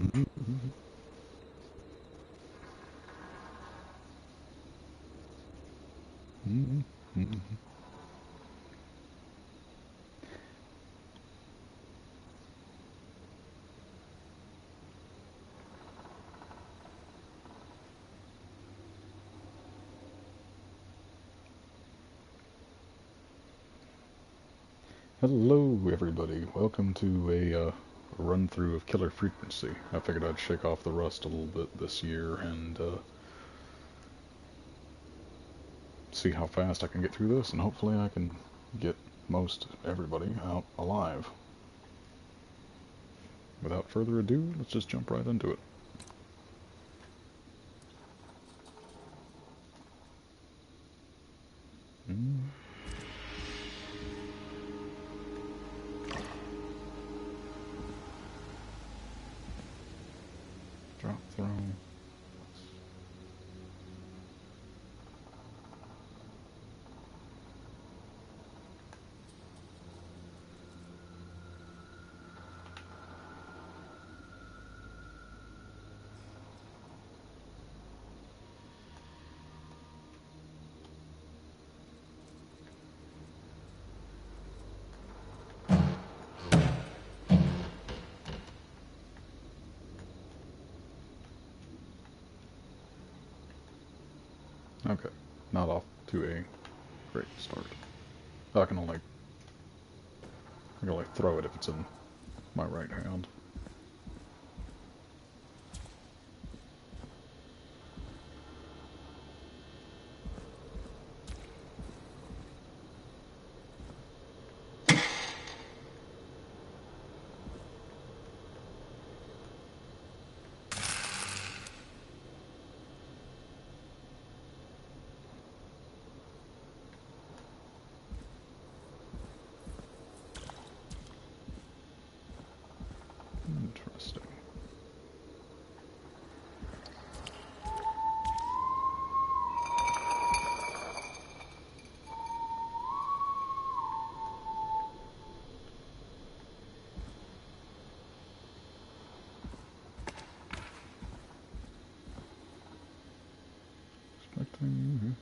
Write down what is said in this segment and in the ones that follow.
Mhm. Mhm. Mhm. Hello, everybody. Welcome to a run through of Killer Frequency. I figured I'd shake off the rust a little bit this year and see how fast I can get through this, and hopefully I can get most everybody out alive. Without further ado, let's just jump right into it. Mm. Drop throne. Okay, not off to a great start. I can only throw it if it's in my right hand. Interesting. Expecting.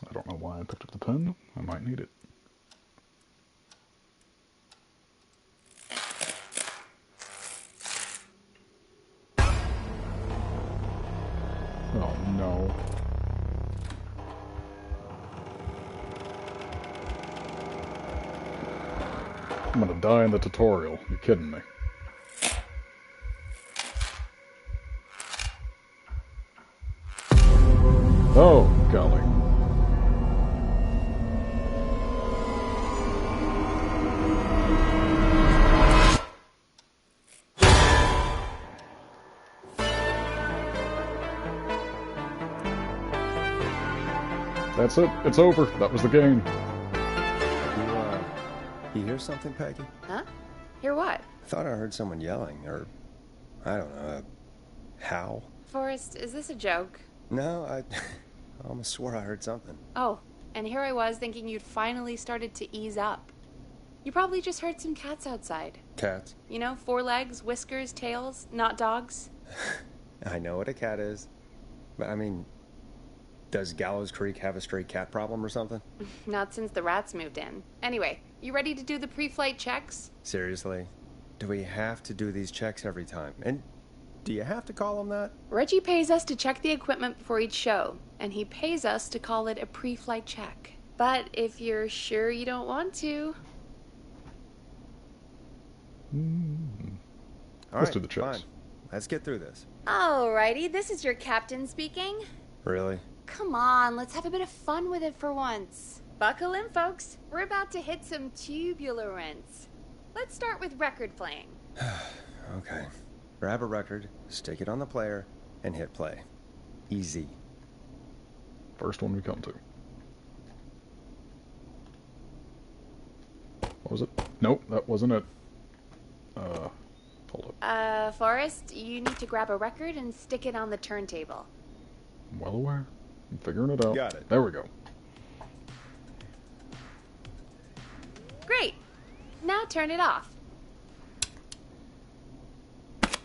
I don't know why I picked up the pen. I might need it. Oh no. I'm gonna die in the tutorial. You're kidding me. Oh, golly. That's it. It's over. That was the game. You hear something, Peggy? Huh? Hear what? Thought I heard someone yelling, or I don't know, a howl. Forrest, is this a joke? No, I almost swore I heard something. Oh, and here I was thinking you'd finally started to ease up. You probably just heard some cats outside. Cats? You know, 4 legs, whiskers, tails, not dogs. I know what a cat is. But I mean, does Gallows Creek have a stray cat problem or something? Not since the rats moved in. Anyway, you ready to do the pre-flight checks? Seriously? Do we have to do these checks every time? And do you have to call them that? Reggie pays us to check the equipment before each show, and he pays us to call it a pre-flight check. But if you're sure you don't want to... All Let's right, do the checks. fine. Let's get through this. Alrighty, this is your captain speaking. Really? Come on, let's have a bit of fun with it for once. Buckle in, folks. We're about to hit some tubular rents. Let's start with record playing. Okay. Grab a record, stick it on the player, and hit play. Easy. First one we come to. What was it? Nope, that wasn't it. Hold up. Forrest, you need to grab a record and stick it on the turntable. I'm well aware. I'm figuring it out. Got it. There we go. Great. Now turn it off.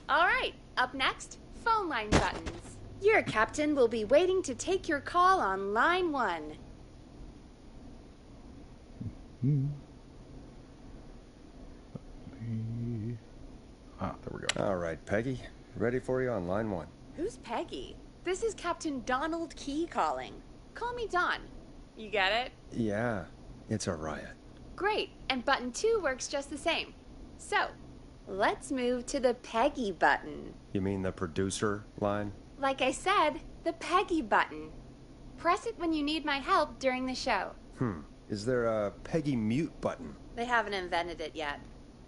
Alright, up next, phone line buttons. Your captain will be waiting to take your call on line 1. There we go. All right, Peggy. Ready for you on line 1. Who's Peggy? This is Captain Donald Key calling. Call me Don. You get it? Yeah, it's a riot. Great, and button 2 works just the same. So, let's move to the Peggy button. You mean the producer line? Like I said, the Peggy button. Press it when you need my help during the show. Is there a Peggy mute button? They haven't invented it yet.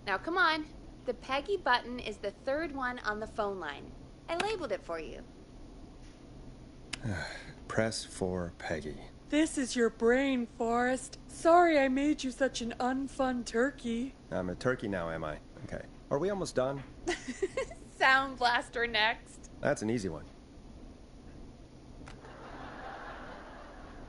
Now come on. The Peggy button is the third one on the phone line. I labeled it for you. Press for Peggy. This is your brain, Forrest. Sorry I made you such an unfun turkey. I'm a turkey now, am I? Okay. Are we almost done? Sound Blaster next. That's an easy one.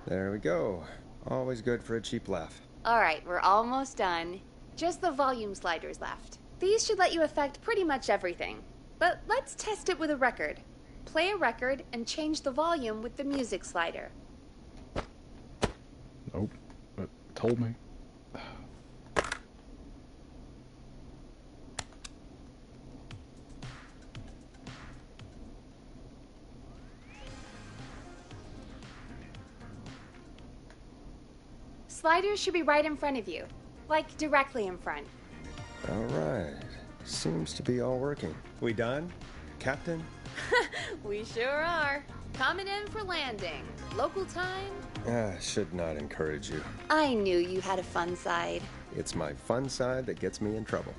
There we go. Always good for a cheap laugh. Alright, we're almost done. Just the volume sliders left. These should let you affect pretty much everything. But let's test it with a record. Play a record and change the volume with the music slider. Nope. It told me. Sliders should be right in front of you. Like directly in front. All right. Seems to be all working. We done, Captain? We sure are. Coming in for landing. Local time? Should not encourage you. I knew you had a fun side. It's my fun side that gets me in trouble.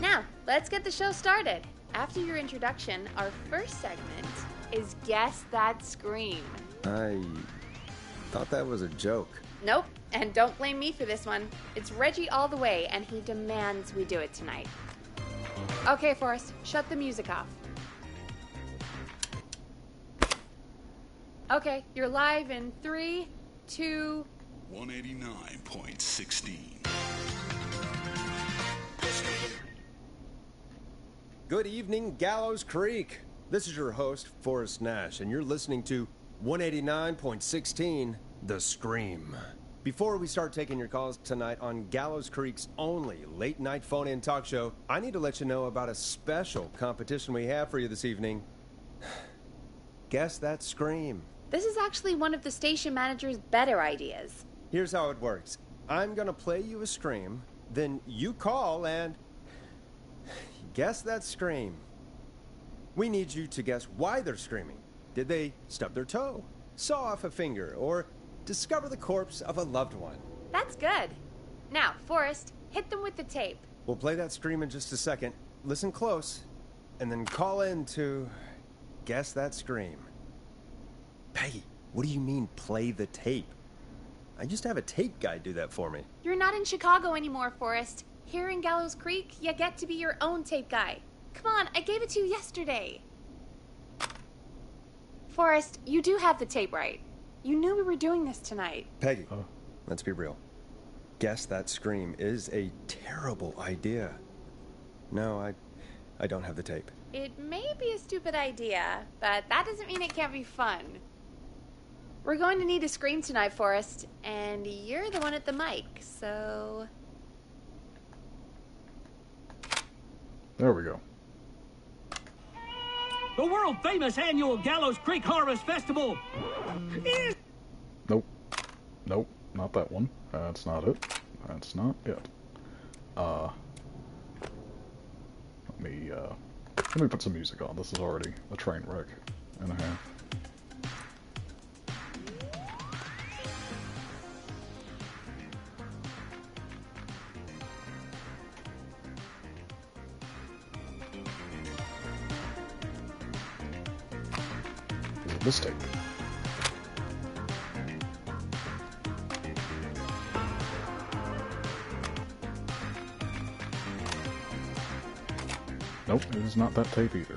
Now, let's get the show started. After your introduction, our first segment is Guess That Scream. I thought that was a joke. Nope, and don't blame me for this one. It's Reggie all the way, and he demands we do it tonight. Okay, Forrest, shut the music off. Okay, you're live in 3, 2... 189.16. Good evening, Gallows Creek. This is your host, Forrest Nash, and you're listening to 189.16, The Scream. Before we start taking your calls tonight on Gallows Creek's only late-night phone-in talk show, I need to let you know about a special competition we have for you this evening. Guess That Scream. This is actually one of the station manager's better ideas. Here's how it works. I'm gonna play you a scream, then you call and guess that scream. We need you to guess why they're screaming. Did they stub their toe, saw off a finger, or discover the corpse of a loved one? That's good. Now, Forrest, hit them with the tape. We'll play that scream in just a second. Listen close, and then call in to guess that scream. Peggy, what do you mean play the tape? I used to have a tape guy do that for me. You're not in Chicago anymore, Forrest. Here in Gallows Creek, you get to be your own tape guy. Come on, I gave it to you yesterday. Forrest, you do have the tape right. You knew we were doing this tonight. Peggy, let's be real. Guess that scream is a terrible idea. No, I don't have the tape. It may be a stupid idea, but that doesn't mean it can't be fun. We're going to need a scream tonight, Forrest, and you're the one at the mic, so... There we go. The world-famous annual Gallows Creek Harvest Festival is... Nope. Nope, not that one. That's not it. That's not it. Let me put some music on. This is already a train wreck and a half. Mistake. Nope, it is not that tape either.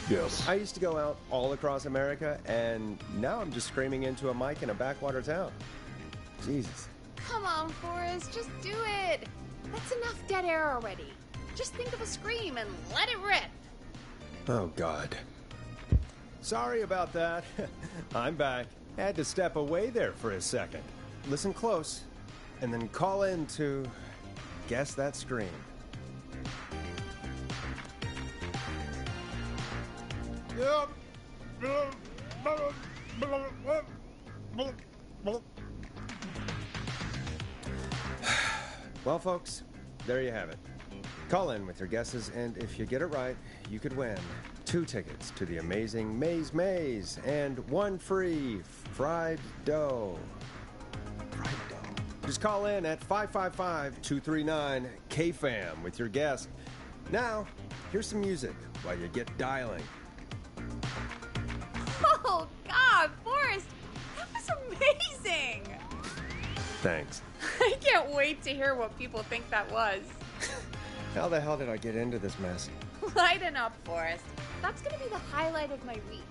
Yes. I used to go out all across America, and now I'm just screaming into a mic in a backwater town. Jesus. Come on, Forrest, just do it. That's enough dead air already. Just think of a scream and let it rip. Oh, God. Sorry about that. I'm back. Had to step away there for a second. Listen close, and then call in to guess that scream. Well, folks, there you have it. Call in with your guesses, and if you get it right, you could win 2 tickets to the amazing Maze Maze and 1 free fried dough. Fried dough. Just call in at 555-239-KFAM with your guess. Now, here's some music while you get dialing. Oh, God, Forrest, that was amazing. Thanks. I can't wait to hear what people think that was. How the hell did I get into this mess? Lighten up, Forrest. That's going to be the highlight of my week.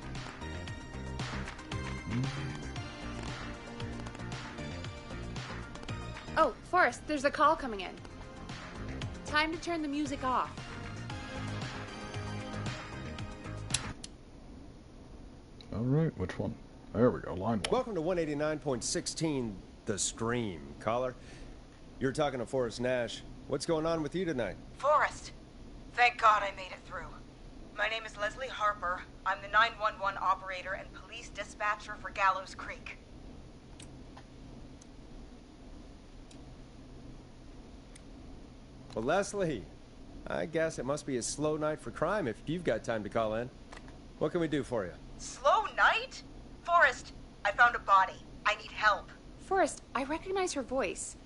Oh, Forrest, there's a call coming in. Time to turn the music off. Alright, which one? There we go, line 1. Welcome to 189.16, The Scream. Caller, you're talking to Forrest Nash. What's going on with you tonight? Forrest, thank God I made it through. My name is Leslie Harper. I'm the 911 operator and police dispatcher for Gallows Creek. Well, Leslie, I guess it must be a slow night for crime if you've got time to call in. What can we do for you? Slow night? Forrest, I found a body. I need help. Forrest, I recognize her voice.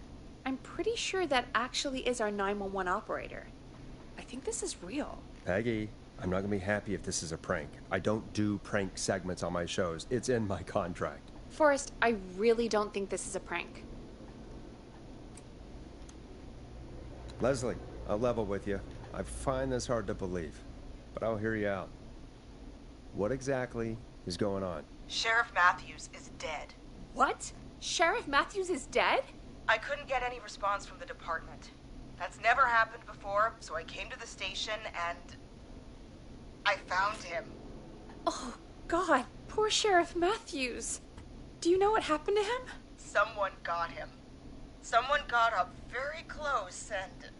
I'm pretty sure that actually is our 911 operator. I think this is real. Peggy, I'm not going to be happy if this is a prank. I don't do prank segments on my shows. It's in my contract. Forrest, I really don't think this is a prank. Leslie, I'll level with you. I find this hard to believe, but I'll hear you out. What exactly is going on? Sheriff Matthews is dead. What? Sheriff Matthews is dead? I couldn't get any response from the department. That's never happened before, so I came to the station and I found him. Oh, God, poor Sheriff Matthews. Do you know what happened to him? Someone got him. Someone got up very close and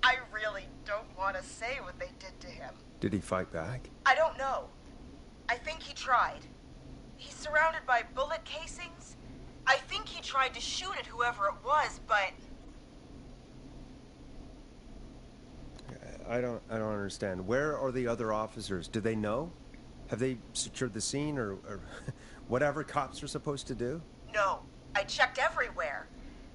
I really don't want to say what they did to him. Did he fight back? I don't know. I think he tried. He's surrounded by bullet casings. I think he tried to shoot at whoever it was, but I don't understand. Where are the other officers? Do they know? Have they secured the scene or whatever cops are supposed to do? no. I checked everywhere.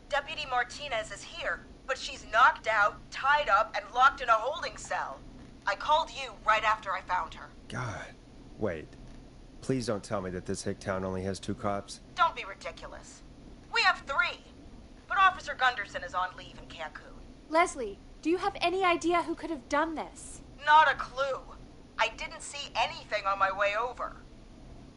Deputy Martinez is here, but she's knocked out, tied up, and locked in a holding cell. I called you right after I found her. God. Wait. Please don't tell me that this hick town only has 2 cops. Don't be ridiculous. We have 3, but Officer Gunderson is on leave in Cancun. Leslie, do you have any idea who could have done this? Not a clue. I didn't see anything on my way over.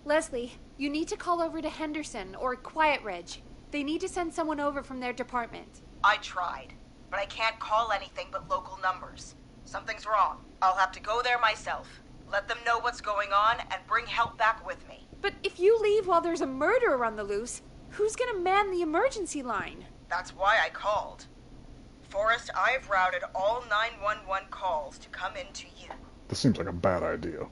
Leslie, you need to call over to Henderson or Quiet Ridge. They need to send someone over from their department. I tried, but I can't call anything but local numbers. Something's wrong. I'll have to go there myself. Let them know what's going on and bring help back with me. But if you leave while there's a murderer on the loose, who's gonna man the emergency line? That's why I called. Forrest, I've routed all 911 calls to come in to you. This seems like a bad idea.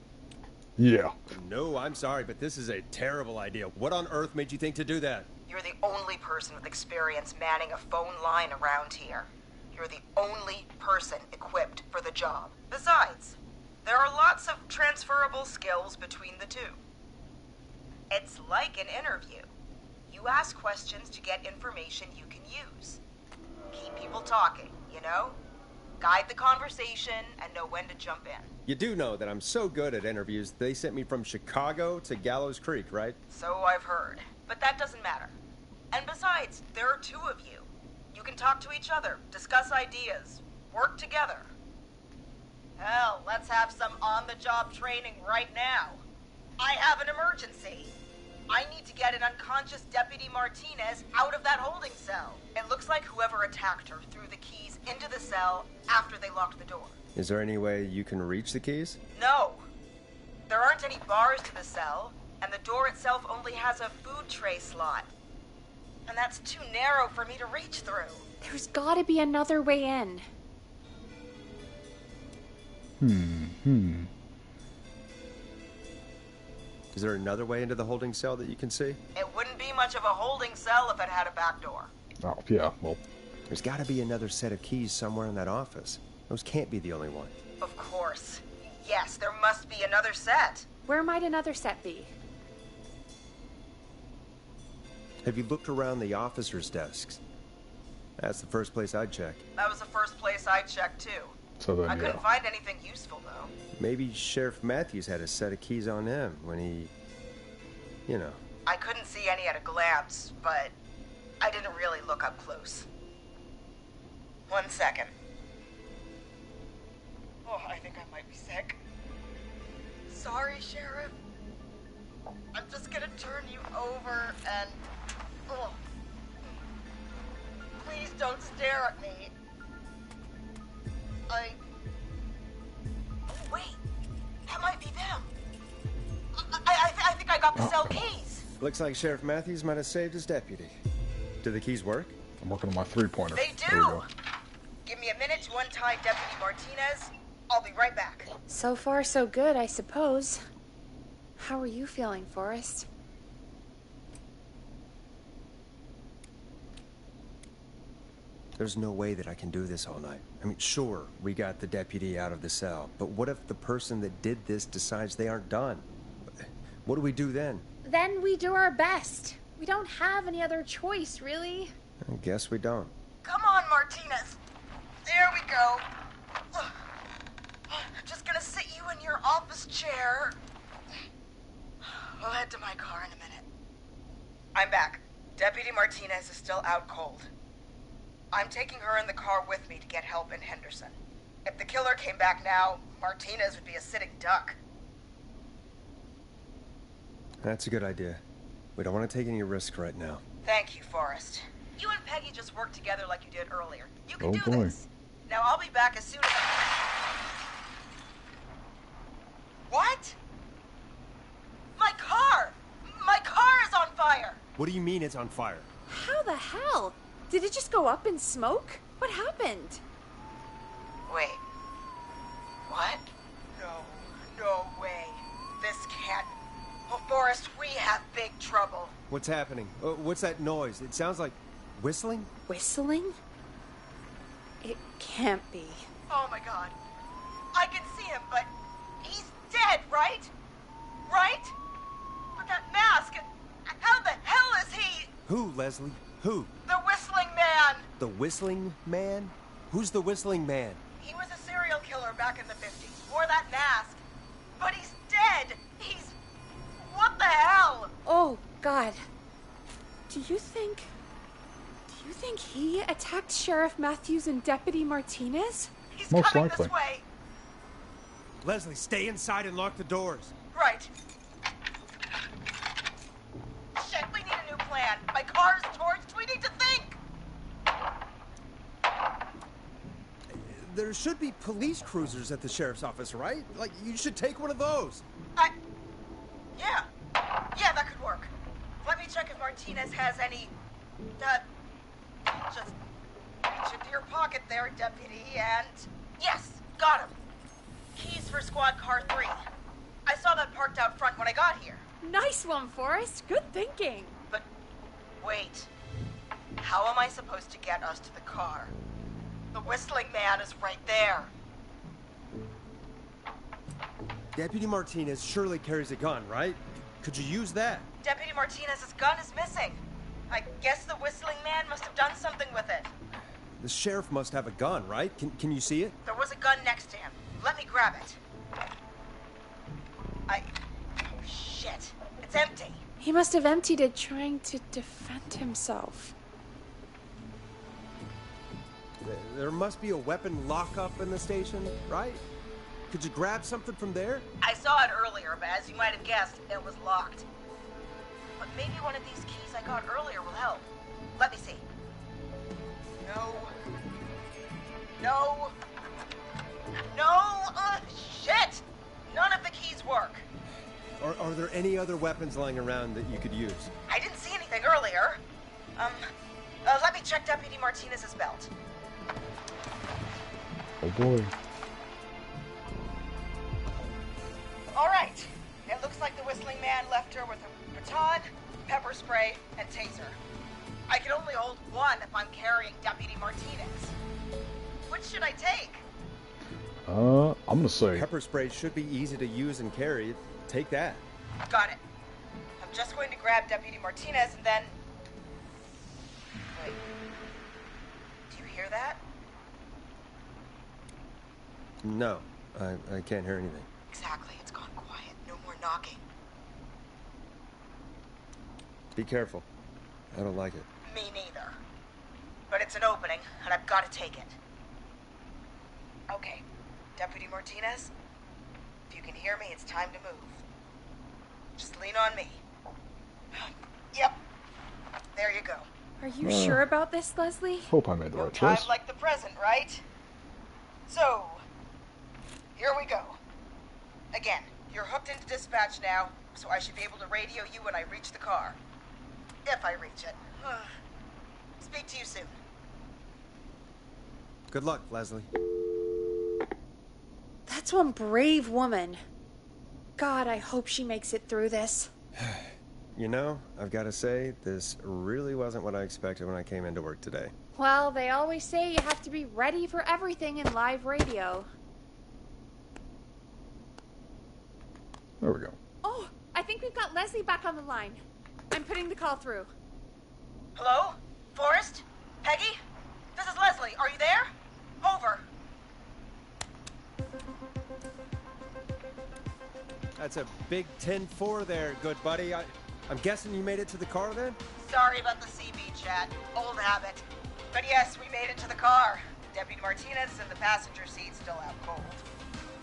Yeah. No, I'm sorry, but this is a terrible idea. What on earth made you think to do that? You're the only person with experience manning a phone line around here. You're the only person equipped for the job. Besides, there are lots of transferable skills between the two. It's like an interview. You ask questions to get information you can use. Keep people talking, you know? Guide the conversation and know when to jump in. You do know that I'm so good at interviews, they sent me from Chicago to Gallows Creek, right? So I've heard. But that doesn't matter. And besides, there are two of you. You can talk to each other, discuss ideas, work together. Hell, let's have some on-the-job training right now. I have an emergency. I need to get an unconscious Deputy Martinez out of that holding cell. It looks like whoever attacked her threw the keys into the cell after they locked the door. Is there any way you can reach the keys? No. There aren't any bars to the cell, and the door itself only has a food tray slot. And that's too narrow for me to reach through. There's gotta be another way in. Is there another way into the holding cell that you can see? It wouldn't be much of a holding cell if it had a back door. Oh, yeah, well, There's got to be another set of keys somewhere in that office. Those can't be the only one. Of course. Yes, there must be another set. Where might another set be? Have you looked around the officers' desks? That's the first place I'd check. That was the first place I checked, too. so then, I couldn't yeah. find anything useful, though. Maybe Sheriff Matthews had a set of keys on him when he... you know. I couldn't see any at a glance, but I didn't really look up close. 1 second. Oh, I think I might be sick. Sorry, Sheriff. I'm just gonna turn you over and... Oh. Please don't stare at me. Oh, wait. That might be them. I think I got the cell keys. Looks like Sheriff Matthews might have saved his deputy. Do the keys work? I'm working on my three-pointer. They There we do. go. Give me a minute to untie Deputy Martinez. I'll be right back. So far, so good, I suppose. How are you feeling, Forrest? There's no way that I can do this all night. I mean, sure, we got the deputy out of the cell, but what if the person that did this decides they aren't done? What do we do then? Then we do our best. We don't have any other choice, really. I guess we don't. Come on, Martinez. There we go. I'm just gonna sit you in your office chair. We'll head to my car in a minute. I'm back. Deputy Martinez is still out cold. I'm taking her in the car with me to get help in Henderson. If the killer came back now, Martinez would be a sitting duck. That's a good idea. We don't want to take any risk right now. Thank you, Forrest. You and Peggy just worked together like you did earlier. You can Oh, do boy. this. Now I'll be back as soon as I... What? My car! My car is on fire! What do you mean it's on fire? How the hell? Did it just go up in smoke? What happened? Wait. What? No way. This can't... Oh, Forrest, we have big trouble. What's happening? What's that noise? It sounds like whistling? Whistling? It can't be. Oh my god. I can see him, but he's dead, right? Right? But that mask, how the hell is he? Who, Leslie? Who? The Whistling Man! The Whistling Man? Who's the Whistling Man? He was a serial killer back in the 50s, wore that mask. But he's dead! He's... What the hell? Oh, God. Do you think he attacked Sheriff Matthews and Deputy Martinez? He's Most coming likely. this way. Leslie, stay inside and lock the doors. Right. Shit, we need a new plan. My car's torched. We need to think. There should be police cruisers at the sheriff's office, right? Like, you should take one of those. Yeah. Yeah, that could work. Let me check if Martinez has any... just reach into your pocket there, Deputy, and... Yes, got him. Keys for squad car 3. I saw that parked when I got here. Nice one, Forrest. Good thinking. But wait. How am I supposed to get us to the car? The whistling man is right there. Deputy Martinez surely carries a gun, right? Could you use that? Deputy Martinez's gun is missing. I guess the whistling man must have done something with it. The sheriff must have a gun, right? Can you see it? There was a gun next to him. Let me grab it. Oh, shit. It's empty. He must have emptied it trying to defend himself. There must be a weapon lockup in the station, right? Could you grab something from there? I saw it earlier, but as you might have guessed, it was locked. But maybe one of these keys I got earlier will help. Let me see. No. No. No! Shit! None of the keys work. Are there any other weapons lying around that you could use? I didn't see anything earlier. Let me check Deputy Martinez's belt. Oh boy. All right. It looks like the whistling man left her with a baton, pepper spray, and taser. I can only hold one if I'm carrying Deputy Martinez. Which should I take? I'm gonna say. Pepper spray should be easy to use and carry. Take that. Got it. I'm just going to grab Deputy Martinez and then... Wait. Do you hear that? No, I can't hear anything. Exactly. It's gone quiet. No more knocking. Be careful. I don't like it. Me neither. But it's an opening, and I've got to take it. Okay. Deputy Martinez, if you can hear me, it's time to move. Just lean on me. Yep. There you go. Are you sure about this, Leslie? Hope I made the No right time choice. like the present, right? So, here we go. Again, you're hooked into dispatch now, so I should be able to radio you when I reach the car. If I reach it. Speak to you soon. Good luck, Leslie. That's one brave woman. God, I hope she makes it through this. You know, I've got to say, this really wasn't what I expected when I came into work today. Well, they always say you have to be ready for everything in live radio. There we go. Oh, I think we've got Leslie back on the line. I'm putting the call through. Hello? Forrest? Peggy? This is Leslie. Are you there? Over. That's a big 10-4 there, good buddy. I'm guessing you made it to the car then? Sorry about the CB chat. Old habit. But yes, we made it to the car. Deputy Martinez is in the passenger seat, still out cold.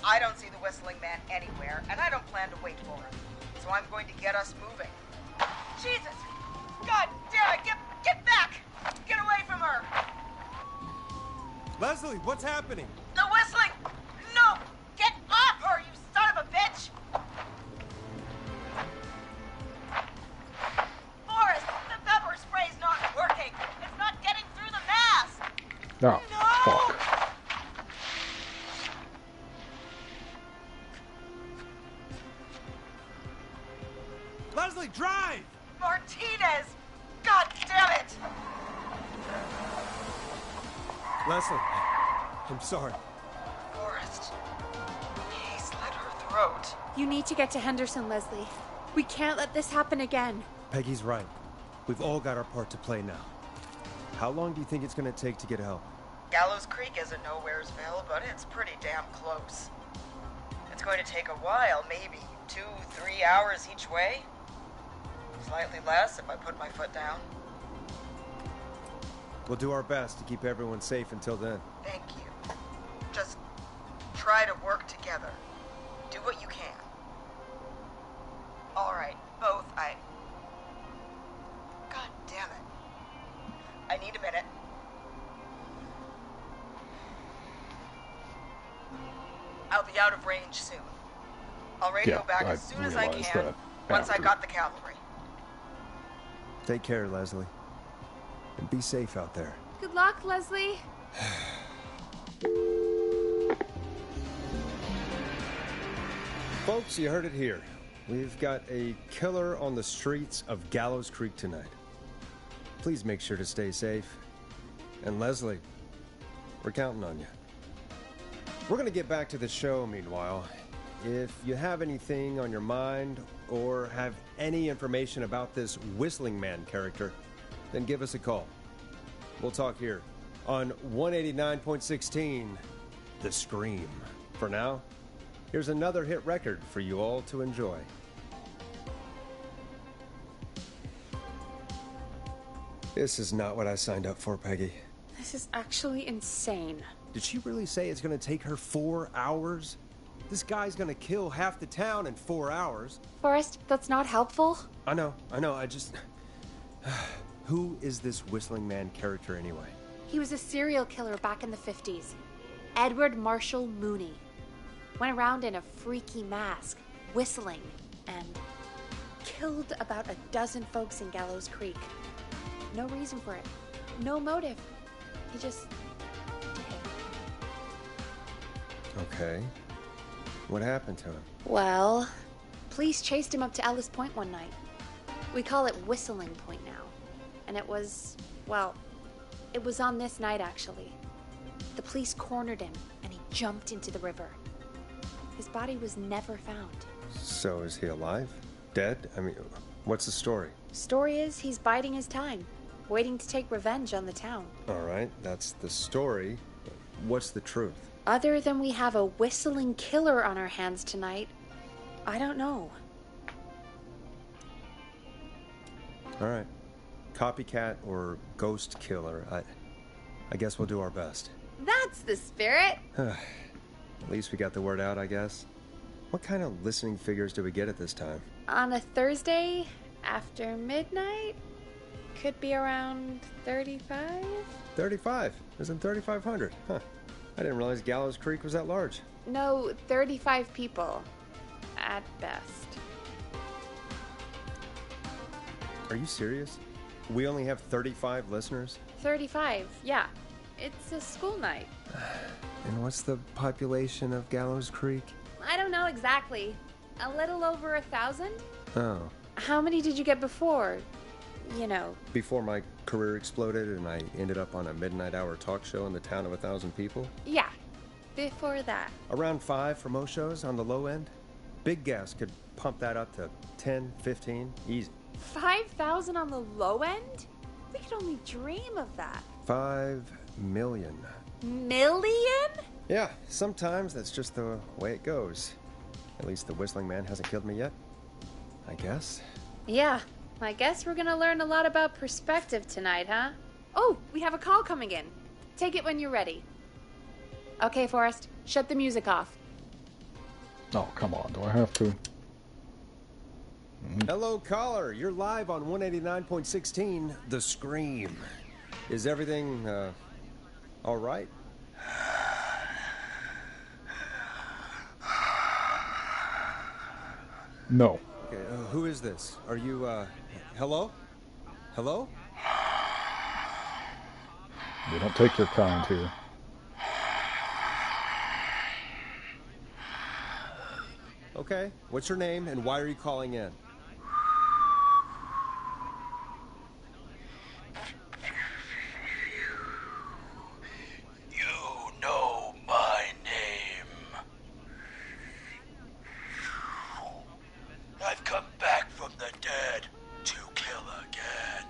I don't see the whistling man anywhere, and I don't plan to wait for him. So I'm going to get us moving. Jesus! God damn it! Get back! Get away from her! Leslie, what's happening? The whistling! No! Get off her, you son of a bitch! Forrest, the pepper spray's not working. It's not getting through the mask. Oh, No! fuck. Leslie, drive! Martinez! God damn it! Leslie, I'm sorry. Forrest, he slit her throat. You need to get to Henderson, Leslie. We can't let this happen again. Peggy's right. We've all got our part to play now. How long do you think it's going to take to get help? Gallows Creek isn't Nowheresville, but it's pretty damn close. It's going to take a while, maybe 2-3 hours each way. Slightly less if I put my foot down. We'll do our best to keep everyone safe until then. Thank you. Just try to work together. Do what you can. All right, both. God damn it. I need a minute. I'll be out of range soon. I'll radio Yeah, back I as soon as I realized can, that once I after. got the cavalry. Take care, Leslie. And be safe out there. Good luck, Leslie. Folks, you heard it here. We've got a killer on the streets of Gallows Creek tonight. Please make sure to stay safe. And Leslie, we're counting on you. We're gonna get back to the show meanwhile. If you have anything on your mind or have any information about this Whistling Man character, then give us a call. We'll talk here on 189.16, The Scream. For now, here's another hit record for you all to enjoy. This is not what I signed up for, Peggy. This is actually insane. Did she really say it's gonna take her 4 hours? This guy's gonna kill half the town in 4 hours. Forrest, that's not helpful. I know, I just... Who is this Whistling Man character anyway? He was a serial killer back in the 50s. Edward Marshall Mooney. Went around in a freaky mask, whistling, and killed about a dozen folks in Gallows Creek. No reason for it. No motive. He just did. Okay. What happened to him? Well, police chased him up to Ellis Point one night. We call it Whistling Point now. And it was, well, it was on this night actually. The police cornered him and he jumped into the river. His body was never found. So is he alive? Dead? I mean, what's the story? Story is he's biding his time, waiting to take revenge on the town. All right, that's the story. What's the truth? Other than we have a whistling killer on our hands tonight, I don't know. All right. Copycat or ghost killer, I guess we'll do our best. That's the spirit! At least we got the word out, I guess. What kind of listening figures do we get at this time? On a Thursday, after midnight, could be around 35? 35. Isn't 3,500? Huh. I didn't realize Gallows Creek was that large. No, 35 people. At best. Are you serious? We only have 35 listeners? 35, yeah. It's a school night. And what's the population of Gallows Creek? I don't know exactly. A little over 1,000? Oh. How many did you get before? You know. Before my career exploded and I ended up on a midnight hour talk show in the town of 1,000 people? Yeah. Before that. Around 5 for most shows on the low end. Big Gas could pump that up to 10, 15, easy. 5,000 on the low end? We could only dream of that. 5 million. Million? Yeah, sometimes that's just the way it goes. At least the Whistling Man hasn't killed me yet. I guess. Yeah, I guess we're gonna learn a lot about perspective tonight, huh? Oh, we have a call coming in. Take it when you're ready. Okay, Forrest, shut the music off. Oh, come on. Do I have to? Hello, caller. You're live on 189.16, The Scream. Is everything, all right? No. Okay, who is this? Are you, hello? Hello? We don't take your kind here. Okay, what's your name and why are you calling in? You know my name. I've come back from the dead to kill again.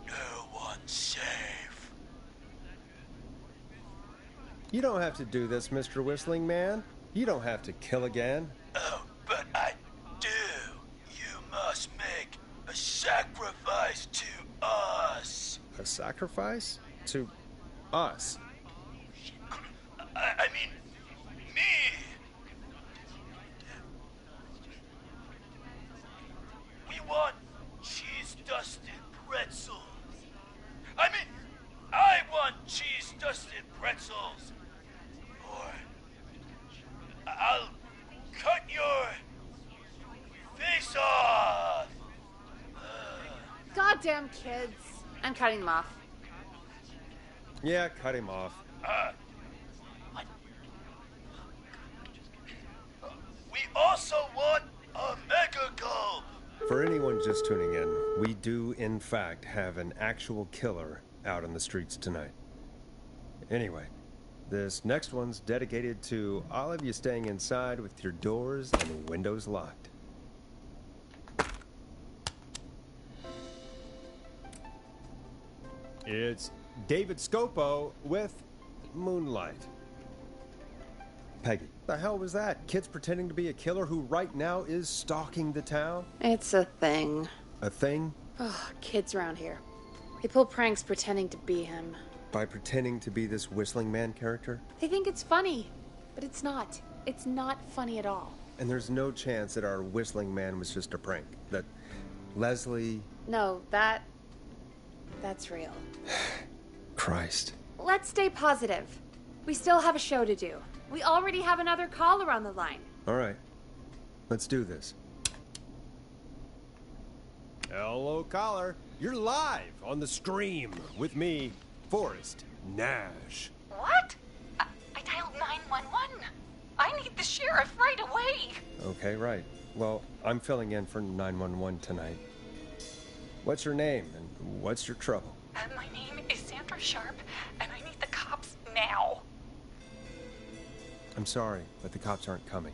No one's safe. You don't have to do this, Mr. Whistling Man. You don't have to kill again. Oh, but I do. You must make a sacrifice to us. A sacrifice? To us? I mean, me. We want cheese-dusted pretzels. I mean, I want cheese-dusted pretzels. Or I'll cut your face off. Goddamn kids. I'm cutting them off. Yeah, cut him off. We also want a For anyone just tuning in, we do, in fact, have an actual killer out on the streets tonight. Anyway, this next one's dedicated to all of you staying inside with your doors and windows locked. It's David Scopo with Moonlight. Peggy, the hell was that? Kids pretending to be a killer who right now is stalking the town? It's a thing. A thing? Oh, kids around here. They pull pranks pretending to be him. By pretending to be this Whistling Man character? They think it's funny, but it's not. It's not funny at all. And there's no chance that our Whistling Man was just a prank. That Leslie... No, that's real. Christ. Let's stay positive. We still have a show to do. We already have another caller on the line. All right. Let's do this. Hello, caller. You're live on the stream with me, Forrest Nash. What? I dialed 911. I need the sheriff right away. Okay, right. Well, I'm filling in for 911 tonight. What's your name and what's your trouble? My name is Sandra Sharp, and I need the cops now. I'm sorry, but the cops aren't coming.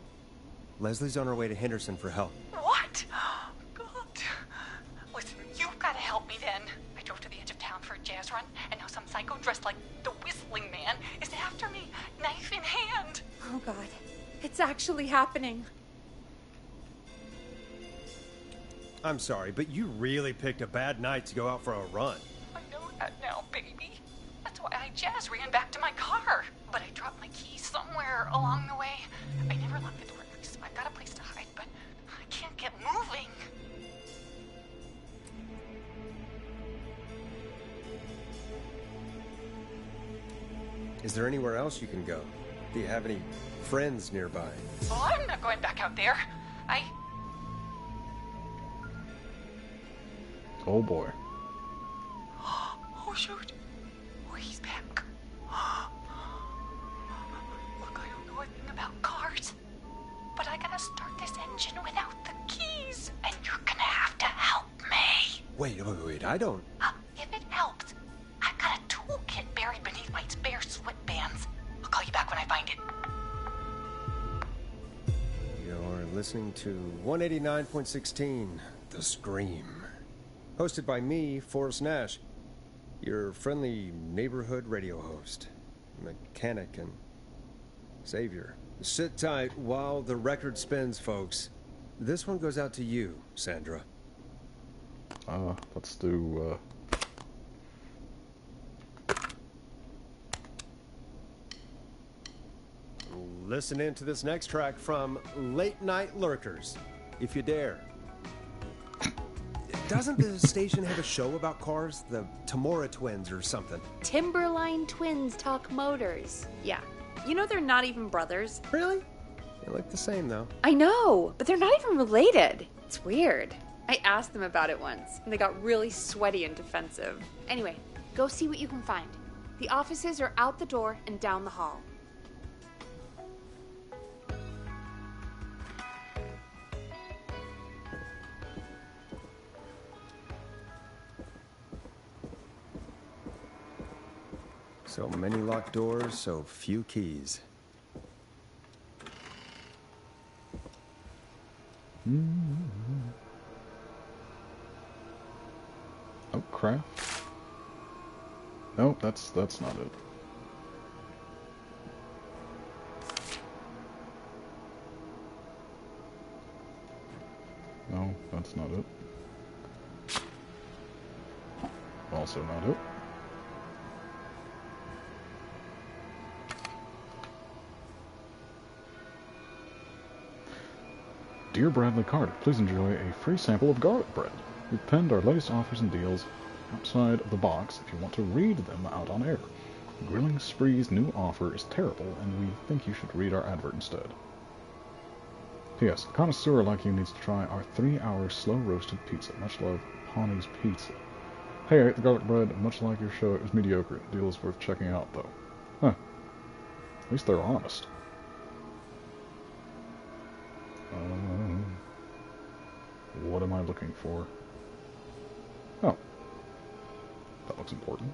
Leslie's on her way to Henderson for help. What? God. Listen, you've got to help me then. I drove to the edge of town for a jazz run, and now some psycho dressed like the Whistling Man is after me, knife in hand. Oh, God. It's actually happening. I'm sorry, but you really picked a bad night to go out for a run. I know that now, baby. That's why I jazz ran back to my car. But I dropped my keys somewhere along the way. I never locked the door, so I've got a place to hide, but I can't get moving. Is there anywhere else you can go? Do you have any friends nearby? Oh, I'm not going back out there. Oh boy. Oh, shoot. Oh, he's back. Look, I don't know a thing about cars, but I gotta start this engine without the keys, and you're gonna have to help me. Wait, I don't... If it helps, I've got a toolkit buried beneath my spare sweatbands. I'll call you back when I find it. You're listening to 189.16, The Scream. Hosted by me, Forrest Nash, your friendly neighborhood radio host, mechanic and savior. Sit tight while the record spins, folks. This one goes out to you, Sandra. Let's do, Listen in to this next track from Late Night Lurkers, if you dare. Doesn't the station have a show about cars? The Tamora twins or something? Timberline twins talk motors. Yeah. You know they're not even brothers. Really? They look the same, though. I know, but they're not even related. It's weird. I asked them about it once, and they got really sweaty and defensive. Anyway, go see what you can find. The offices are out the door and down the hall. So many locked doors, so few keys. oh crap. No, that's not it. No, that's not it. Also not it. Dear Bradley Carter, please enjoy a free sample of garlic bread. We've penned our latest offers and deals outside of the box if you want to read them out on air. Grilling Spree's new offer is terrible, and we think you should read our advert instead. P.S. A connoisseur like you needs to try our 3-hour slow-roasted pizza. Much love, Pawnee's Pizza. Hey, I ate the garlic bread. Much like your show, it was mediocre. The deal is worth checking out, though. Huh. At least they're honest. what am I looking for? Oh. That looks important.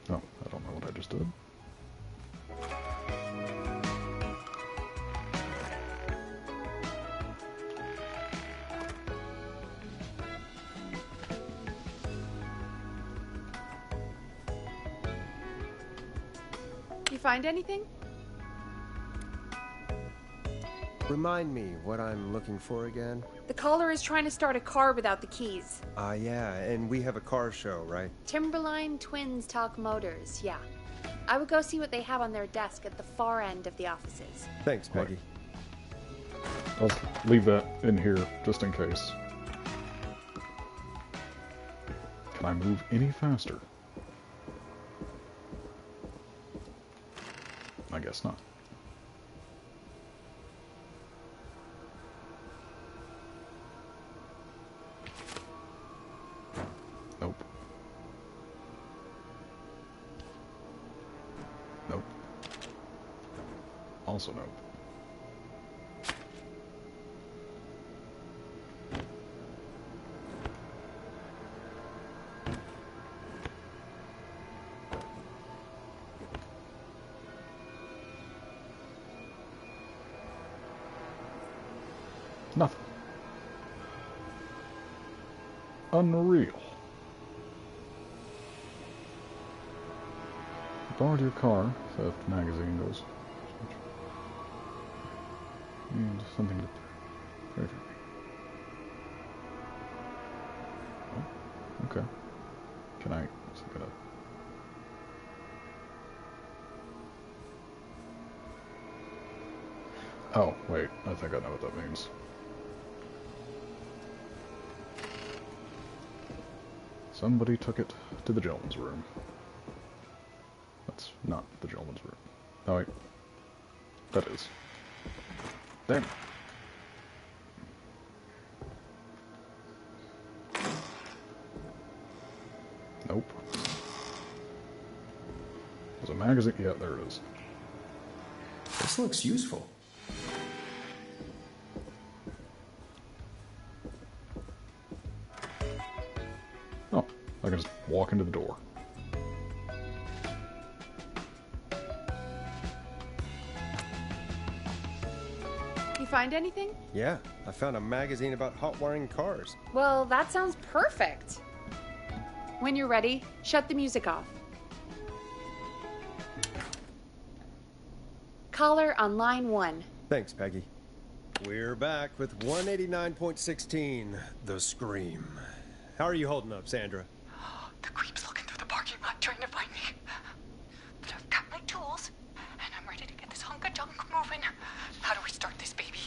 Oh, I don't know what I just did. You find anything? Remind me what I'm looking for again. The caller is trying to start a car without the keys. Yeah, and we have a car show, right? Timberline Twins Talk Motors, yeah. I would go see what they have on their desk at the far end of the offices. Thanks, Peggy. I'll leave that in here just in case. Can I move any faster? I guess not. Nope. Nope. Also nope. Nothing. Unreal. Borrowed your car. Theft magazine goes. Need something to pray for me. Oh, okay. Can I? Is it gonna? Oh, wait. I think I know what that means. Somebody took it to the gentleman's room. That's not the gentleman's room. Oh, wait. That is. Damn. Nope. There's a magazine. Yeah, there it is. This looks useful. Oh, I can just walk into the door. You find anything? Yeah, I found a magazine about hot wiring cars. Well, that sounds perfect. When you're ready, shut the music off. Caller on line 1. Thanks, Peggy. We're back with 189.16, The Scream. How are you holding up, Sandra? The creep's looking through the parking lot trying to find me. But I've got my tools, and I'm ready to get this hunk of junk moving. How do we start this baby?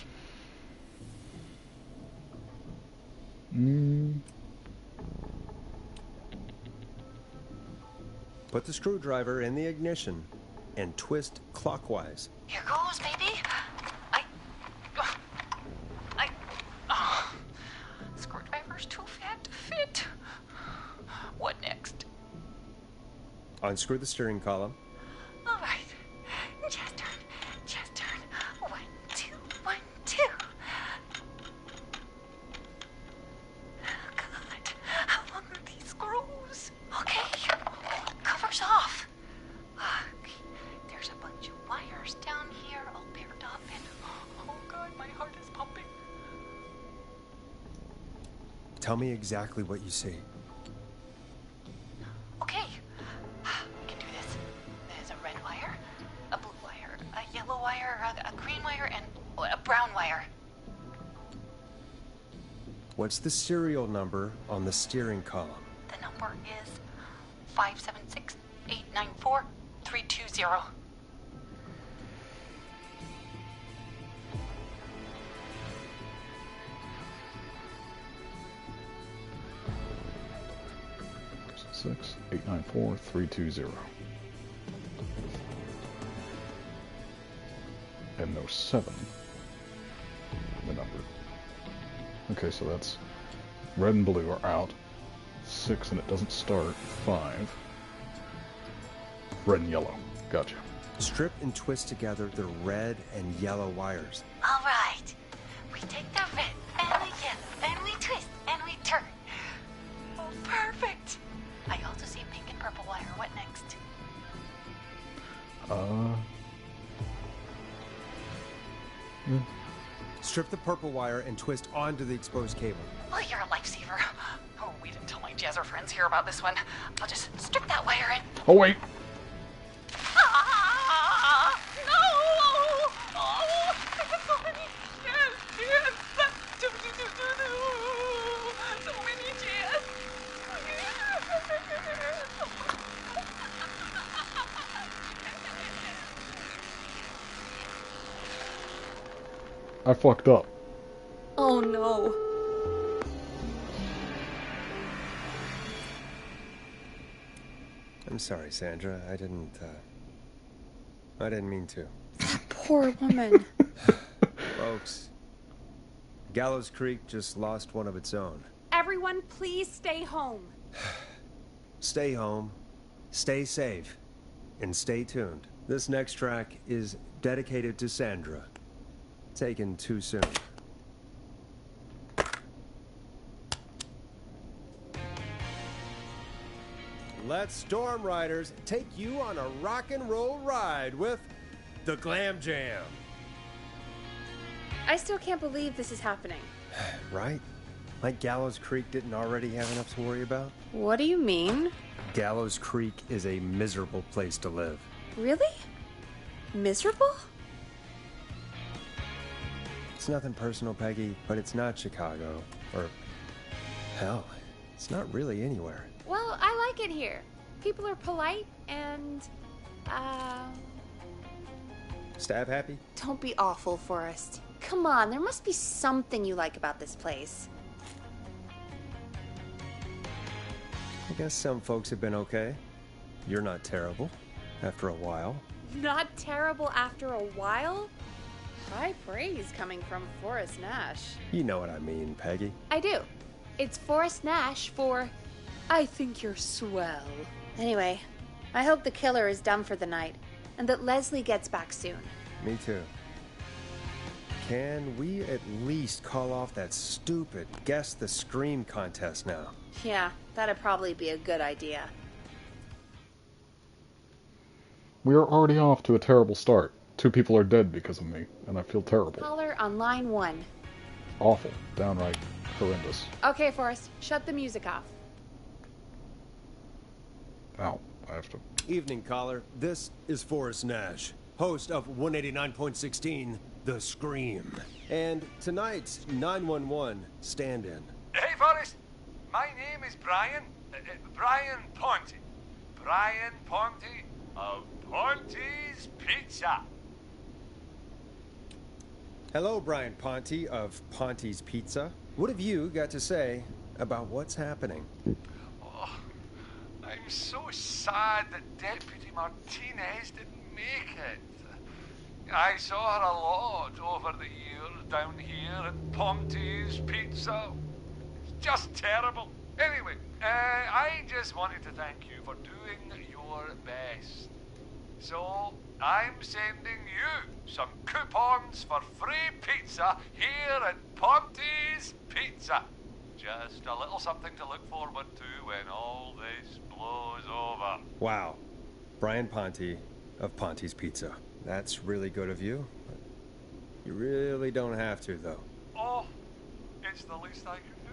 Put the screwdriver in the ignition and twist clockwise. Here goes, baby. Screwdriver's too fat to fit. What next? Unscrew the steering column. All right. Just turn. Just turn. 1, 2, 1, 2. God, how long are these screws? Okay. Cover's off. Okay. There's a bunch of wires down here all paired up, and oh God, my heart is pumping. Tell me exactly what you see. Okay, we can do this. There's a red wire, a blue wire, a yellow wire, a green wire, and a brown wire. What's the serial number on the steering column? The number is 576-894-320. Six 894-320. And no 7 in the number. Okay, so that's red and blue are out. 6 and it doesn't start. 5. Red and yellow. Gotcha. Strip and twist together the red and yellow wires. All right. We take the red and the yellow and we twist and we turn. Oh, perfect. I also see pink and purple wire. What next? Strip the purple wire and twist onto the exposed cable. Oh, you're a lifesaver. Oh, wait until my jazzer friends hear about this one. I'll just strip that wire in. Oh, wait! Ah! No! Oh! I have so many jazz. So many jazz. I fucked up. Oh no. I'm sorry, Sandra. I didn't mean to. Poor woman. Folks, Gallows Creek just lost one of its own. Everyone, please stay home. Stay home, stay safe, and stay tuned. This next track is dedicated to Sandra. Taken too soon. Let Storm Riders take you on a rock and roll ride with the Glam Jam. I still can't believe this is happening. Right? Like Gallows Creek didn't already have enough to worry about? What do you mean? Gallows Creek is a miserable place to live. Really? Miserable? It's nothing personal, Peggy, but it's not Chicago. Or, hell, it's not really anywhere. Well, I like it here. People are polite and, Staff happy? don't be awful, Forrest. Come on, there must be something you like about this place. I guess some folks have been okay. You're not terrible. After a while. Not terrible after a while? High praise coming from Forrest Nash. You know what I mean, Peggy. I do. It's Forrest Nash for I think you're swell. Anyway, I hope the killer is done for the night and that Leslie gets back soon. Me too. Can we at least call off that stupid Guess the Scream contest now? Yeah, that'd probably be a good idea. We are already off to a terrible start. 2 people are dead because of me, and I feel terrible. Caller on line 1. Awful. Downright horrendous. Okay, Forrest, shut the music off. Ow. I have to... Evening, caller. This is Forrest Nash, host of 189.16, The Scream. And tonight's 911 stand-in. Hey, Forrest. My name is Brian. Brian Ponte. Brian Ponte of Ponte's Pizza. Hello, Brian Ponte of Ponte's Pizza. What have you got to say about what's happening? Oh, I'm so sad that Deputy Martinez didn't make it. I saw her a lot over the years down here at Ponte's Pizza. It's just terrible. Anyway, I just wanted to thank you for doing your best. So, I'm sending you some coupons for free pizza here at Ponte's Pizza. Just a little something to look forward to when all this blows over. Wow. Brian Ponte of Ponte's Pizza. That's really good of you. But you really don't have to, though. Oh, it's the least I can do.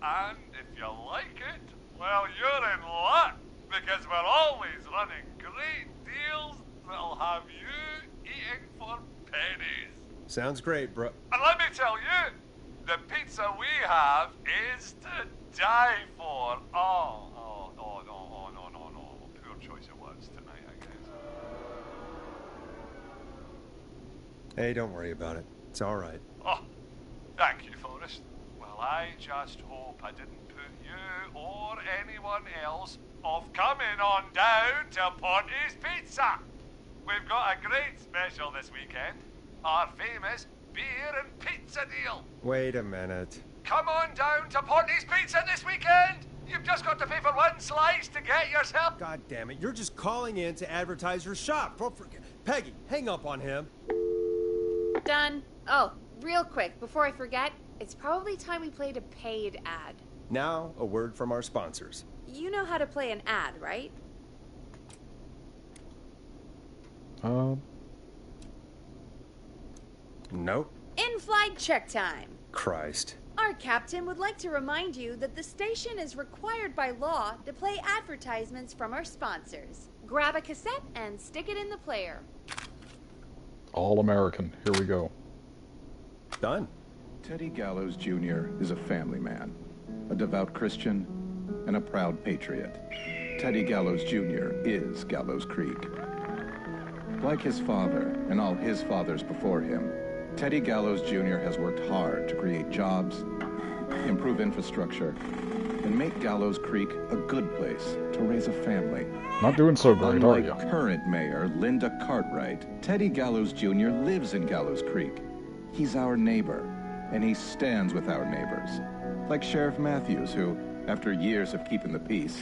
And if you like it, well, you're in luck, because we're always running great deals that'll have you eating for pennies. Sounds great, bro. And let me tell you, the pizza we have is to die for. No. Poor choice of words tonight, I guess. Hey, don't worry about it. It's all right. Oh, thank you, Forrest. Well, I just hope I didn't put you or anyone else off coming on down to Ponte's Pizza. We've got a great special this weekend. Our famous beer and pizza deal. Wait a minute. Come on down to Porty's Pizza this weekend. You've just got to pay for one slice to get yourself. God damn it, you're just calling in to advertise your shop. Peggy, hang up on him. Done. Oh, real quick, before I forget, it's probably time we played a paid ad. Now, a word from our sponsors. You know how to play an ad, right? Nope. In-flight check time. Christ. Our captain would like to remind you that the station is required by law to play advertisements from our sponsors. Grab a cassette and stick it in the player. All American. Here we go. Done. Teddy Gallows Jr. is a family man, a devout Christian, and a proud patriot. Teddy Gallows Jr. is Gallows Creek. Like his father and all his fathers before him, Teddy Gallows Jr. has worked hard to create jobs, improve infrastructure, and make Gallows Creek a good place to raise a family. Not doing so great, are Unlike you? current mayor Linda Cartwright, Teddy Gallows Jr. lives in Gallows Creek. He's our neighbor, and he stands with our neighbors. Like Sheriff Matthews, who, after years of keeping the peace,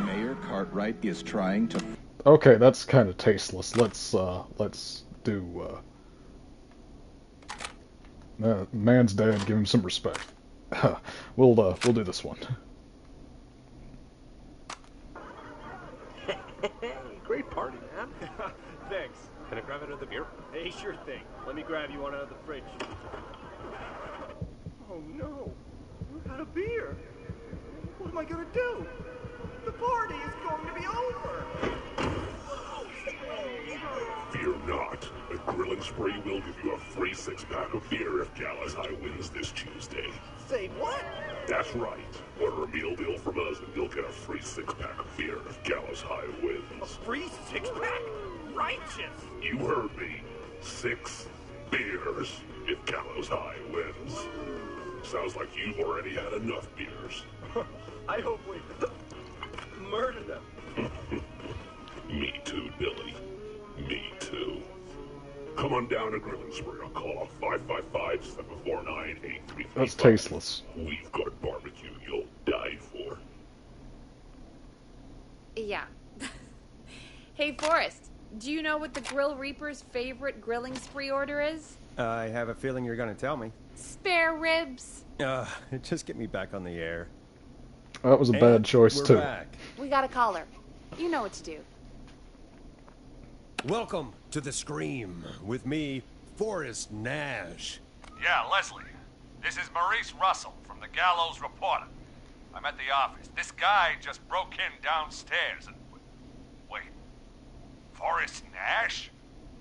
Mayor Cartwright is trying to... Okay, that's kind of tasteless. Let's do, man's dead, give him some respect. We'll do this one. Great party, man. Thanks. Can I grab another beer? Hey, sure thing. Let me grab you one out of the fridge. Oh no, we're out of beer. What am I gonna do? The party is going to be over. Fear not. A Grilling Spree will give you a free 6-pack of beer if Gallows High wins this Tuesday. Say what? That's right. Order a meal deal from us and you'll get a free 6-pack of beer if Gallows High A wins. free 6-pack? Righteous. You heard me. 6 beers if Gallows High wins. Sounds like you've already had enough beers. I hope we murder them. Me too, Billy. Me too. Come on down to Grilling Spree or call 555-749-8335. That's tasteless. We've got barbecue you'll die for. Yeah. Hey, Forrest, do you know what the Grill Reaper's favorite grilling spree order is? I have a feeling you're going to tell me. Spare ribs. Just get me back on the air. That was a And bad choice, we're too. back. We got a caller. You know what to do. Welcome to The Scream with me, Forrest Nash. Yeah, Leslie. This is Maurice Russell from the Gallows Reporter. I'm at the office. This guy just broke in downstairs and... Wait. Forrest Nash?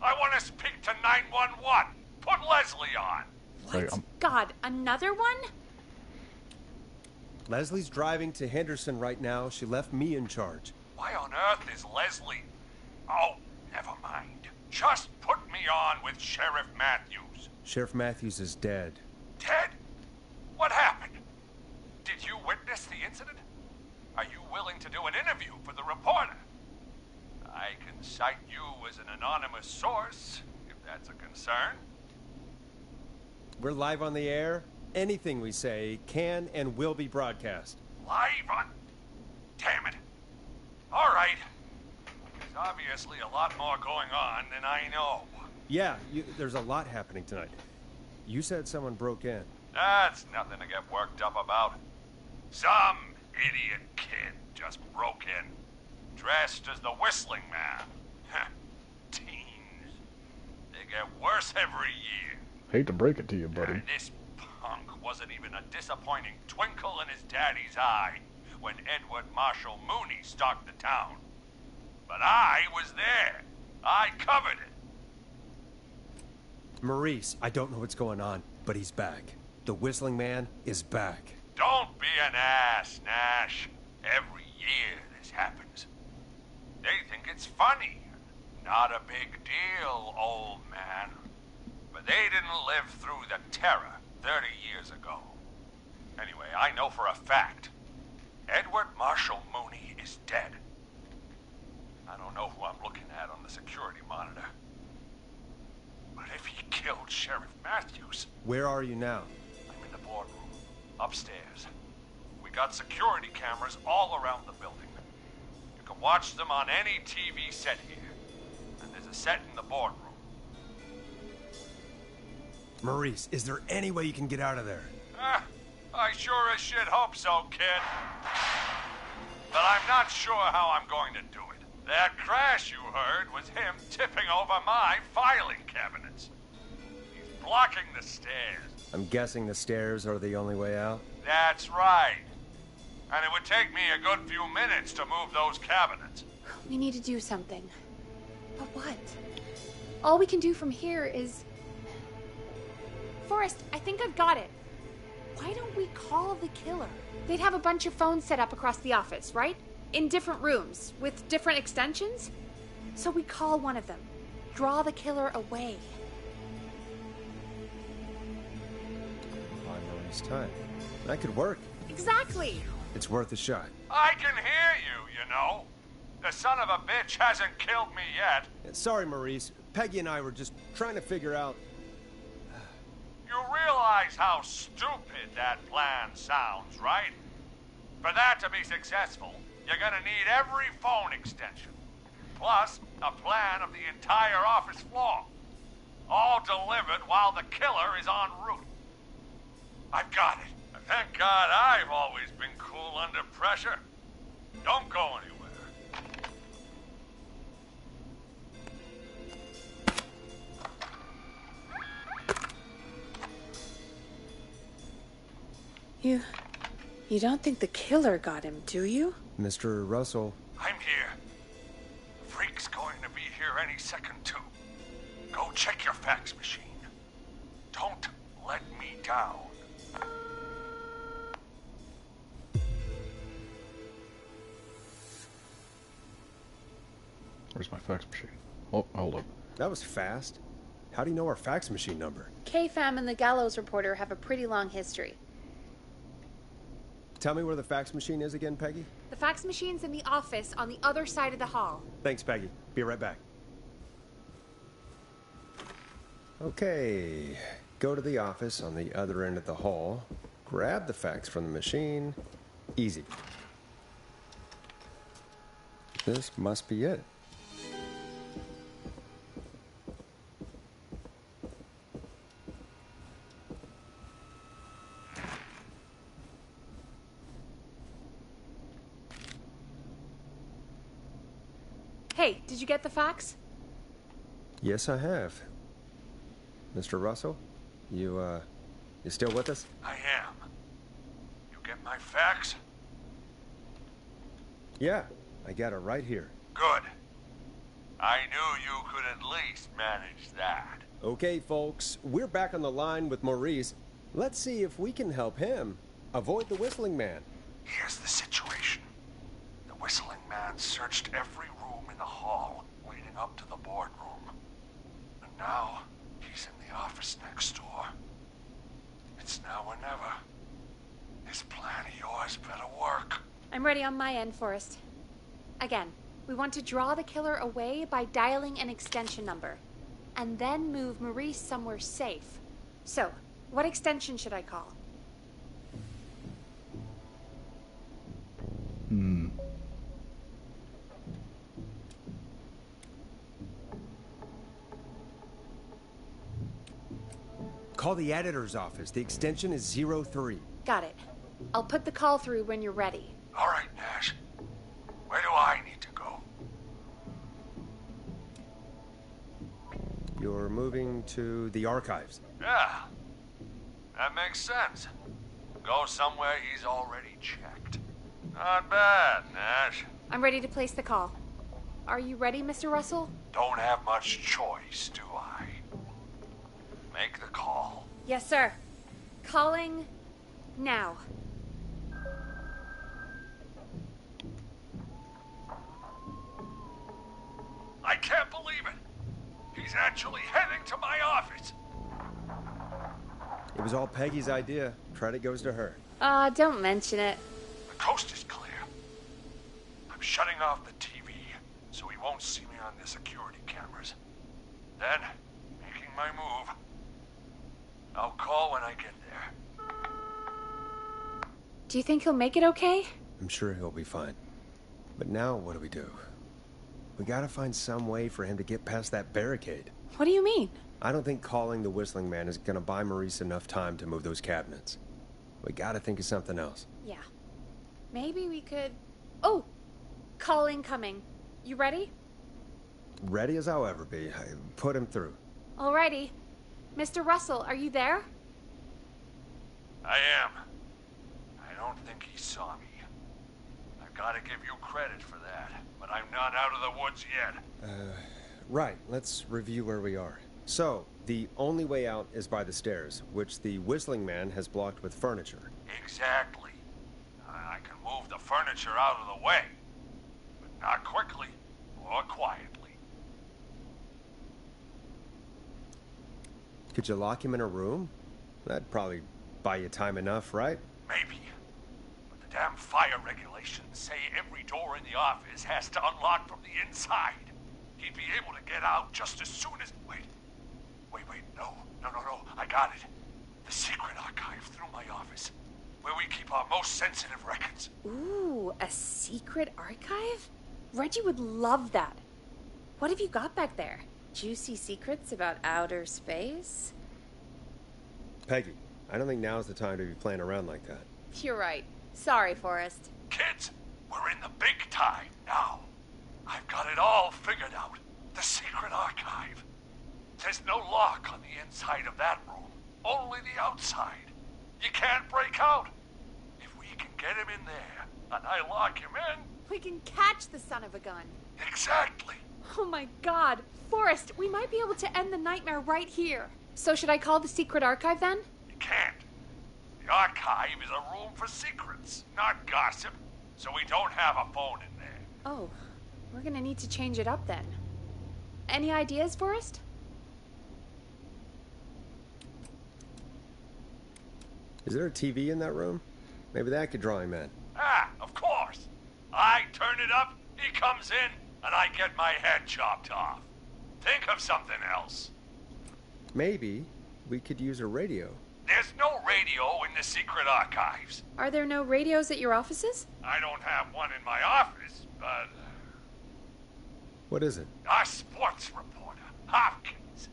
I want to speak to 911. Put Leslie on. Hey, God, another one? Leslie's driving to Henderson right now. She left me in charge. Why on earth is Leslie... Oh, never mind. Just put me on with Sheriff Matthews. Sheriff Matthews is dead. Ted? What happened? Did you witness the incident? Are you willing to do an interview for the reporter? I can cite you as an anonymous source, if that's a concern. We're live on the air. Anything we say can and will be broadcast. Live on... Damn it. All right. There's obviously a lot more going on than I know. Yeah, there's a lot happening tonight. You said someone broke in. That's nothing to get worked up about. Some idiot kid just broke in, dressed as the Whistling Man. Teens. They get worse every year. hate to break it to you, buddy. This punk wasn't even a disappointing twinkle in his daddy's eye when Edward Marshall Mooney stalked the town. But I was there. I covered it. Maurice, I don't know what's going on, but he's back. The Whistling Man is back. Don't be an ass, Nash. Every year this happens. They think it's funny. Not a big deal, old man. But they didn't live through the terror 30 years ago. Anyway, I know for a fact Edward Marshall Mooney is dead. I don't know who I'm looking at on the security monitor. But But if he killed Sheriff Matthews, Where are you now? I'm in the boardroom, upstairs. We got security cameras all around the building. You can watch them on any TV set here. And there's a set in the boardroom. Maurice, is there any way you can get out of there? I sure as shit hope so, kid. But I'm not sure how I'm going to do it. That crash you heard was him tipping over my filing cabinets. He's blocking the stairs. I'm guessing the stairs are the only way out? That's right. And it would take me a good few minutes to move those cabinets. We need to do something. But what? All we can do from here is... Forrest, I think I've got it. Why don't we call the killer? They'd have a bunch of phones set up across the office, right? In different rooms, with different extensions? So we call one of them. Draw the killer away. Buy Maurice time. That could work. Exactly! It's worth a shot. I can hear you, you know. The son of a bitch hasn't killed me yet. Sorry, Maurice. Peggy and I were just trying to figure out... You realize how stupid that plan sounds, right? For that to be successful, you're gonna need every phone extension. Plus, a plan of the entire office floor. All delivered while the killer is en route. I've got it. Thank God I've always been cool under pressure. Don't go anywhere. You don't think the killer got him, do you? Mr. Russell. I'm here. The freak's going to be here any second, too. Go check your fax machine. Don't let me down. Where's my fax machine? Oh, hold up. That was fast. How do you know our fax machine number? KFAM and the Gallows Reporter have a pretty long history. Tell me where the fax machine is again, Peggy? The fax machine's in the office on the other side of the hall. Thanks, Peggy. Be right back. Okay. Go to the office on the other end of the hall. Grab the fax from the machine. Easy. This must be it. Hey, did you get the fax? Yes, I have. Mr. Russell, you still with us? I am. You get my fax? Yeah, I got it right here. Good. I knew you could at least manage that. Okay, folks, we're back on the line with Maurice. Let's see if we can help him avoid the Whistling Man. Here's the situation. The Whistling Man searched every room in the hall leading up to the boardroom. And now, he's in the office next door. It's now or never. This plan of yours better work. I'm ready on my end, Forrest. Again, we want to draw the killer away by dialing an extension number, and then move Maurice somewhere safe. So, what extension should I call? Call the editor's office. The extension is 03. Got it. I'll put the call through when you're ready. All right, Nash. Where do I need to go? You're moving to the archives. Yeah. That makes sense. Go somewhere he's already checked. Not bad, Nash. I'm ready to place the call. Are you ready, Mr. Russell? Don't have much choice, do I? Make the call. Yes, sir. Calling now. I can't believe it. He's actually heading to my office. It was all Peggy's idea. Credit goes to her. Don't mention it. The coast is clear. I'm shutting off the TV so he won't see me on the security cameras. Then, making my move. I'll call when I get there. Do you think he'll make it okay? I'm sure he'll be fine. But now what do? We gotta find some way for him to get past that barricade. What do you mean? I don't think calling the Whistling Man is gonna buy Maurice enough time to move those cabinets. We gotta think of something else. Yeah. Maybe we could... Oh! Call incoming. You ready? Ready as I'll ever be. I put him through. Alrighty. Mr. Russell, are you there? I am. I don't think he saw me. I've got to give you credit for that, but I'm not out of the woods yet. Right. Let's review where we are. So, the only way out is by the stairs, which the Whistling Man has blocked with furniture. Exactly. I can move the furniture out of the way, but not quickly or quietly. Could you lock him in a room? That'd probably buy you time enough, right? Maybe. But the damn fire regulations say every door in the office has to unlock from the inside. He'd be able to get out just as soon as... Wait, no. I got it. The secret archive through my office, where we keep our most sensitive records. Ooh, a secret archive? Reggie would love that. What have you got back there? Juicy secrets about outer space? Peggy, I don't think now's the time to be playing around like that. You're right. Sorry, Forrest. Kids, we're in the big time now. I've got it all figured out. The secret archive. There's no lock on the inside of that room. Only the outside. You can't break out. If we can get him in there, and I lock him in... We can catch the son of a gun. Exactly. Oh my god. Forrest, we might be able to end the nightmare right here. So should I call the secret archive then? You can't. The archive is a room for secrets, not gossip. So we don't have a phone in there. Oh, we're gonna need to change it up then. Any ideas, Forrest? Is there a TV in that room? Maybe that could draw him in. Ah, of course. I turn it up, he comes in, and I get my head chopped off. Think of something else. Maybe we could use a radio. There's no radio in the secret archives. Are there no radios at your offices? I don't have one in my office, but... What is it? Our sports reporter, Hopkins.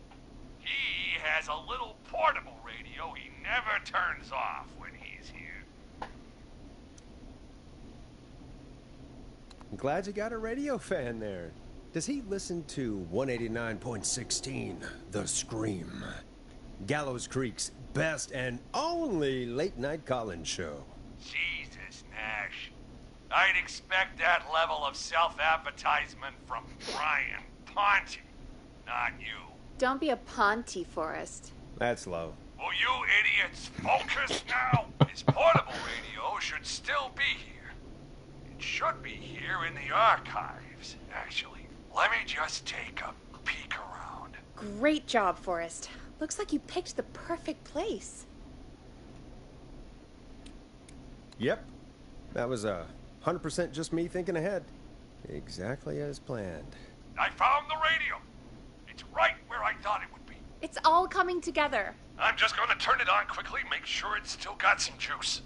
He has a little portable radio he never turns off when he's here. I'm glad you got a radio fan there. Does he listen to 189.16, The Scream? Gallows Creek's best and only late-night call-in show. Jesus, Nash. I'd expect that level of self-advertisement from Brian Ponte, not you. Don't be a Ponte, Forrest. That's low. Will you idiots focus now? His portable radio should still be here. It should be here in the archives, actually. Let me just take a peek around. Great job, Forrest. Looks like you picked the perfect place. Yep. That was 100% just me thinking ahead. Exactly as planned. I found the radio. It's right where I thought it would be. It's all coming together. I'm just going to turn it on quickly, make sure it's still got some juice.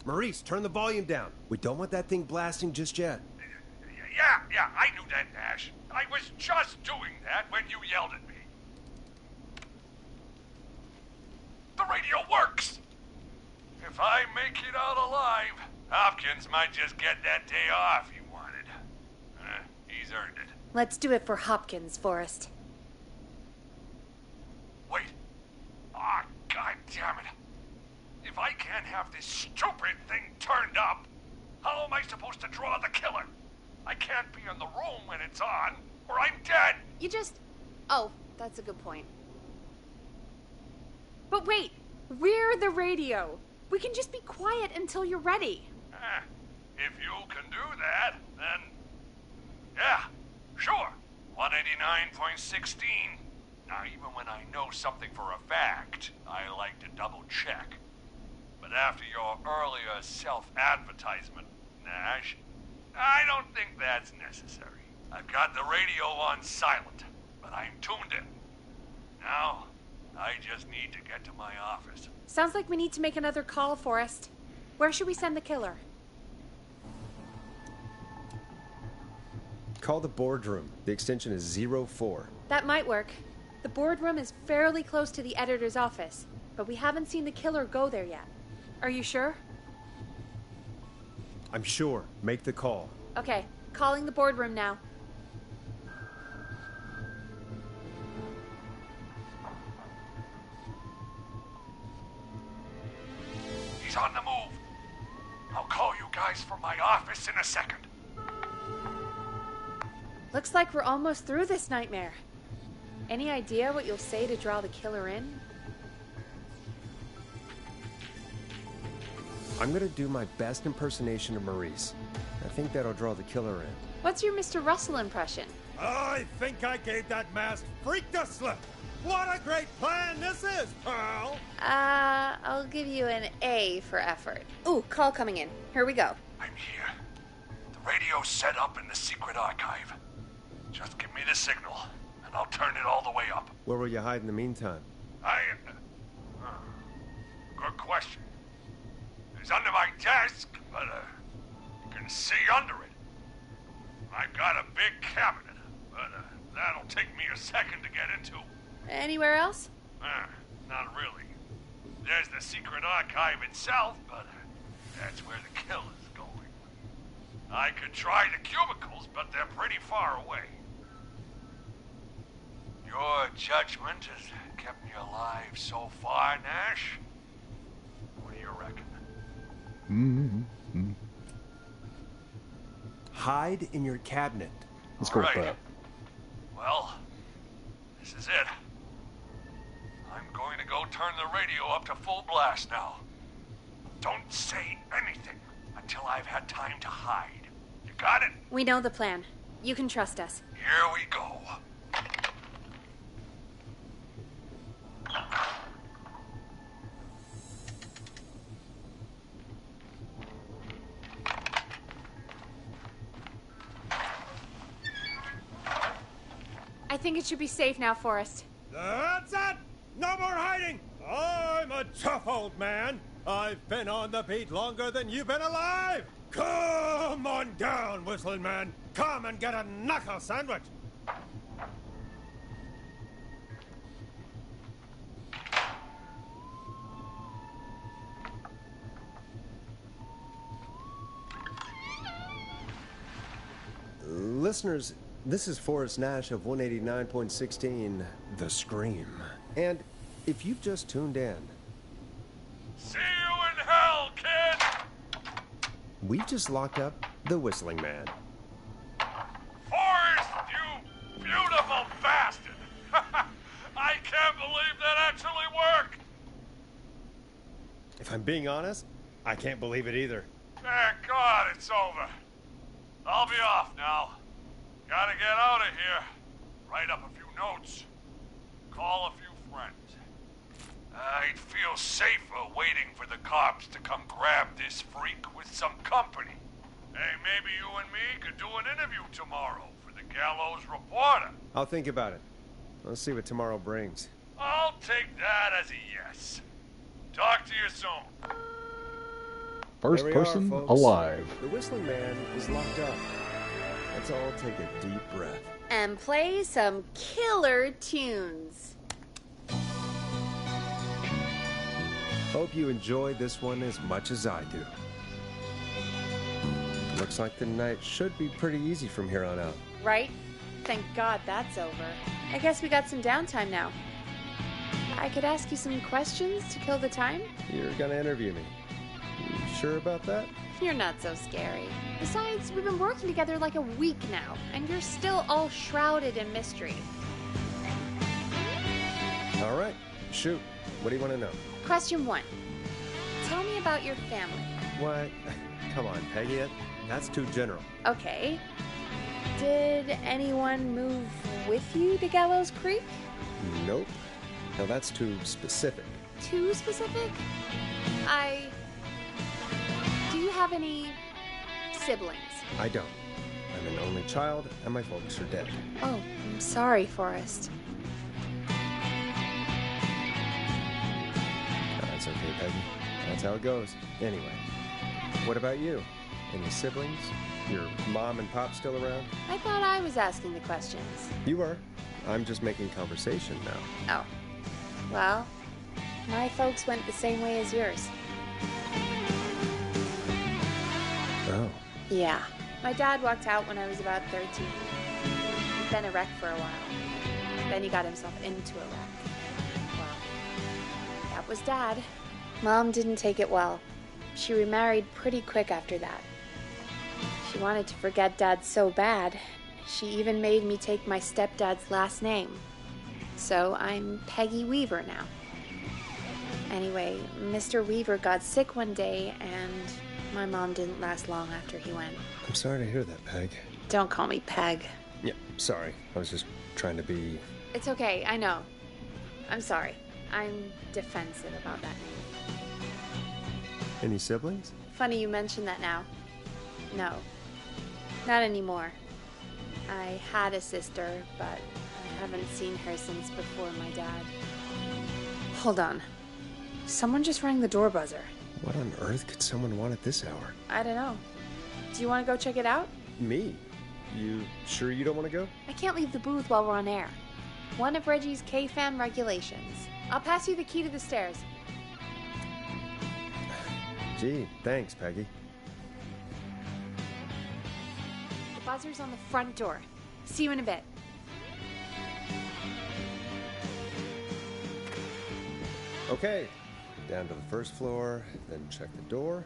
Maurice, turn the volume down. We don't want that thing blasting just yet. Yeah, I knew that, Nash. I was just doing that when you yelled at me. The radio works! If I make it out alive, Hopkins might just get that day off he wanted. He's earned it. Let's do it for Hopkins, Forrest. Wait. Ah, God damn it. If I can't have this stupid thing turned up, how am I supposed to draw the killer? I can't be in the room when it's on, or I'm dead. You just... Oh, that's a good point. But wait, we're the radio. We can just be quiet until you're ready. If you can do that, then... Yeah, sure. 189.16. Now, even when I know something for a fact, I like to double check. But after your earlier self-advertisement, Nash, I don't think that's necessary. I've got the radio on silent, but I'm tuned in. Now, I just need to get to my office. Sounds like we need to make another call, Forrest. Where should we send the killer? Call the boardroom. The extension is 04. That might work. The boardroom is fairly close to the editor's office, but we haven't seen the killer go there yet. Are you sure? I'm sure. Make the call. Okay, calling the boardroom now. He's on the move. I'll call you guys from my office in a second. Looks like we're almost through this nightmare. Any idea what you'll say to draw the killer in? I'm gonna do my best impersonation of Maurice. I think that'll draw the killer in. What's your Mr. Russell impression? I think I gave that masked freak the slip. What a great plan this is, pal. I'll give you an A for effort. Ooh, call coming in. Here we go. I'm here. The radio's set up in the secret archive. Just give me the signal, and I'll turn it all the way up. Where will you hide in the meantime? Good question. It's under my desk, but you can see under it. I've got a big cabinet, but that'll take me a second to get into. Anywhere else? Not really. There's the secret archive itself, but that's where the killer's going. I could try the cubicles, but they're pretty far away. Your judgment has kept me alive so far, Nash. What do you reckon? Hide in your cabinet. Let's go with Right. that. Well, this is it. I'm going to go turn the radio up to full blast now. Don't say anything until I've had time to hide. You got it? We know the plan. You can trust us. Here we go. I think it should be safe now, Forrest. That's it! No more hiding! I'm a tough old man. I've been on the beat longer than you've been alive! Come on down, Whistling Man. Come and get a knuckle sandwich. Listeners, this is Forrest Nash of 189.16, The Scream. And if you've just tuned in, See you in hell, kid! we just locked up the Whistling Man. Forrest, you beautiful bastard! I can't believe that actually worked! If I'm being honest, I can't believe it either. Thank God it's over. I'll be off now. Gotta get out of here. Write up a few notes. Call a few friends. I'd feel safer waiting for the cops to come grab this freak with some company. Hey, maybe you and me could do an interview tomorrow for the Gallows Reporter. I'll think about it. Let's see what tomorrow brings. I'll take that as a yes. Talk to you soon. First There we are, person folks. alive. The Whistling Man is locked up. Let's all take a deep breath. And play some killer tunes. Hope you enjoyed this one as much as I do. Looks like the night should be pretty easy from here on out. Right? Thank God that's over. I guess we got some downtime now. I could ask you some questions to kill the time? You're gonna interview me. You sure about that? You're not so scary. Besides, we've been working together like a week now, and you're still all shrouded in mystery. All right, shoot. What do you want to know? Question 1. Tell me about your family. What? Come on, Peggy. That's too general. Okay. Did anyone move with you to Gallows Creek? Nope. Now that's too specific. Too specific? Do you have any siblings? I don't. I'm an only child, and my folks are dead. Oh, I'm sorry, Forrest. That's okay, Peggy. That's how it goes. Anyway, what about you? Any siblings? Your mom and pop still around? I thought I was asking the questions. You were. I'm just making conversation now. Oh. Well, my folks went the same way as yours. Oh. Yeah. My dad walked out when I was about 13. He'd been a wreck for a while. Then he got himself into a wreck. Well, that was Dad. Mom didn't take it well. She remarried pretty quick after that. She wanted to forget Dad so bad, she even made me take my stepdad's last name. So I'm Peggy Weaver now. Anyway, Mr. Weaver got sick one day, and my mom didn't last long after he went. I'm sorry to hear that, Peg. Don't call me Peg. Yeah, sorry. I was just trying to be... It's okay, I know. I'm sorry. I'm defensive about that name. Any siblings? Funny you mention that now. No. Not anymore. I had a sister, but I haven't seen her since before my dad. Hold on. Someone just rang the door buzzer. What on earth could someone want at this hour? I don't know. Do you want to go check it out? Me? You sure you don't want to go? I can't leave the booth while we're on air. One of Reggie's K-Fam regulations. I'll pass you the key to the stairs. Gee, thanks, Peggy. The buzzer's on the front door. See you in a bit. Okay. Down to the first floor, then check the door.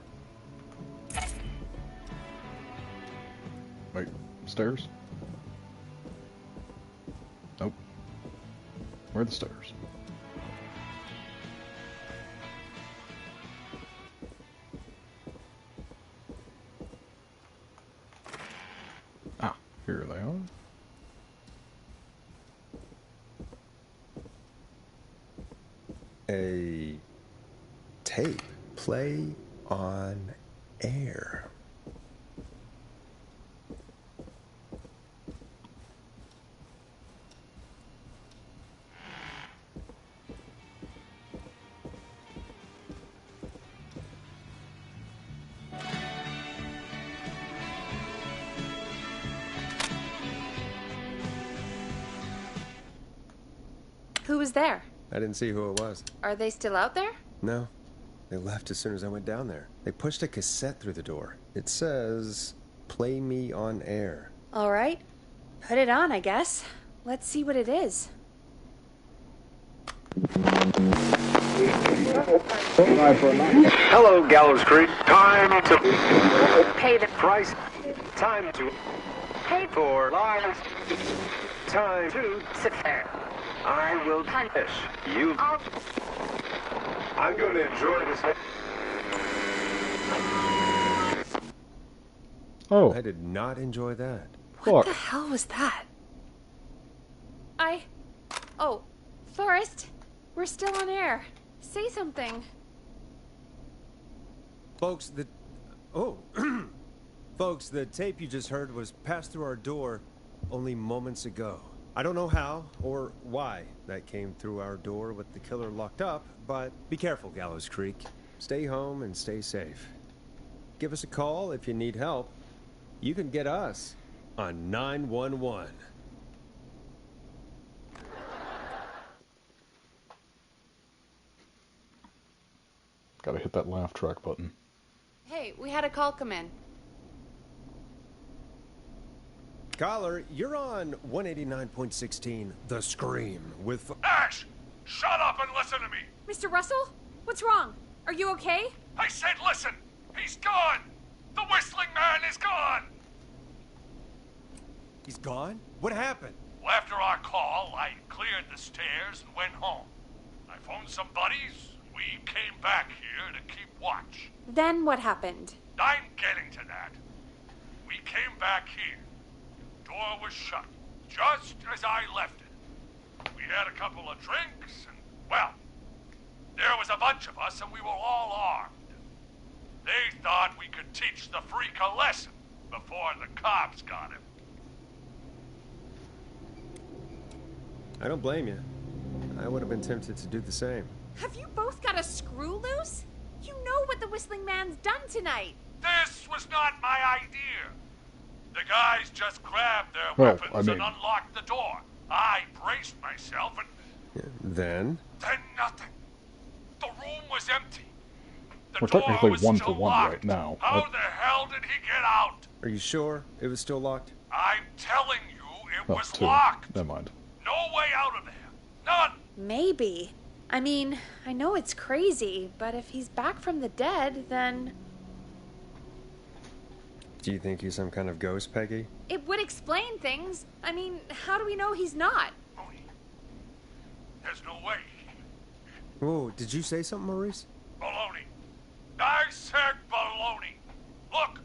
Wait, stairs? Nope. Where are the stairs? Ah, here they are. A tape. Play on air. Who was there? I didn't see who it was. Are they still out there? No. They left as soon as I went down there. They pushed a cassette through the door. It says, "Play me on air." All right. Put it on, I guess. Let's see what it is. Hello, Gallows Creek. Time to pay the price. Time to pay for lives. Time to sit there. I will punish you. I'm going to enjoy this. Oh. I did not enjoy that. What the hell was that? Oh, Forrest, we're still on air. Say something. Folks, Folks, the tape you just heard was passed through our door only moments ago. I don't know how or why that came through our door with the killer locked up, but be careful, Gallows Creek. Stay home and stay safe. Give us a call if you need help. You can get us on 911. Gotta hit that laugh track button. Hey, we had a call come in. Caller, you're on 189.16, The Scream, with... Ash! Shut up and listen to me! Mr. Russell? What's wrong? Are you okay? I said listen! He's gone! The Whistling Man is gone! He's gone? What happened? Well, after our call, I cleared the stairs and went home. I phoned some buddies. We came back here to keep watch. Then what happened? I'm getting to that. We came back here. Door was shut, just as I left it. We had a couple of drinks, and, well, there was a bunch of us, and we were all armed. They thought we could teach the freak a lesson before the cops got him. I don't blame you. I would have been tempted to do the same. Have you both got got a screw loose? You know what the Whistling Man's done tonight. This was not my idea. The guys just grabbed their Well, weapons and unlocked the door. I braced myself and... Then? Then nothing. The room was empty. We're technically 1-for-1 right now. How the hell did he get out? Are you sure it was still locked? I'm telling you, it was 2. locked. Never mind. No way out of there. None. Maybe. I mean, I know it's crazy, but if he's back from the dead, then... Do you think he's some kind of ghost, Peggy? It would explain things. I mean, how do we know he's not? There's no way. Whoa, did you say something, Maurice? Baloney. I said baloney. Look,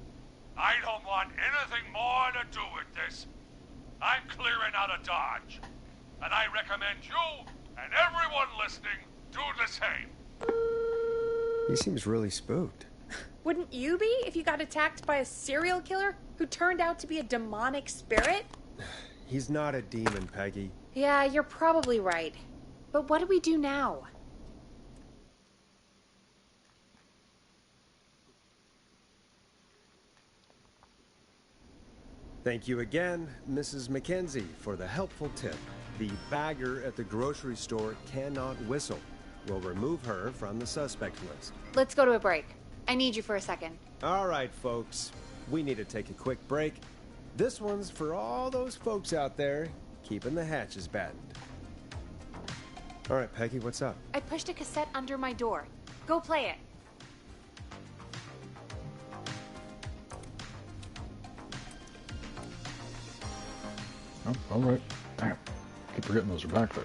I don't want anything more to do with this. I'm clearing out of Dodge. And I recommend you and everyone listening do the same. He seems really spooked. Wouldn't you be if you got attacked by a serial killer who turned out to be a demonic spirit? He's not a demon, Peggy. Yeah, you're probably right. But what do we do now? Thank you again, Mrs. Mackenzie, for the helpful tip. The bagger at the grocery store cannot whistle. We'll remove her from the suspect list. Let's go to a break. I need you for a second. All right, folks. We need to take a quick break. This one's for all those folks out there keeping the hatches battened. All right, Peggy, what's up? I pushed a cassette under my door. Go play it. Oh, alright. Damn. Keep forgetting those are back there.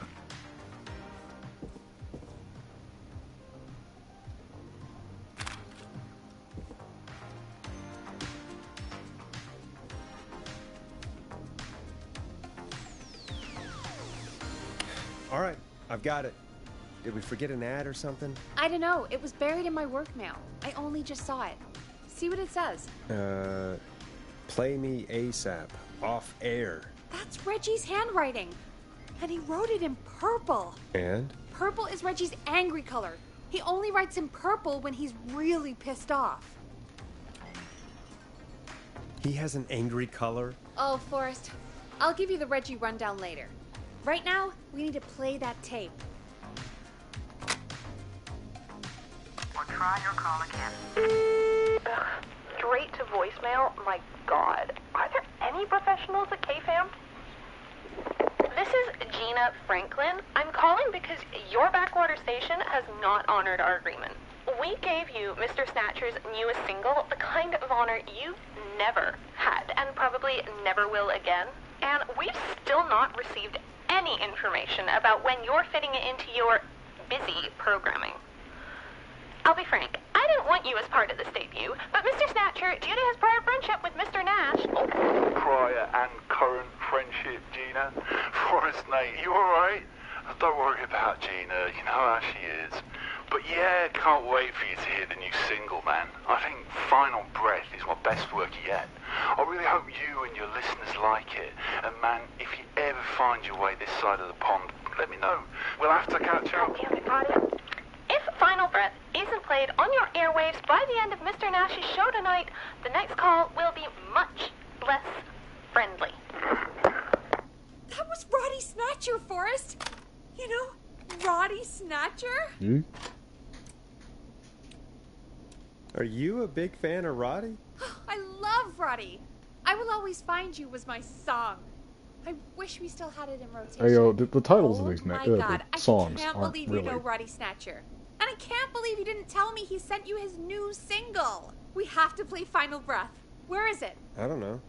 All right, I've got it. Did we forget an ad or something? I don't know. It was buried in my work mail. I only just saw it. See what it says. Play me ASAP. Off air. That's Reggie's handwriting. And he wrote it in purple. And? Purple is Reggie's angry color. He only writes in purple when he's really pissed off. He has an angry color? Oh, Forrest. I'll give you the Reggie rundown later. Right now, we need to play that tape. Or try your call again. Straight to voicemail? My God. Are there any professionals at KFAM? This is Gina Franklin. I'm calling because your backwater station has not honored our agreement. We gave you Mr. Snatcher's newest single, the kind of honor you've never had and probably never will again. And we've still not received any information about when you're fitting it into your busy programming. I'll be frank, I didn't want you as part of this debut, but Mr. Snatcher, due to his prior friendship with Mr. Nash... Prior and current friendship, Gina. Forrest, mate, you alright? Don't worry about Gina, you know how she is. But yeah, can't wait for you to hear the new single, man. I think Final Breath is my best work yet. I really hope you and your listeners like it. And man, if you ever find your way this side of the pond, let me know. We'll have to catch up. If Final Breath isn't played on your airwaves by the end of Mr. Nash's show tonight, the next call will be much less friendly. That was Roddy Snatcher, Forrest. You know, Roddy Snatcher? You? Are you a big fan of Roddy? I love Roddy. I Will Always Find You was my song. I wish we still had it in rotation. Hey, yo, the titles of these My the God, songs I can't aren't believe really... you know Roddy Snatcher. And I can't believe you didn't tell me he sent you his new single. We have to play Final Breath. Where is it? I don't know.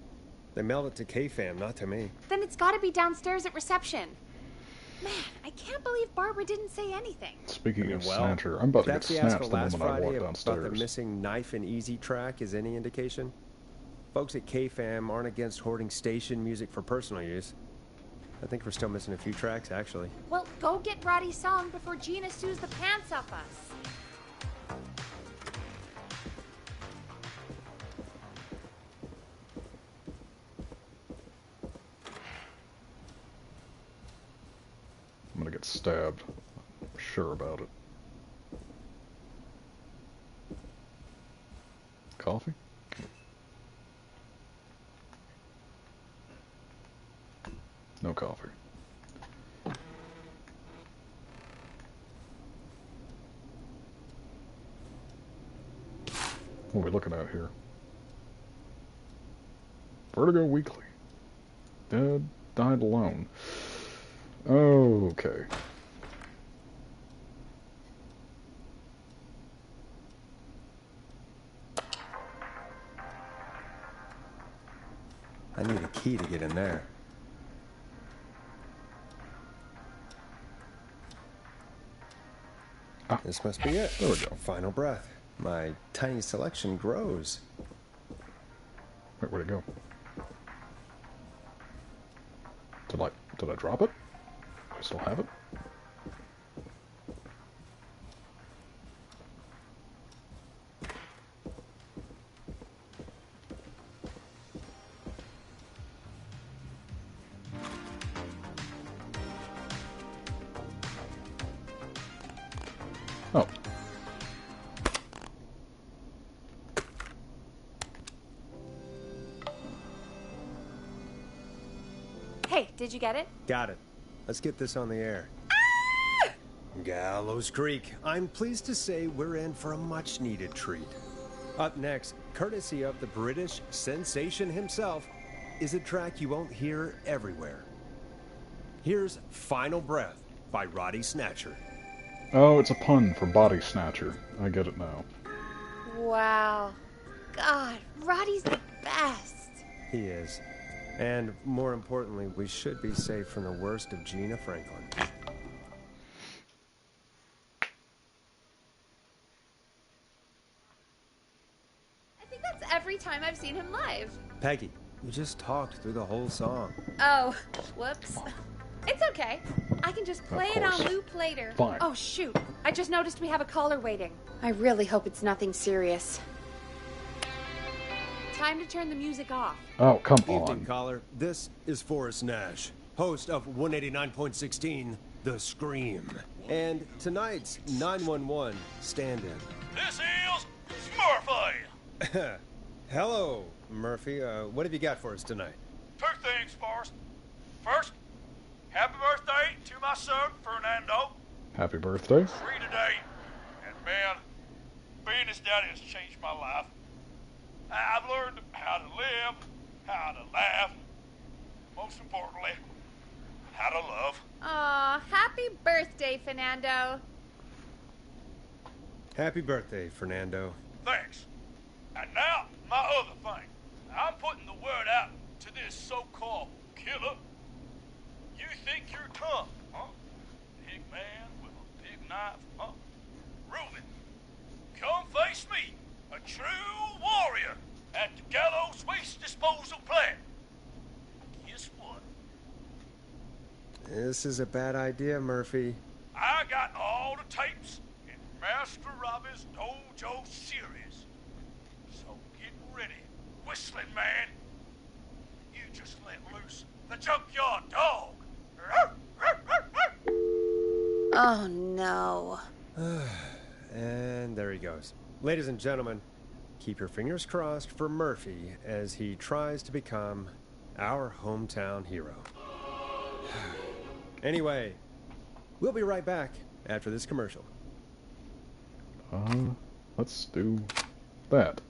They mailed it to KFAM, not to me. Then it's got to be downstairs at reception. Man, I can't believe Barbara didn't say anything. Speaking of Snatcher, I'm about to get that snatched fiasco the last moment I Friday walk about the downstairs. missing knife and easy track is any indication, folks at KFAM aren't against hoarding station music for personal use. I think we're still missing a few tracks, actually. Well, go get Roddy's song before Gina sues the pants off us. I'm gonna get stabbed. I'm sure about it. Coffee? No coffee. What are we looking at here? Vertigo Weekly. Dead, died alone. Okay. I need a key to get in there. This must be it. There we go. Final breath. My tiny selection grows. Wait, where'd it go? Did I drop it? Do I still have it? Oh. Hey, did you get it? Got it. Let's get this on the air. Gallows Creek. I'm pleased to say we're in for a much-needed treat. Up next, courtesy of the British sensation himself, is a track you won't hear everywhere. Here's Final Breath by Roddy Snatcher. Oh, it's a pun for Body Snatcher. I get it now. Wow. God, Roddy's the best. He is. And more importantly, we should be safe from the worst of Gina Franklin. I think that's every time I've seen him live. Peggy, you just talked through the whole song. Oh, whoops. It's okay. I can just play it on loop later. Fine. Oh, shoot. I just noticed we have a caller waiting. I really hope it's nothing serious. Time to turn the music off. Oh, come Evening, on. caller. This is Forrest Nash, host of 189.16, The Scream. And tonight's 911 stand-in. This is Smurfy. Hello, Murphy. What have you got for us tonight? Two things, Forrest. First, happy birthday to my son, Fernando. Happy birthday. 3 today. And man, being his daddy has changed my life. I've learned how to live, how to laugh, most importantly, how to love. Aw, happy birthday, Fernando. Happy birthday, Fernando. Thanks. And now, my other thing. I'm putting the word out to this so-called killer. You think you're tough, huh? Big man with a big knife, huh? Reuben, come face me, a true warrior at the Gallows Waste Disposal Plant. Guess what? This is a bad idea, Murphy. I got all the tapes in Master Robbie's Dojo series. So get ready, Whistling Man. You just let loose the junkyard dog. Oh, no. And there he goes. Ladies and gentlemen, keep your fingers crossed for Murphy as he tries to become our hometown hero. Anyway, we'll be right back after this commercial. Let's do that.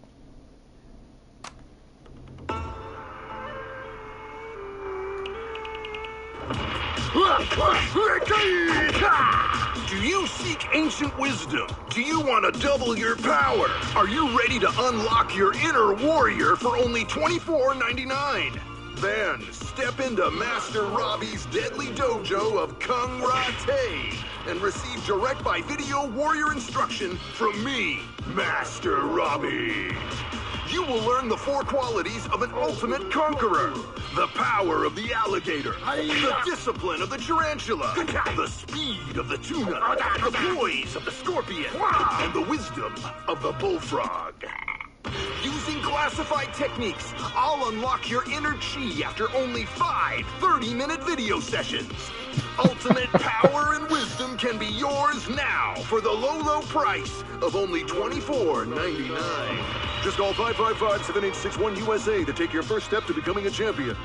Do you seek ancient wisdom? Do you want to double your power? Are you ready to unlock your inner warrior for only $24.99? Then step into Master Robbie's deadly dojo of Kung Ra Te and receive direct by video warrior instruction from me, Master Robbie. You will learn the 4 qualities of an ultimate conqueror. The power of the alligator, the discipline of the tarantula, the speed of the tuna, the poise of the scorpion, and the wisdom of the bullfrog. Using classified techniques. I'll unlock your inner chi after only 5 30-minute video sessions. Ultimate power and wisdom can be yours now for the low, low price of only $24.99. Just call 555-7861 USA to take your first step to becoming a champion.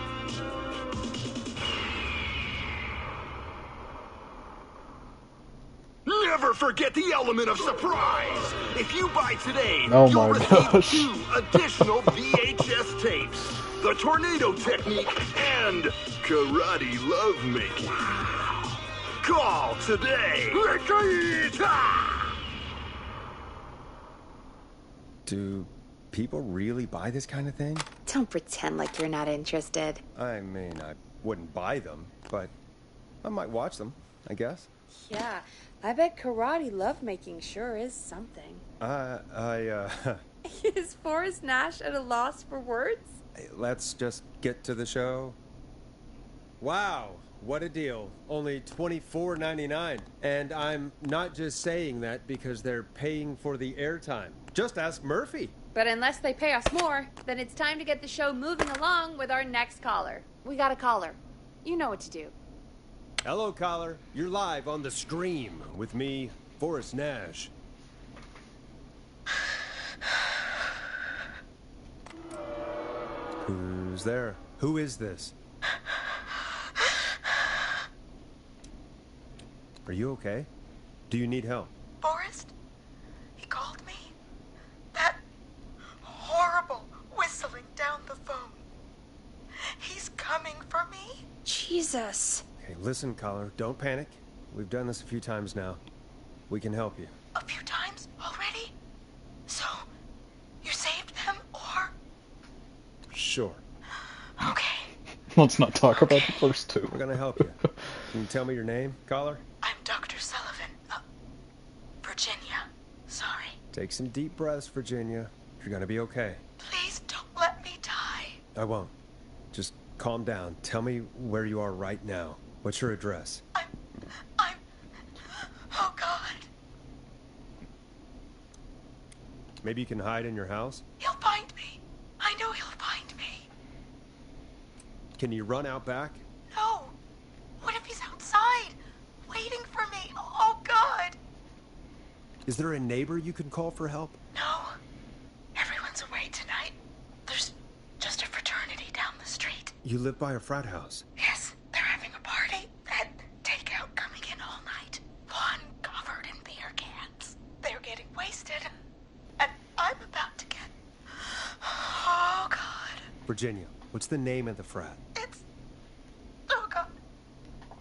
Never forget the element of surprise. If you buy today, Oh you'll my receive gosh. 2 additional VHS tapes. The tornado technique and karate lovemaking. Call today. Do people really buy this kind of thing? Don't pretend like you're not interested. I mean, I wouldn't buy them, but I might watch them, I guess. Yeah, I bet karate lovemaking sure is something. Is Forrest Nash at a loss for words? Let's just get to the show. Wow, what a deal. Only $24.99. And I'm not just saying that because they're paying for the airtime. Just ask Murphy. But unless they pay us more, then it's time to get the show moving along with our next caller. We got a caller. You know what to do. Hello, caller. You're live on the stream with me, Forrest Nash. Who's there? Who is this? Are you okay? Do you need help? Forrest? He called me? That horrible whistling down the phone. He's coming for me? Jesus. Okay, listen, caller. Don't panic. We've done this a few times now. We can help you. A few times already? So, you saved them, or? Sure. Okay. Let's not talk about the first two. We're gonna help you. Can you tell me your name, caller? I'm Dr. Sullivan. Virginia. Sorry. Take some deep breaths, Virginia. You're gonna be okay. Please don't let me die. I won't. Just calm down. Tell me where you are right now. What's your address? Oh, God. Maybe you can hide in your house? He'll find me. I know he'll find me. Can you run out back? No. What if he's outside, waiting for me? Oh, God. Is there a neighbor you can call for help? No. Everyone's away tonight. There's just a fraternity down the street. You live by a frat house. Yes, they're having a party. That takeout coming in all night. Fun covered in beer cans. They're getting wasted. And I'm about to get... Oh, God. Virginia, what's the name of the frat? Oh, God.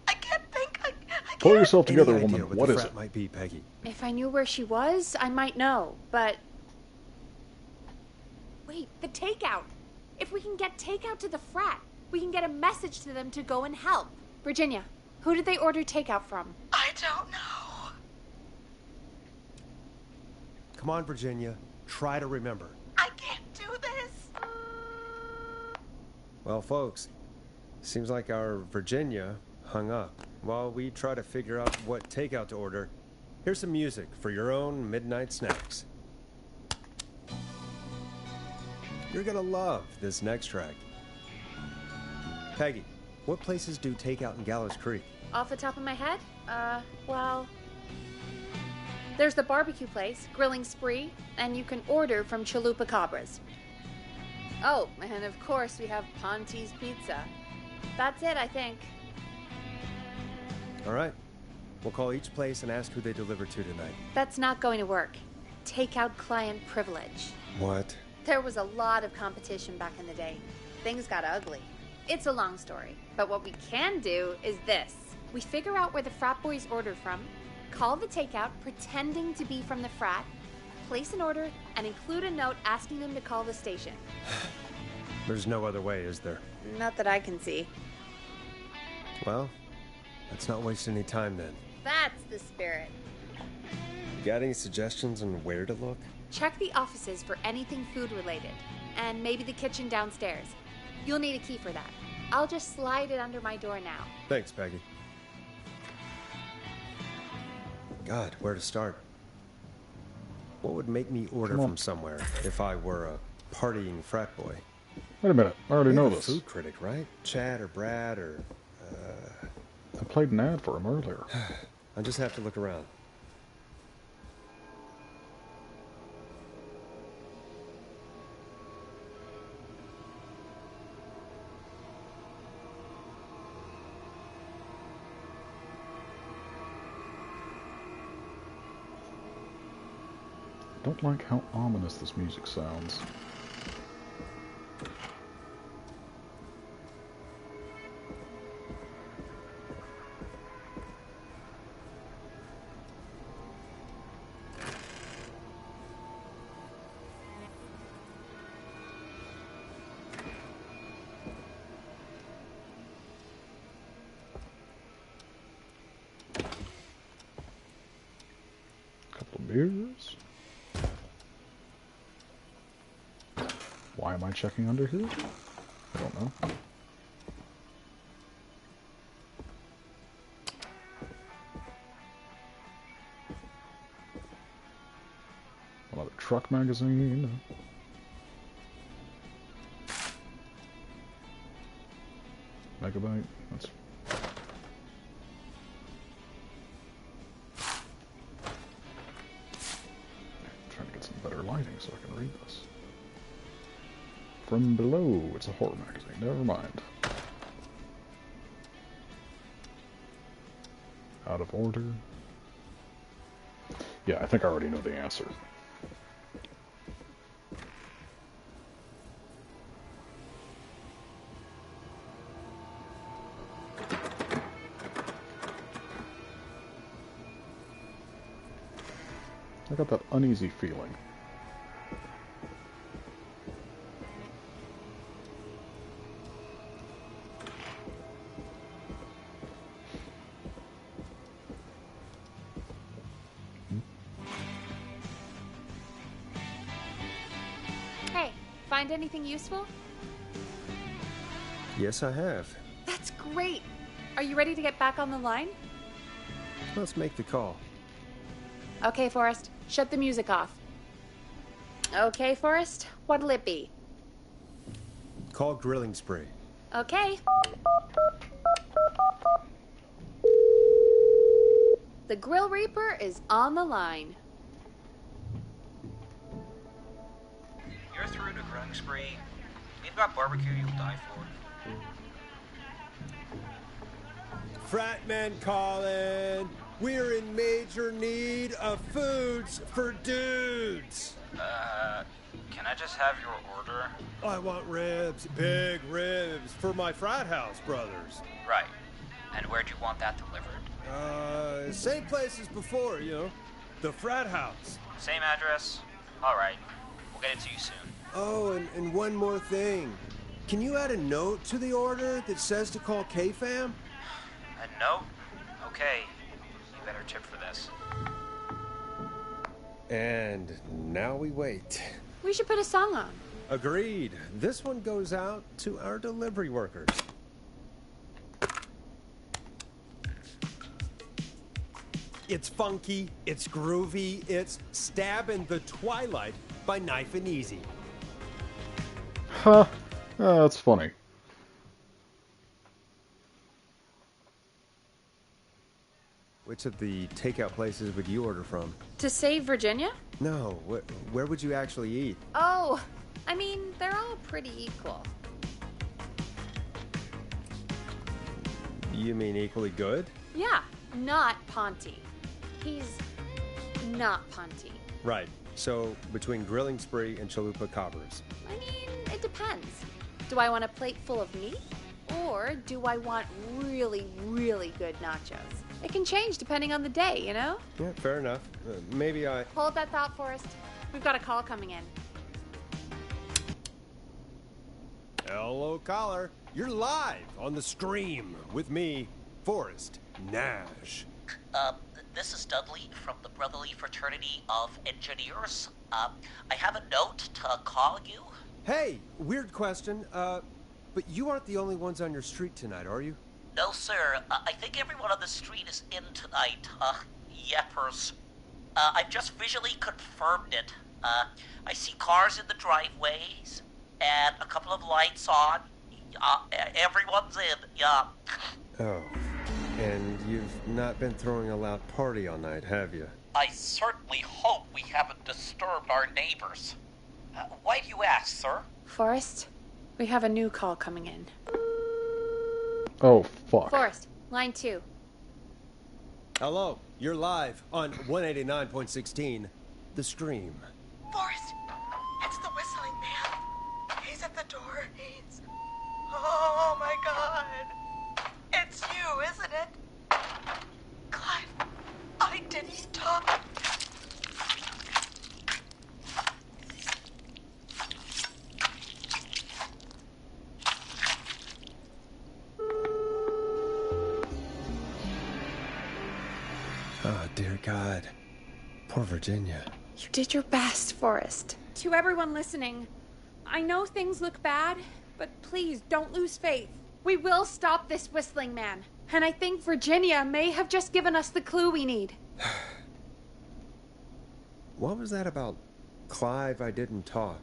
I can't think. I Pull yourself together, Any idea woman. what What the is frat it? might be, Peggy? If I knew where she was, I might know, but... Wait, the takeout. If we can get takeout to the frat, we can get a message to them to go and help. Virginia, who did they order takeout from? I don't know. Come on, Virginia. Try to remember. I can't do this. Well, folks, seems like our Virginia hung up. While we try to figure out what takeout to order, here's some music for your own midnight snacks. You're gonna love this next track. Peggy, what places do takeout in Gallows Creek? Off the top of my head? Well... There's the barbecue place, Grilling Spree, and you can order from Chalupa Cabras. Oh, and of course we have Ponte's Pizza. That's it, I think. All right. We'll call each place and ask who they deliver to tonight. That's not going to work. Takeout client privilege. What? There was a lot of competition back in the day. Things got ugly. It's a long story, but what we can do is this. We figure out where the frat boys ordered from, call the takeout pretending to be from the frat, place an order, and include a note asking them to call the station. There's no other way, is there? Not that I can see. Well, let's not waste any time then. That's the spirit. You got any suggestions on where to look? Check the offices for anything food related, and maybe the kitchen downstairs. You'll need a key for that. I'll just slide it under my door now. Thanks, Peggy. God, where to start? What would make me order from somewhere if I were a partying frat boy. Wait a minute, I already know You're a this. food critic, right? Chad or Brad or... I played an ad for him earlier. I just have to look around. I don't like how ominous this music sounds. Couple of beers. Why am I checking under here? I don't know. Another truck magazine. Megabyte. That's... I'm trying to get some better lighting so I can read this. From Below. It's a horror magazine. Never mind. Out of order. Yeah, I think I already know the answer. I got that uneasy feeling. Hey, find anything useful? Yes, I have. That's great. Are you ready to get back on the line? Let's make the call. Okay, Forrest, shut the music off. Okay, Forrest, what'll it be? Call Grilling Spree. Okay. The Grill Reaper is on the line. You're through to Grilling Spree. We've got barbecue you'll die for. Fratman calling. We're in major need of foods for dudes. Can I just have your order? I want ribs, big ribs, for my frat house brothers. Right. And where'd you want that delivered? Same place as before, you know. The frat house. Same address? Alright. We'll get it to you soon. Oh, and one more thing. Can you add a note to the order that says to call K-Fam? A note? Okay. You better tip for this. And now we wait. We should put a song on. Agreed. This one goes out to our delivery workers. It's funky, it's groovy, it's Stab in the Twilight by Knife and Easy. Huh. That's funny. Which of the takeout places would you order from? To save Virginia? No, where would you actually eat? Oh, I mean, they're all pretty equal. You mean equally good? Yeah, not Ponty. He's not Ponty. Right. So, between Grilling Spree and Chalupa Cobbers. I mean, it depends. Do I want a plate full of meat? Or do I want really, really good nachos? It can change depending on the day, you know? Yeah, fair enough. Maybe I... Hold that thought, Forrest. We've got a call coming in. Hello, caller. You're live on the stream with me, Forrest Nash. This is Dudley from the Brotherly Fraternity of Engineers. I have a note to call you. Hey, weird question. But you aren't the only ones on your street tonight, are you? No, sir. I think everyone on the street is in tonight. Yeppers. I've just visually confirmed it. I see cars in the driveways and a couple of lights on. Everyone's in, yeah. Oh, and you've not been throwing a loud party all night, have you? I certainly hope we haven't disturbed our neighbors. Why do you ask, sir? Forrest, we have a new call coming in. Oh, fuck. Forrest, line 2. Hello, you're live on 189.16, The Scream. Forrest, it's the whistling man. He's at the door. He's... Oh my god. It's you, isn't it? Clive, I didn't talk. Oh, dear God. Poor Virginia. You did your best, Forrest. To everyone listening, I know things look bad, but please don't lose faith. We will stop this whistling man. And I think Virginia may have just given us the clue we need. What was that about Clive, I didn't talk?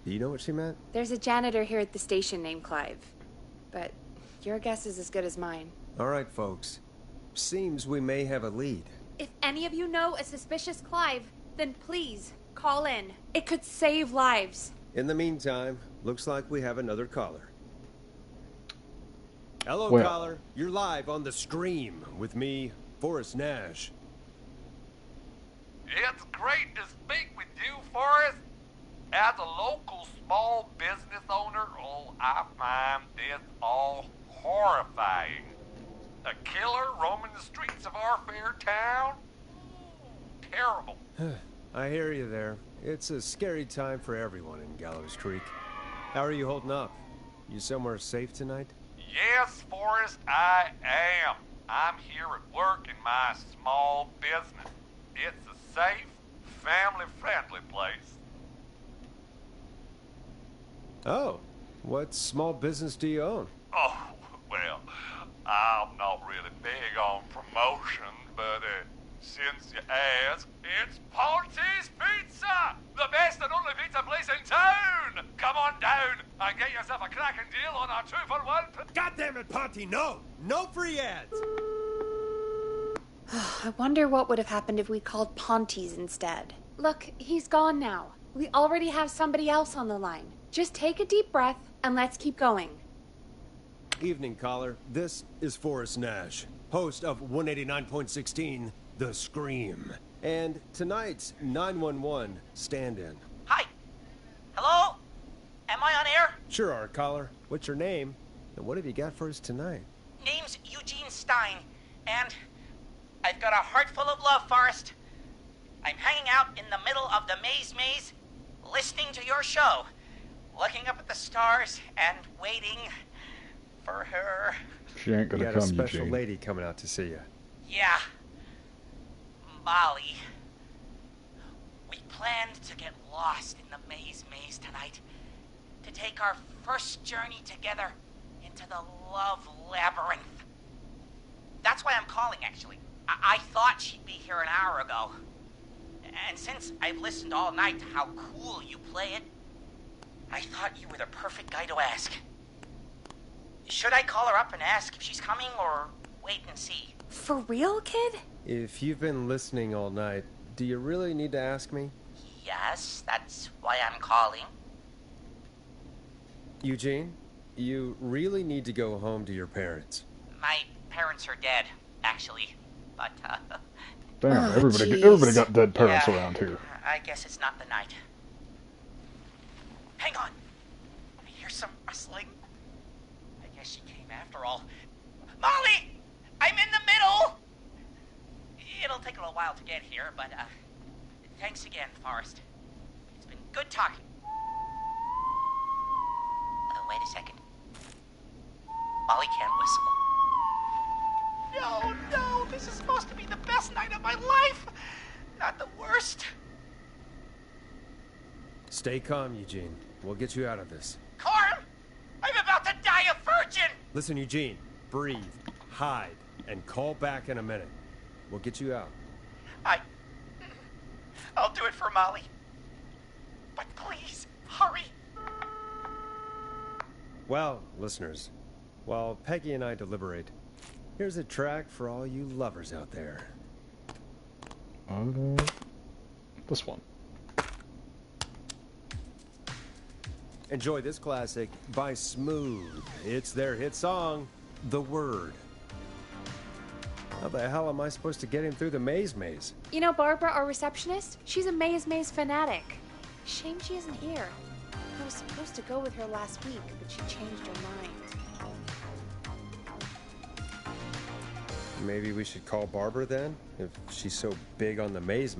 Do you know what she meant? There's a janitor here at the station named Clive. But your guess is as good as mine. All right, folks. Seems we may have a lead. If any of you know a suspicious Clive, then please call in. It could save lives. In the meantime, looks like we have another caller. Hello, Well. caller. You're live on The Scream with me, Forrest Nash. It's great to speak with you, Forrest. As a local small business owner, I find this all horrifying. A killer roaming the streets of our fair town? Terrible. I hear you there. It's a scary time for everyone in Gallows Creek. How are you holding up? You somewhere safe tonight? Yes, Forrest, I am. I'm here at work in my small business. It's a safe, family-friendly place. Oh, what small business do you own? Oh, well, I'm not really big on promotion, but since you ask, it's Ponty's Pizza! The best and only pizza place in town! Come on down and get yourself a cracking deal on our 2-for-1... God damn it, Ponty, no! No free ads! I wonder what would have happened if we called Ponty's instead. Look, he's gone now. We already have somebody else on the line. Just take a deep breath and let's keep going. Evening, caller. This is Forrest Nash, host of 189.16, The Scream. And tonight's 911 stand-in. Hi. Hello? Am I on air? Sure are, caller. What's your name? And what have you got for us tonight? Name's Eugene Stein, and I've got a heart full of love, Forrest. I'm hanging out in the middle of the maze, listening to your show, looking up at the stars and waiting for her. She ain't You gonna got a come, special Eugene. lady coming out to see you. Yeah. Molly. We planned to get lost in the maze tonight. To take our first journey together into the love labyrinth. That's why I'm calling, actually. I thought she'd be here an hour ago. And since I've listened all night to how cool you play it, I thought you were the perfect guy to ask. Should I call her up and ask if she's coming, or wait and see? For real, kid? If you've been listening all night, do you really need to ask me? Yes, that's why I'm calling. Eugene, you really need to go home to your parents. My parents are dead, actually. But, Damn, everybody got dead parents yeah, around here. I guess it's not the night. Hang on. I hear some rustling. I guess she came after all. Molly! I'm in the middle! It'll take a little while to get here, but, thanks again, Forrest. It's been good talking. Oh, wait a second. Molly can't whistle. No, this is supposed to be the best night of my life! Not the worst. Stay calm, Eugene. We'll get you out of this. Carm! I'm about to die a virgin! Listen, Eugene, breathe, hide, and call back in a minute. We'll get you out. I'll do it for Molly. But please, hurry. Well, listeners, while Peggy and I deliberate, here's a track for all you lovers out there. This one. Enjoy this classic by Smooth. It's their hit song, The Word. How the hell am I supposed to get him through the maze? You know Barbara, our receptionist? She's a maze fanatic. Shame she isn't here. I was supposed to go with her last week, but she changed her mind. Maybe we should call Barbara then, if she's so big on the maze.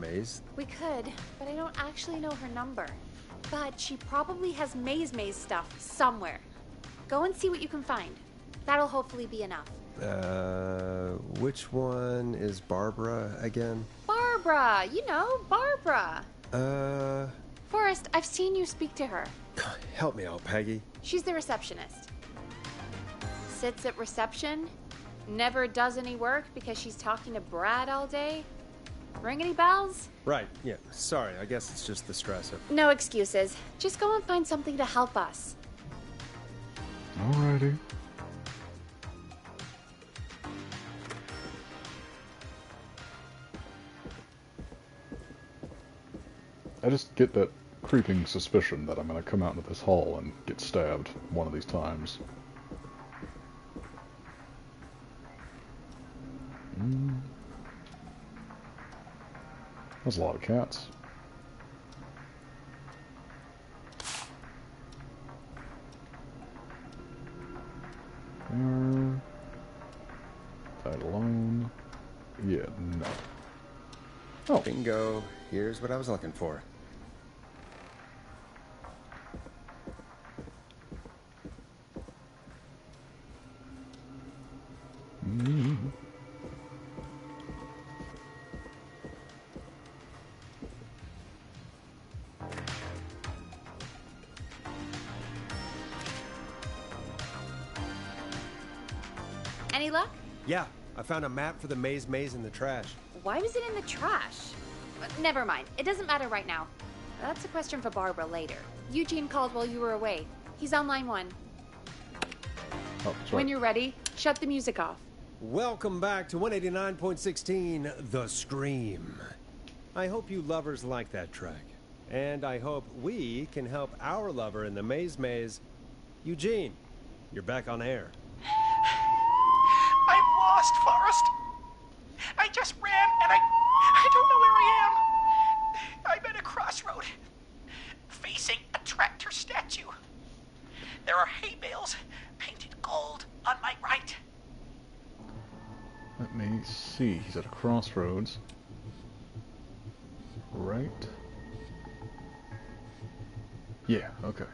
We could, but I don't actually know her number. But she probably has maze stuff somewhere. Go and see what you can find. That'll hopefully be enough. Which one is Barbara again? Barbara! You know, Barbara! Forrest, I've seen you speak to her. Help me out, Peggy. She's the receptionist. Sits at reception, never does any work because she's talking to Brad all day. Ring any bells? Right, yeah. Sorry, I guess it's just the stress of... No excuses. Just go and find something to help us. Alrighty. I just get that creeping suspicion that I'm going to come out into this hall and get stabbed one of these times. That's a lot of cats. There. That alone. Yeah, no. Oh. Bingo. Here's what I was looking for. Any luck? Yeah, I found a map for the maze in the trash. Why was it in the trash? Never mind. It doesn't matter right now. That's a question for Barbara later. Eugene called while you were away. He's on line 1. Oh, that's right. When you're ready, shut the music off. Welcome back to 189.16, The Scream. I hope you lovers like that track. And I hope we can help our lover in the maze. Eugene, you're back on air. I'm lost, Forrest. I just ran and I don't know where I am. I'm at a crossroad, facing a tractor statue. There are hay bales painted gold on my right. Let me see. He's at a crossroads. Right? Yeah, okay.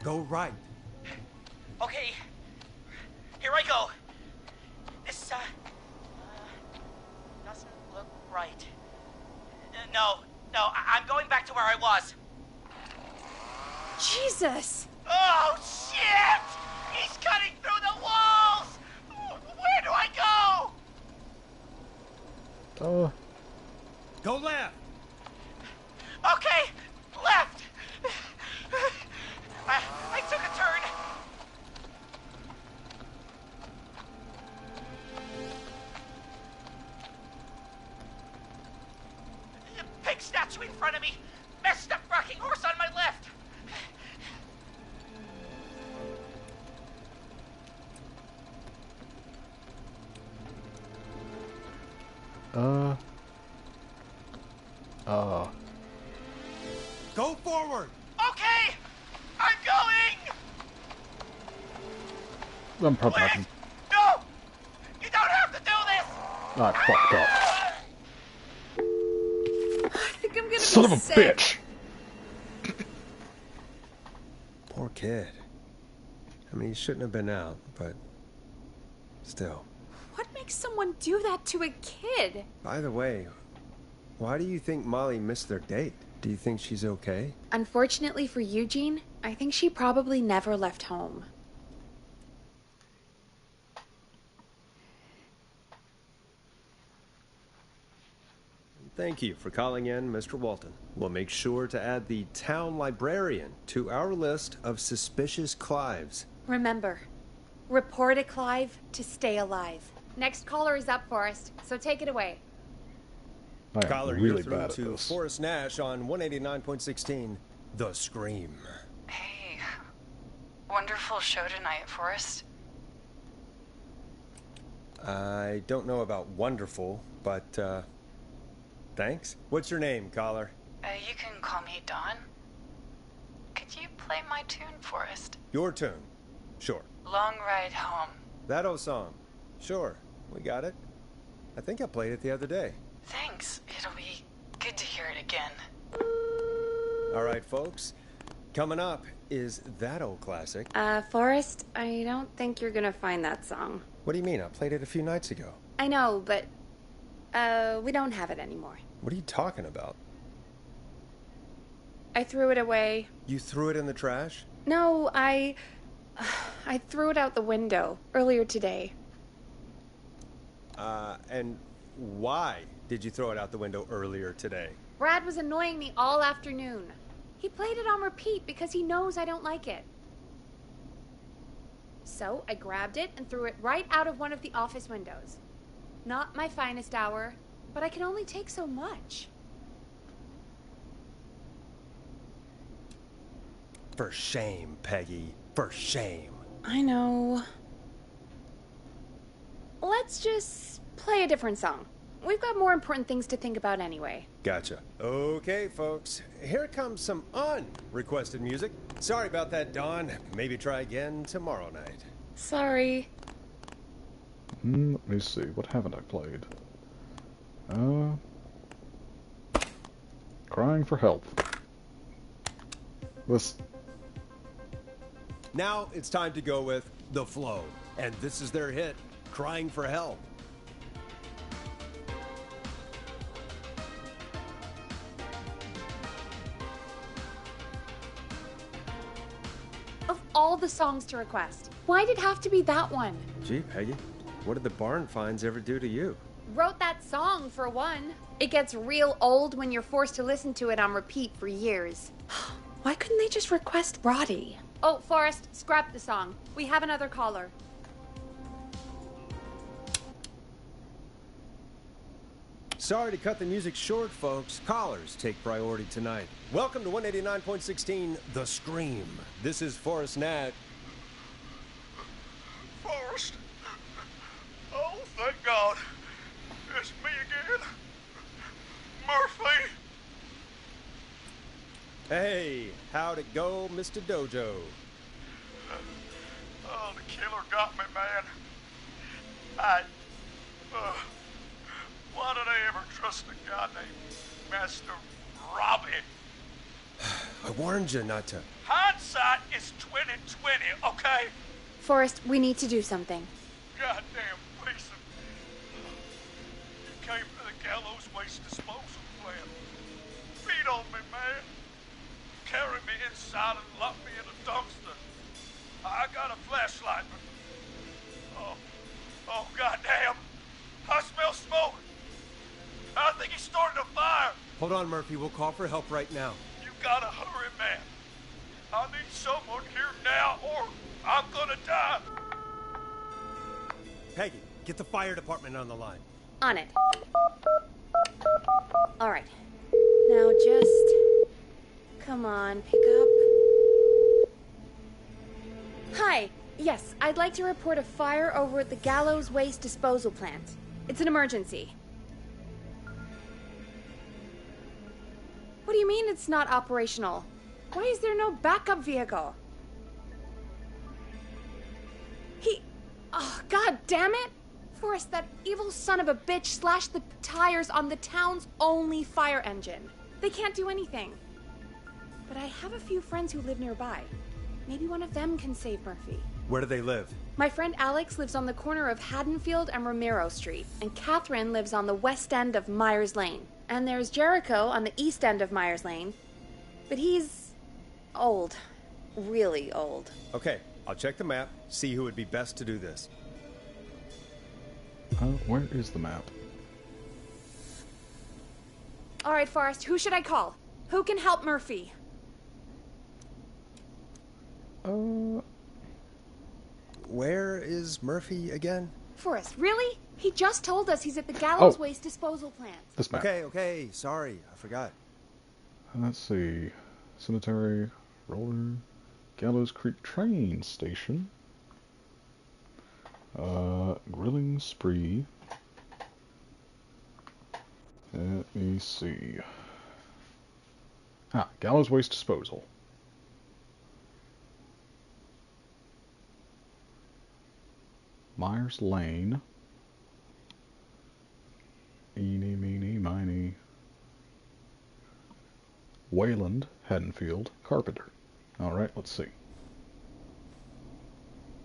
Go right. Okay, here I go. This, doesn't look right. No, I'm going back to where I was. Jesus! Oh, shit! He's cutting through the walls! Where do I go? Go left! Okay, left! I took a turn. Big statue in front of me. Messed up rocking horse on my left. Go forward! Okay! I'm going! I'm probably not gonna... No! You don't have to do this! I fucked up. I think I'm gonna Son be of a sick. bitch! Poor kid. I mean, he shouldn't have been out, but still. What makes someone do that to a kid? By the way, why do you think Molly missed their date? Do you think she's okay? Unfortunately for Eugene, I think she probably never left home. Thank you for calling in, Mr. Walton. We'll make sure to add the town librarian to our list of suspicious Clives. Remember, report a Clive to stay alive. Next caller is up, Forrest, so take it away. Caller, really you're through bad at to this. Forrest Nash on 189.16, The Scream. Hey, wonderful show tonight, Forrest. I don't know about wonderful, but, thanks. What's your name, caller? You can call me Dawn. Could you play my tune, Forrest? Your tune. Sure. Long Ride Home. That old song. Sure. We got it. I think I played it the other day. Thanks. It'll be good to hear it again. All right, folks. Coming up is that old classic. Forrest, I don't think you're gonna find that song. What do you mean? I played it a few nights ago. I know, but, we don't have it anymore. What are you talking about? I threw it away. You threw it in the trash? No, I threw it out the window earlier today. And why did you throw it out the window earlier today? Brad was annoying me all afternoon. He played it on repeat because he knows I don't like it. So I grabbed it and threw it right out of one of the office windows. Not my finest hour, but I can only take so much. For shame, Peggy. For shame. I know. Let's just play a different song. We've got more important things to think about anyway. Gotcha. Okay, folks. Here comes some unrequested music. Sorry about that, Dawn. Maybe try again tomorrow night. Sorry. Let me see. What haven't I played? Crying for help. This. Now it's time to go with The Flow. And this is their hit, Crying for Help. Of all the songs to request, why'd it have to be that one? Gee, Peggy, what did the barn finds ever do to you? Wrote that song, for one. It gets real old when you're forced to listen to it on repeat for years. Why couldn't they just request Roddy? Oh, Forrest, scrap the song. We have another caller. Sorry to cut the music short, folks. Callers take priority tonight. Welcome to 189.16, The Scream. This is Forrest Nash. Forrest? Oh, thank God. It's me again. Murphy. Hey, how'd it go, Mr. Dojo? Oh, the killer got me, man. Why did I ever trust a guy named Master Robbie? I warned you not to. Hindsight is 20/20, okay? Forrest, we need to do something. Goddamn piece of... You came to the Gallows Waste Disposal Plant. Beat on me, man. Carry me inside and lock me in a dumpster. I got a flashlight, but... Oh, goddamn. I smell smoke. I think he started a fire. Hold on, Murphy. We'll call for help right now. You gotta hurry, man. I need someone here now or I'm gonna die. Peggy, get the fire department on the line. On it. All right. Now just... Come on, pick up. Hi. Yes, I'd like to report a fire over at the Gallows Waste Disposal Plant. It's an emergency. What do you mean it's not operational? Why is there no backup vehicle? Oh, God damn it! Forrest, that evil son of a bitch slashed the tires on the town's only fire engine. They can't do anything. But I have a few friends who live nearby. Maybe one of them can save Murphy. Where do they live? My friend Alex lives on the corner of Haddonfield and Romero Street, and Catherine lives on the west end of Myers Lane. And there's Jericho on the east end of Myers Lane. But he's old. Really old. Okay, I'll check the map, see who would be best to do this. Where is the map? All right, Forrest, who should I call? Who can help Murphy? Where is Murphy again? Forrest, really? He just told us he's at the Gallows Waste Disposal Plant. This map. Okay, sorry, I forgot. Let's see. Cemetery, Roller, Gallows Creek train station. Grilling spree. Let me see. Gallows Waste Disposal. Myers Lane. Eeny, meeny, miny. Wayland, Haddonfield, Carpenter. Alright, let's see.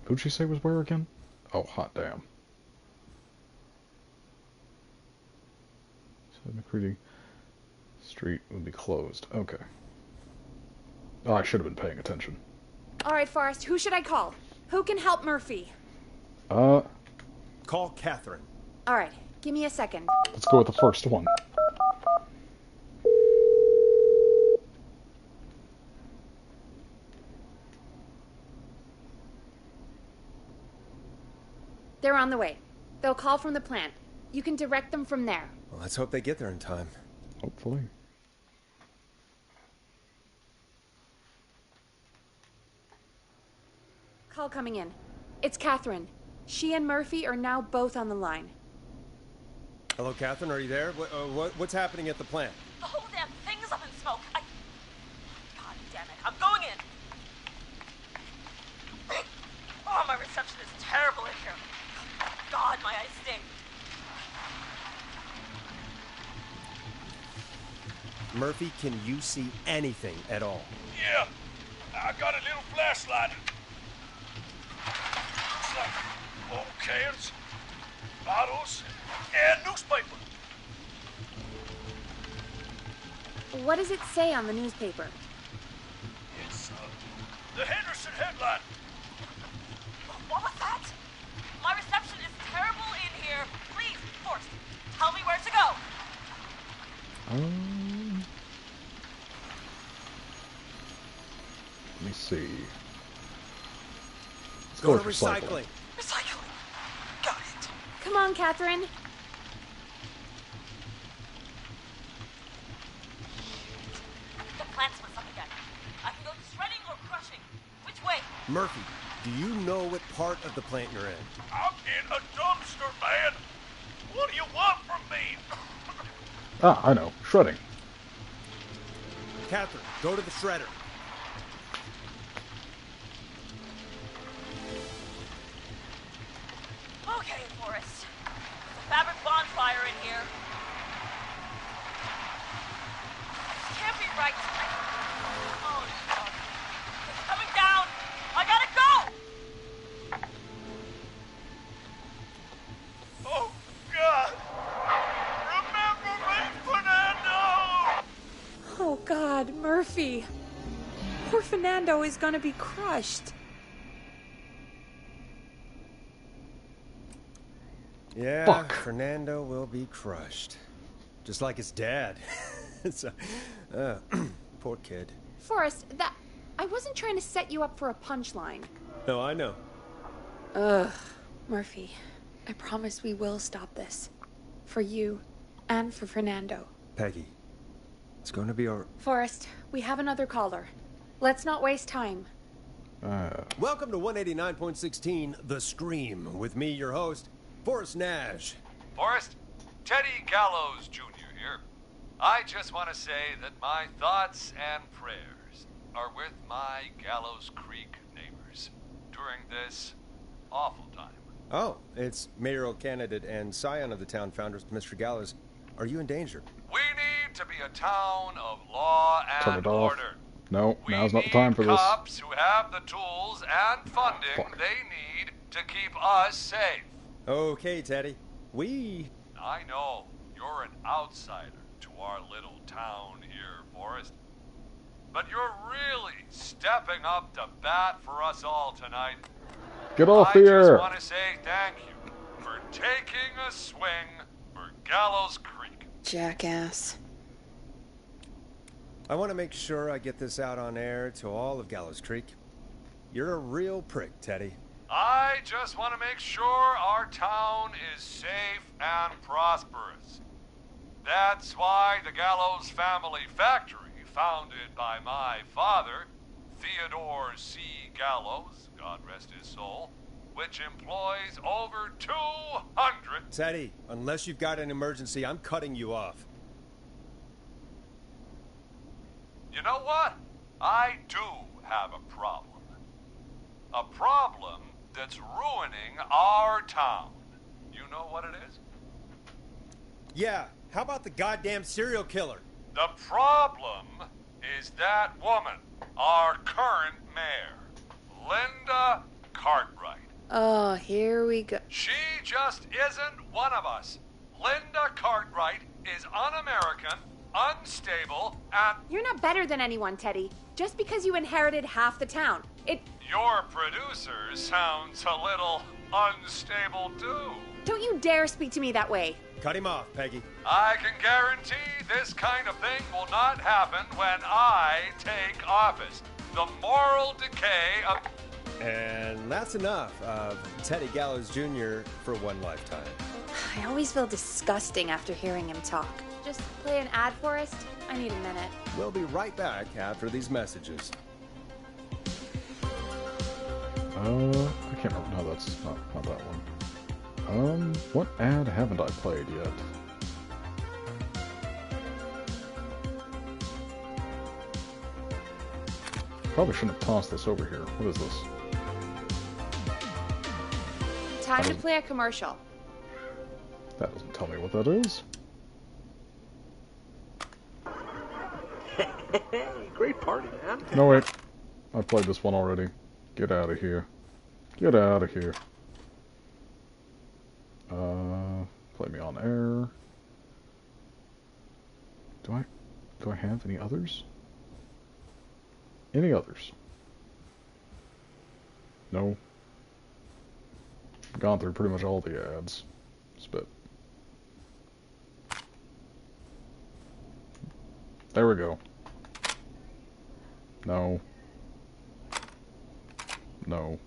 Who'd she say was where again? Oh, hot damn. So McCready Street would be closed. Okay. Oh, I should have been paying attention. All right, Forrest, who should I call? Who can help Murphy? Call Catherine. All right, give me a second. Let's go with the first one. They're on the way. They'll call from the plant. You can direct them from there. Well, let's hope they get there in time. Hopefully. Call coming in. It's Catherine. She and Murphy are now both on the line. Hello, Catherine, are you there? What's happening at the plant? The whole damn thing's up in smoke. God damn it. I'm going in. Oh, my reception is terrible in here. God, my eyes sting. Murphy, can you see anything at all? Yeah, I got a little flashlight. Looks like old cans, bottles, and newspaper. What does it say on the newspaper? It's the Henderson headline. What was that? My reception is terrible in here. Please, Forrest, tell me where to go. Let me see. Let's Go go to with recycling. Recycling. Got it. Come on, Catherine. The plant's messed up again. I can go shredding or crushing. Which way? Murphy, do you know what part of the plant you're in? I'm in a dumpster, man. What do you want from me? I know. Shredding. Catherine, go to the shredder. Okay, Forrest. There's a fabric bonfire in here. This can't be right. Oh, God. It's coming down. I gotta go! Oh, God. Remember me, Fernando! Oh, God, Murphy. Poor Fernando is gonna be crushed. Yeah, Fuck. Fernando will be crushed. Just like his dad. So, poor kid. Forrest, I wasn't trying to set you up for a punchline. No, I know. Ugh. Murphy, I promise we will stop this. For you, and for Fernando. Peggy, it's going to be our... Forrest, we have another caller. Let's not waste time. Welcome to 189.16, The Scream, with me, your host, Forrest Nash. Forrest, Teddy Gallows Jr. here. I just want to say that my thoughts and prayers are with my Gallows Creek neighbors during this awful time. Oh, it's mayoral candidate and scion of the town founders, Mr. Gallows. Are you in danger? We need to be a town of law Turn and it off. order. No, now's not the time for this. Cops who have the tools and funding they need to keep us safe. Okay, Teddy. I know you're an outsider to our little town here, Forrest. But you're really stepping up to bat for us all tonight. Get off I here! just want to say thank you for taking a swing for Gallows Creek. Jackass. I want to make sure I get this out on air to all of Gallows Creek. You're a real prick, Teddy. I just want to make sure our town is safe and prosperous. That's why the Gallows Family Factory, founded by my father, Theodore C. Gallows, God rest his soul, which employs over 200... Teddy, unless you've got an emergency, I'm cutting you off. You know what? I do have a problem. A problem that's ruining our town. You know what it is? Yeah, how about the goddamn serial killer? The problem is that woman, our current mayor, Linda Cartwright. Oh, here we go. She just isn't one of us. Linda Cartwright is un-American, unstable, and... You're not better than anyone, Teddy. Just because you inherited half the town. Your producer sounds a little unstable, too. Don't you dare speak to me that way. Cut him off, Peggy. I can guarantee this kind of thing will not happen when I take office. The moral decay of... And that's enough of Teddy Gallows Jr. for one lifetime. I always feel disgusting after hearing him talk. Just play an ad for us? I need a minute. We'll be right back after these messages. I can't remember. No, that's not that one. What ad haven't I played yet? Probably shouldn't have tossed this over here. What is this? Time to play a commercial. That doesn't tell me what that is. Great party, man. No, wait. I played this one already. Get out of here. Get out of here. Play me on air. Do I have any others? Any others? No. I've gone through pretty much all the ads. Spit. There we go. No. No.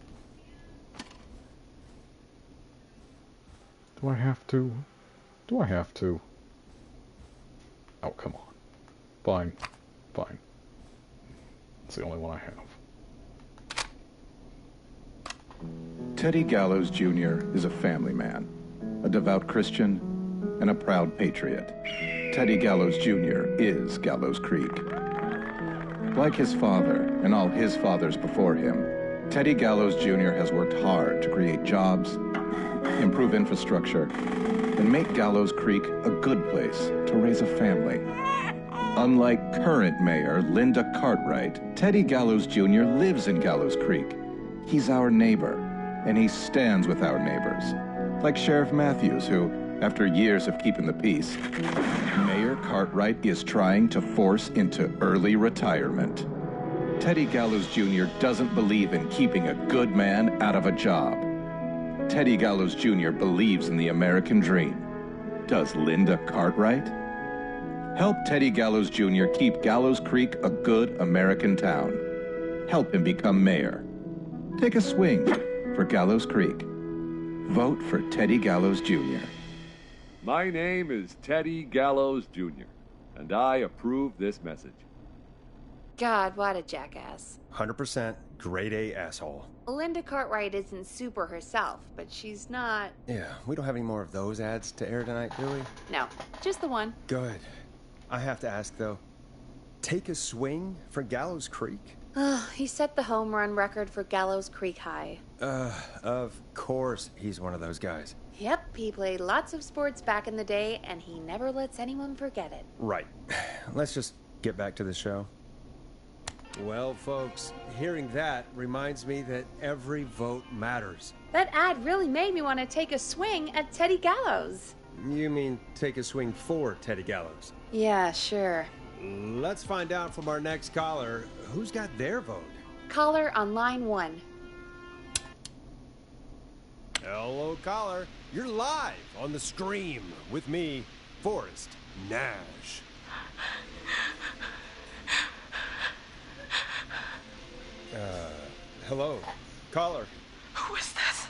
Do I have to? Do I have to? Oh, come on. Fine. Fine. It's the only one I have. Teddy Gallows Jr. is a family man, a devout Christian, and a proud patriot. Teddy Gallows Jr. is Gallows Creek. Like his father and all his fathers before him, Teddy Gallows Jr. has worked hard to create jobs, improve infrastructure, and make Gallows Creek a good place to raise a family. Unlike current mayor Linda Cartwright, Teddy Gallows Jr. lives in Gallows Creek. He's our neighbor, and he stands with our neighbors. Like Sheriff Matthews, who, after years of keeping the peace, Mayor Cartwright is trying to force into early retirement. Teddy Gallows Jr. doesn't believe in keeping a good man out of a job. Teddy Gallows Jr. believes in the American dream. Does Linda Cartwright? Help Teddy Gallows Jr. keep Gallows Creek a good American town. Help him become mayor. Take a swing for Gallows Creek. Vote for Teddy Gallows Jr. My name is Teddy Gallows Jr., and I approve this message. God, what a jackass. 100% grade A asshole. Linda Cartwright isn't super herself, but she's not... Yeah, we don't have any more of those ads to air tonight, do we? No, just the one. Good. I have to ask, though, take a swing for Gallows Creek? He set the home run record for Gallows Creek High. Of course he's one of those guys. Yep, he played lots of sports back in the day, and he never lets anyone forget it. Right. Let's just get back to the show. Well, folks, hearing that reminds me that every vote matters. That ad really made me want to take a swing at Teddy Gallows. You mean take a swing for Teddy Gallows? Yeah, sure. Let's find out from our next caller who's got their vote. Caller on line 1. Hello, caller. You're live on the Scream with me, Forrest Nash. Hello. Caller. Who is this?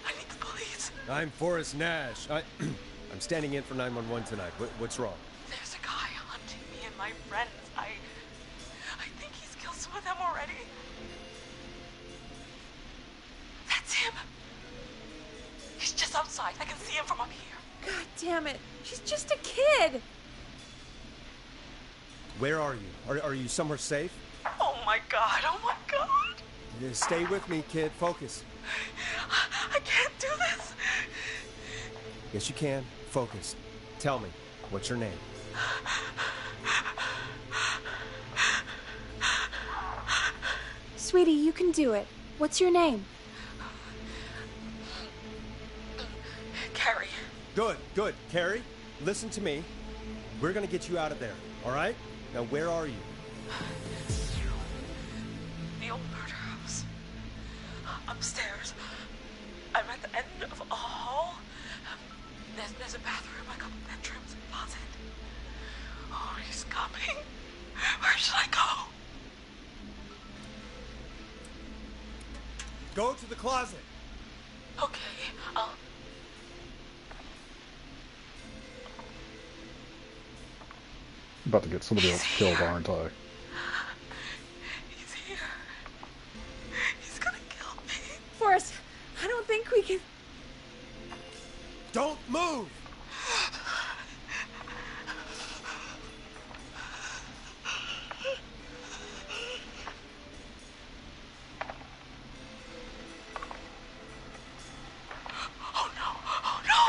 I need the police. I'm Forrest Nash. I'm standing in for 911 tonight. What's wrong? There's a guy hunting me and my friends. I think he's killed some of them already. That's him. He's just outside. I can see him from up here. God damn it. She's just a kid. Where are you? Are you somewhere safe? Oh my god. Oh my god. Stay with me, kid. Focus. I can't do this. Yes, you can. Focus. Tell me, what's your name? Sweetie, you can do it. What's your name? Carrie. Good. Carrie, listen to me. We're gonna get you out of there, all right? Now, where are you? The old murder house. Upstairs. I'm at the end of a hall. There's a bathroom, a couple bedrooms, a closet. Oh, he's coming. Where should I go? Go to the closet. Okay, I'll... About to get somebody else killed, aren't I? He's here. He's gonna kill me. Forrest, I don't think we can... Don't move! Oh no! Oh no!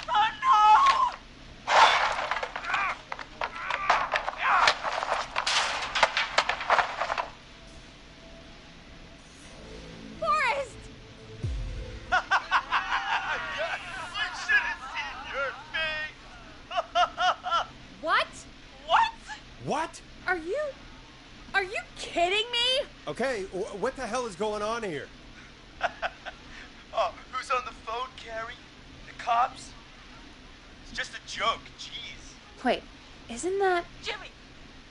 Oh no! Forrest! What? What? Are you kidding me? Okay, what the hell is going on here? Oh, who's on the phone, Carrie? The cops? It's just a joke, jeez. Wait, isn't that... Jimmy,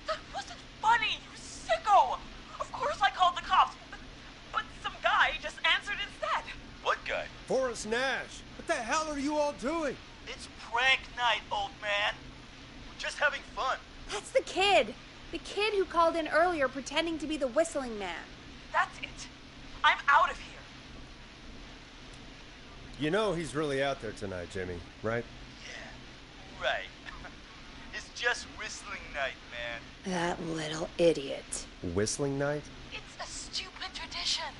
that wasn't funny, you sicko! Of course I called the cops, but some guy just answered instead. What guy? Forrest Nash. What the hell are you all doing? It's prank night, old man. We're just having fun. That's the kid. The kid who called in earlier pretending to be the whistling man. That's it. I'm out of here. You know he's really out there tonight, Jimmy, right? Yeah, right. It's just whistling night, man. That little idiot. Whistling night? It's a stupid tradition.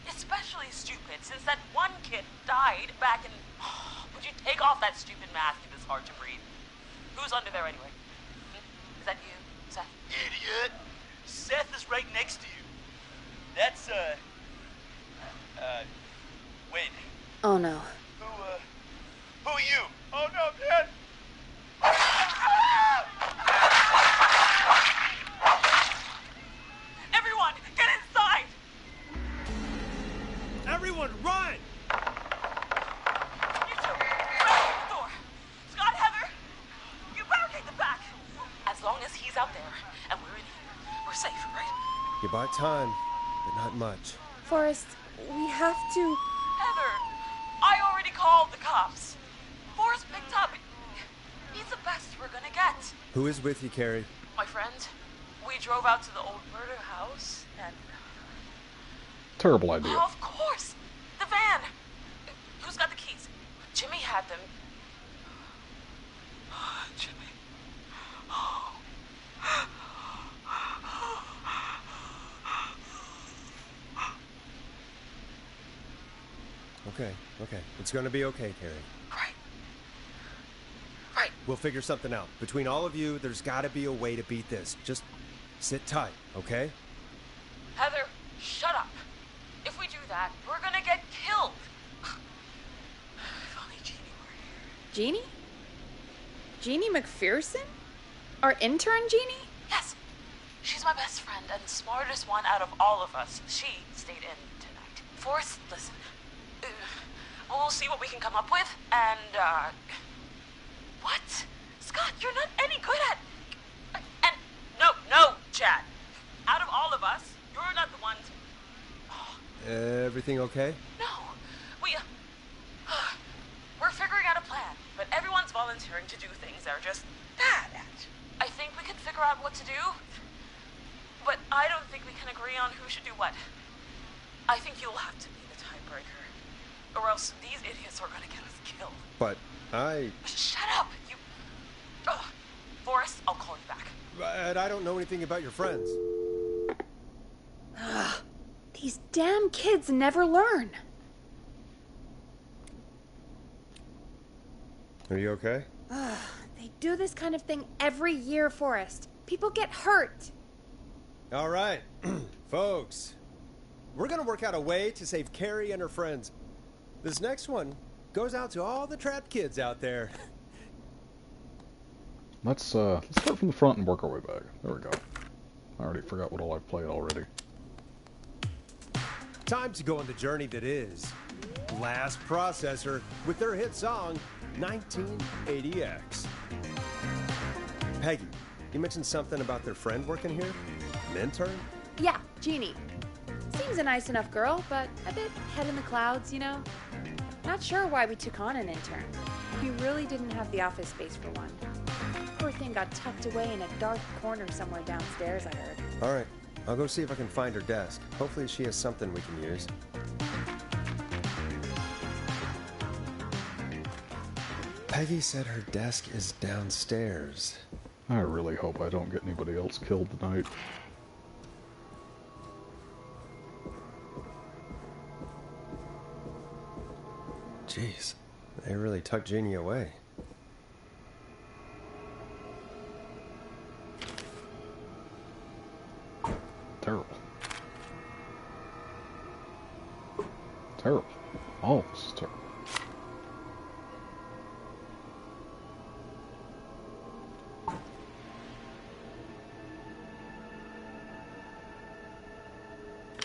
Especially stupid since that one kid died back in... Would you take off that stupid mask if it's hard to breathe? Who's under there anyway? Is that you, Seth? Idiot! Seth is right next to you. That's, wait. Oh no. Who are you? Oh no, man! Everyone, get inside! Everyone, run! You two, barricade the door. Scott, Heather, you barricade the back. As long as he's out there and we're in here, we're safe, right? You bought time, but not much. Forrest, we have to... Heather, I already called the cops. Forrest picked up. He's the best we're gonna get. Who is with you, Carrie? My friend, we drove out to the old murder house and... Terrible idea. Oh, of course! The van! Who's got the keys? Jimmy had them. Jimmy. Oh. Okay. It's gonna be okay, Carrie. Right. We'll figure something out. Between all of you, there's gotta be a way to beat this. Just sit tight, okay? Heather, shut up. If we do that, we're gonna get killed. If only Jeannie were here. Jeannie? Jeannie McPherson? Our intern Jeannie? Yes. She's my best friend and the smartest one out of all of us. She stayed in tonight. Forrest, listen. We'll see what we can come up with, and, What? Scott, you're not any good at... And, no, Chad. Out of all of us, everything okay? No, we're figuring out a plan, but everyone's volunteering to do things they're just bad at. I think we can figure out what to do, but I don't think we can agree on who should do what. I think you'll have to be the tiebreaker, or else these idiots are gonna get us killed. But I... Shut up, you... Ugh. Forrest, I'll call you back. But I don't know anything about your friends. Ugh, these damn kids never learn. Are you okay? Ugh, they do this kind of thing every year, Forrest. People get hurt. All right, folks. We're gonna work out a way to save Carrie and her friends. This next one goes out to all the trapped kids out there. Let's start from the front and work our way back. There we go. I already forgot what all I've played already. Time to go on the journey that is Blast Processor with their hit song 1980X. Peggy, you mentioned something about their friend working here? An intern? Yeah, Jeannie. Seems a nice enough girl, but a bit head in the clouds, you know? Not sure why we took on an intern. We really didn't have the office space for one. Poor thing got tucked away in a dark corner somewhere downstairs, I heard. All right, I'll go see if I can find her desk. Hopefully she has something we can use. Peggy said her desk is downstairs. I really hope I don't get anybody else killed tonight. Jeez, they really tucked Jeannie away. Terrible. Terrible. Oh, this is terrible.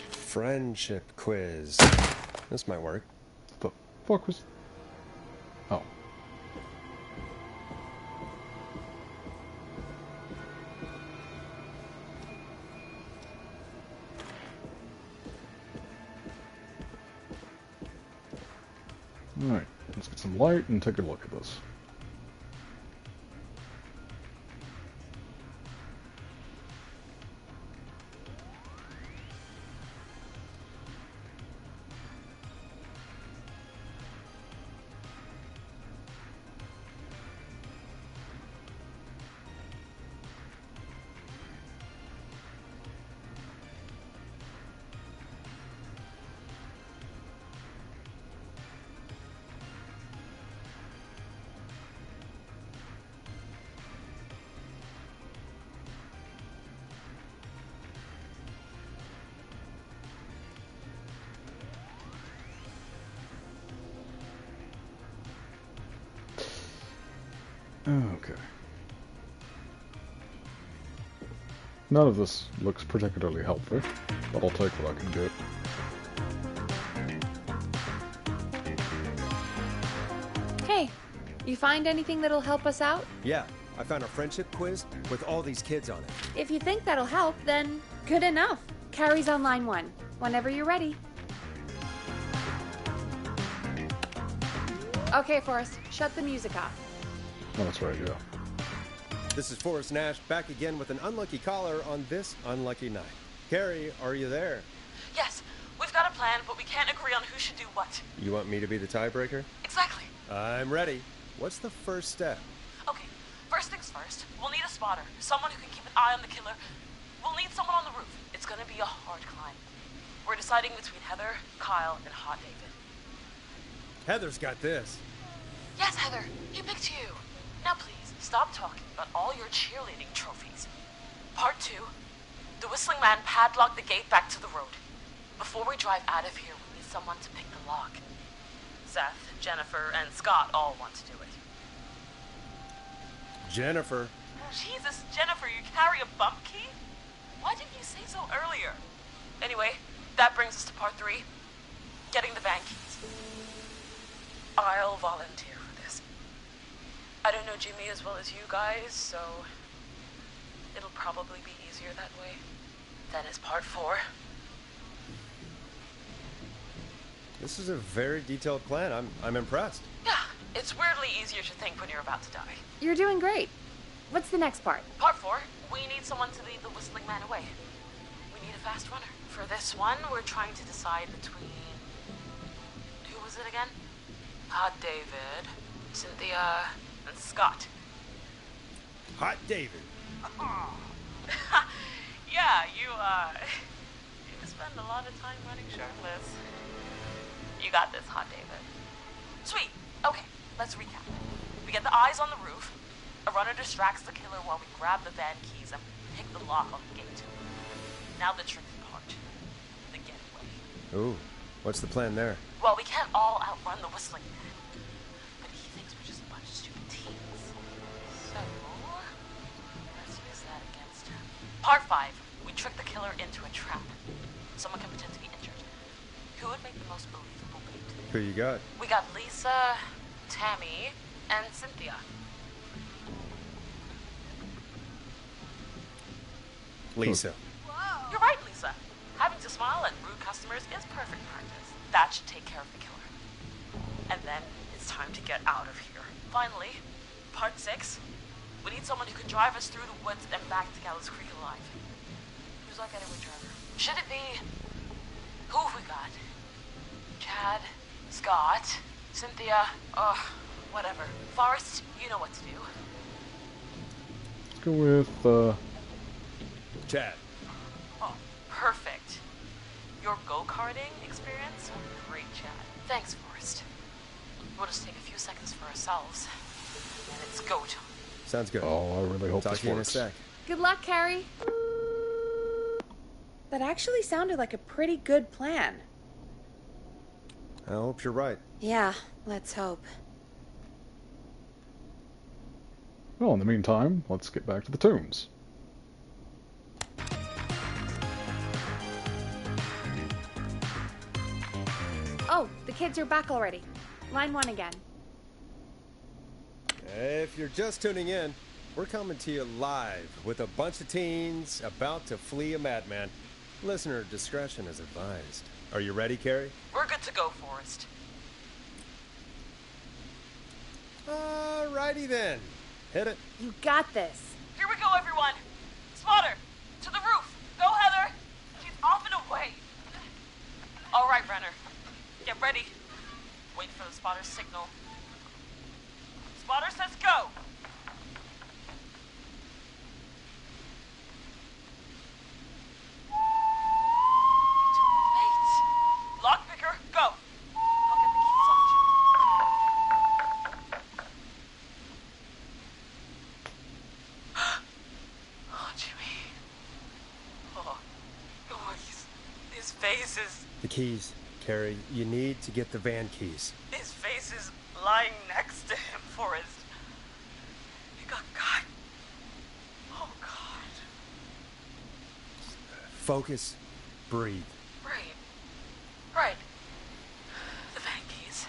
Friendship quiz. This might work. The fuck was... Oh. Alright, let's get some light and take a look at this. Okay. None of this looks particularly helpful, but I'll take what I can get. Hey, you find anything that'll help us out? Yeah, I found a friendship quiz with all these kids on it. If you think that'll help, then good enough. Carrie's on line 1, whenever you're ready. Okay, Forrest, shut the music off. Oh, that's right, yeah. This is Forrest Nash, back again with an unlucky caller on this unlucky night. Carrie, are you there? Yes, we've got a plan, but we can't agree on who should do what. You want me to be the tiebreaker? Exactly. I'm ready. What's the first step? Okay, first things first, we'll need a spotter, someone who can keep an eye on the killer. We'll need someone on the roof. It's gonna be a hard climb. We're deciding between Heather, Kyle, and Hot David. Heather's got this. Yes, Heather, he picked you. Now please, stop talking about all your cheerleading trophies. Part 2, the Whistling Man padlocked the gate back to the road. Before we drive out of here, we need someone to pick the lock. Seth, Jennifer, and Scott all want to do it. Jennifer. Jesus, Jennifer, you carry a bump key? Why didn't you say so earlier? Anyway, that brings us to part 3, getting the van keys. I'll volunteer for this. I don't know Jimmy as well as you guys, so it'll probably be easier that way. Then is part 4. This is a very detailed plan. I'm impressed. Yeah, it's weirdly easier to think when you're about to die. You're doing great. What's the next part? Part 4, we need someone to lead the Whistling Man away. We need a fast runner. For this one, we're trying to decide between... Who was it again? David, Cynthia, and Scott. Hot David. Yeah, you spend a lot of time running shirtless. You got this, Hot David. Sweet. Okay, let's recap. We get the eyes on the roof. A runner distracts the killer while we grab the van keys and pick the lock on the gate. Now the tricky part. The getaway. Ooh, what's the plan there? Well, we can't all outrun the Whistling Man. But he thinks we're just a bunch of stupid teens. So, let's use that against him. Part 5. We trick the killer into a trap. Someone can pretend to be injured. Who would make the most believable bait? Who you got? We got Lisa, Tammy, and Cynthia. Lisa. You're right, Lisa. Having to smile at rude customers is perfect practice. That should take care of the killer. And then it's time to get out of here. Finally, part 6. We need someone who can drive us through the woods and back to Gallows Creek alive. Who's our getaway driver? Should it be... Who have we got? Chad, Scott, Cynthia, whatever. Forrest, you know what to do. Let's go with, Chad. Oh, perfect. Your go-karting experience? Great, Chad. Thanks, Forrest. We'll just take a few seconds for ourselves, and it's go time. Sounds good. Oh, I really hope Talk this to you in a works. sec. Good luck, Carrie. That actually sounded like a pretty good plan. I hope you're right. Yeah, let's hope. Well, in the meantime, let's get back to the tombs. Oh, the kids are back already. Line 1 again. If you're just tuning in, we're coming to you live with a bunch of teens about to flee a madman. Listener discretion is advised. Are you ready, Carrie? We're good to go, Forrest. Alrighty then. Hit it. You got this. Here we go, everyone. Spotter, to the roof. Go, Heather. She's off and away. All right, Renner. Get ready. Wait for the spotter's signal. Spotter says go. Mate. Lockpicker, go. I'll get the keys off Jimmy. Oh, Jimmy. Oh, his face is... The keys, Carrie. You need to get the van keys. His face is lying next to him, Forrest. He got caught. Oh, God. Focus. Breathe. Right. The van keys.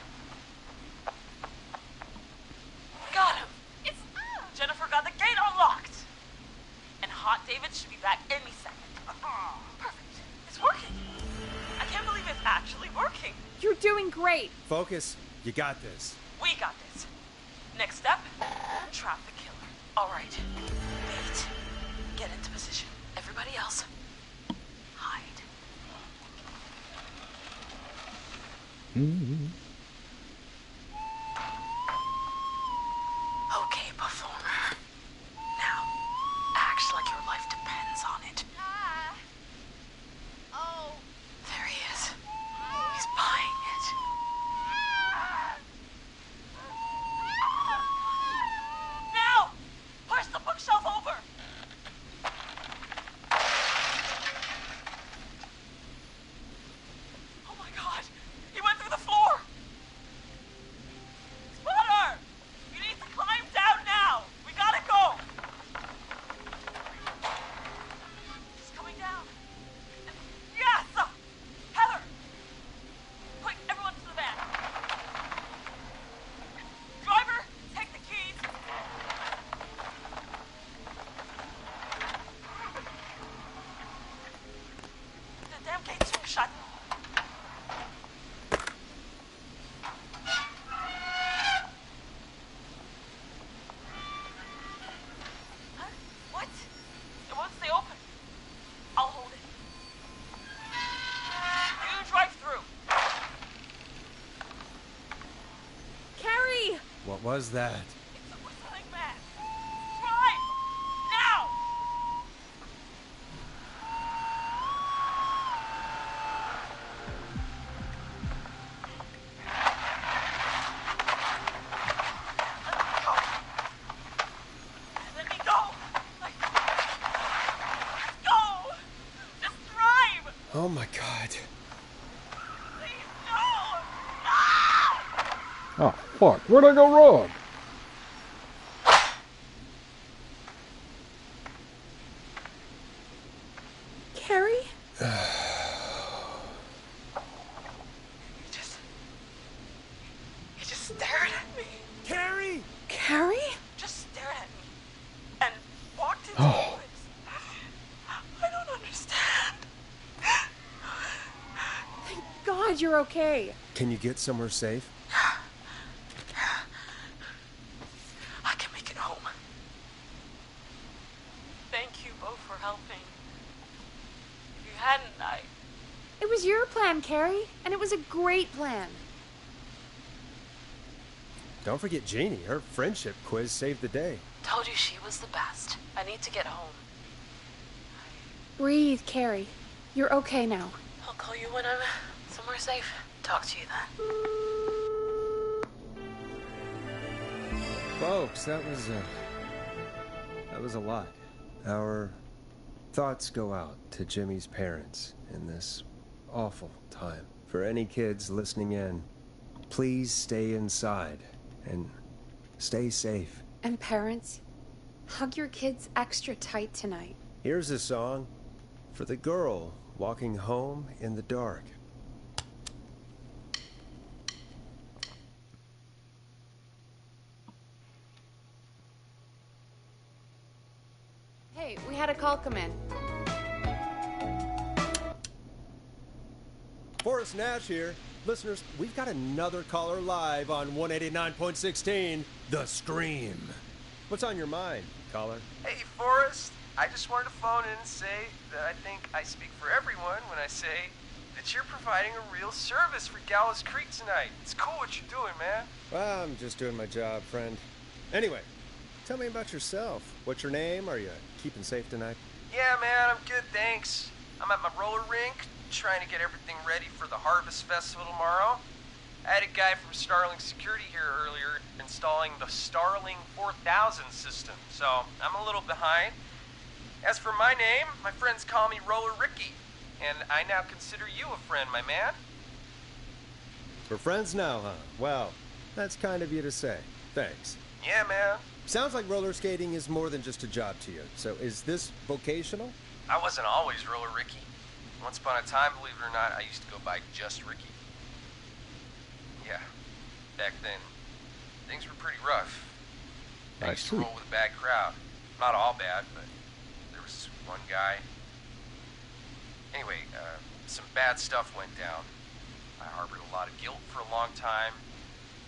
Got him. It's... Jennifer got the gate unlocked. And Hot David should be back any second. Perfect. It's working. I can't believe it's actually working. You're doing great. Focus. You got this. We got this. Next step, trap the killer. All right. Wait. Get into position. Everybody else, hide. Okay, performer. Now, act like your life depends on it. Oh. There he is. He's buying it. Now! Push the bookshelf over! Oh my God! He went through the floor! was that? It's a whistling man. Drive! Now! Let me go! Go! Just drive! Oh my God. Please, no! Oh, fuck. Where'd I go wrong? Carrie? He just stared at me. Carrie! Carrie? Just stared at me. And walked into the woods. I don't understand. Thank God you're okay. Can you get somewhere safe? I can make it home. Thank you both for helping. If you hadn't, It was your plan, Carrie, and it was a great plan. Don't forget Jeannie. Her friendship quiz saved the day. told you she was the best. I need to get home. Breathe, Carrie. You're okay now. I'll call you when I'm somewhere safe. Talk to you then. Folks, that was a lot. Our thoughts go out to Jimmy's parents in this awful time. For any kids listening in, please stay inside and stay safe. And parents, hug your kids extra tight tonight. Here's a song for the girl walking home in the dark. Hey, we had a call come in. Forrest Nash here. Listeners, we've got another caller live on 189.16, The Scream. What's on your mind, caller? Hey, Forrest. I just wanted to phone in and say that I think I speak for everyone when I say that you're providing a real service for Gallows Creek tonight. It's cool what you're doing, man. Well, I'm just doing my job, friend. Anyway, tell me about yourself. What's your name? Are you keeping safe tonight? Yeah, man, I'm good, thanks. I'm at my roller rink, trying to get everything ready for the Harvest Festival tomorrow. I had a guy from Starling Security here earlier installing the Starling 4000 system, so I'm a little behind. As for my name, my friends call me Roller Ricky, and I now consider you a friend, my man. We're friends now, huh? Well, that's kind of you to say. Thanks. Yeah, man. Sounds like roller skating is more than just a job to you. So is this vocational? I wasn't always Roller Ricky. Once upon a time, believe it or not, I used to go by just Ricky. Yeah, back then, things were pretty rough. I used to roll with a bad crowd. Not all bad, but there was one guy. Anyway, some bad stuff went down. I harbored a lot of guilt for a long time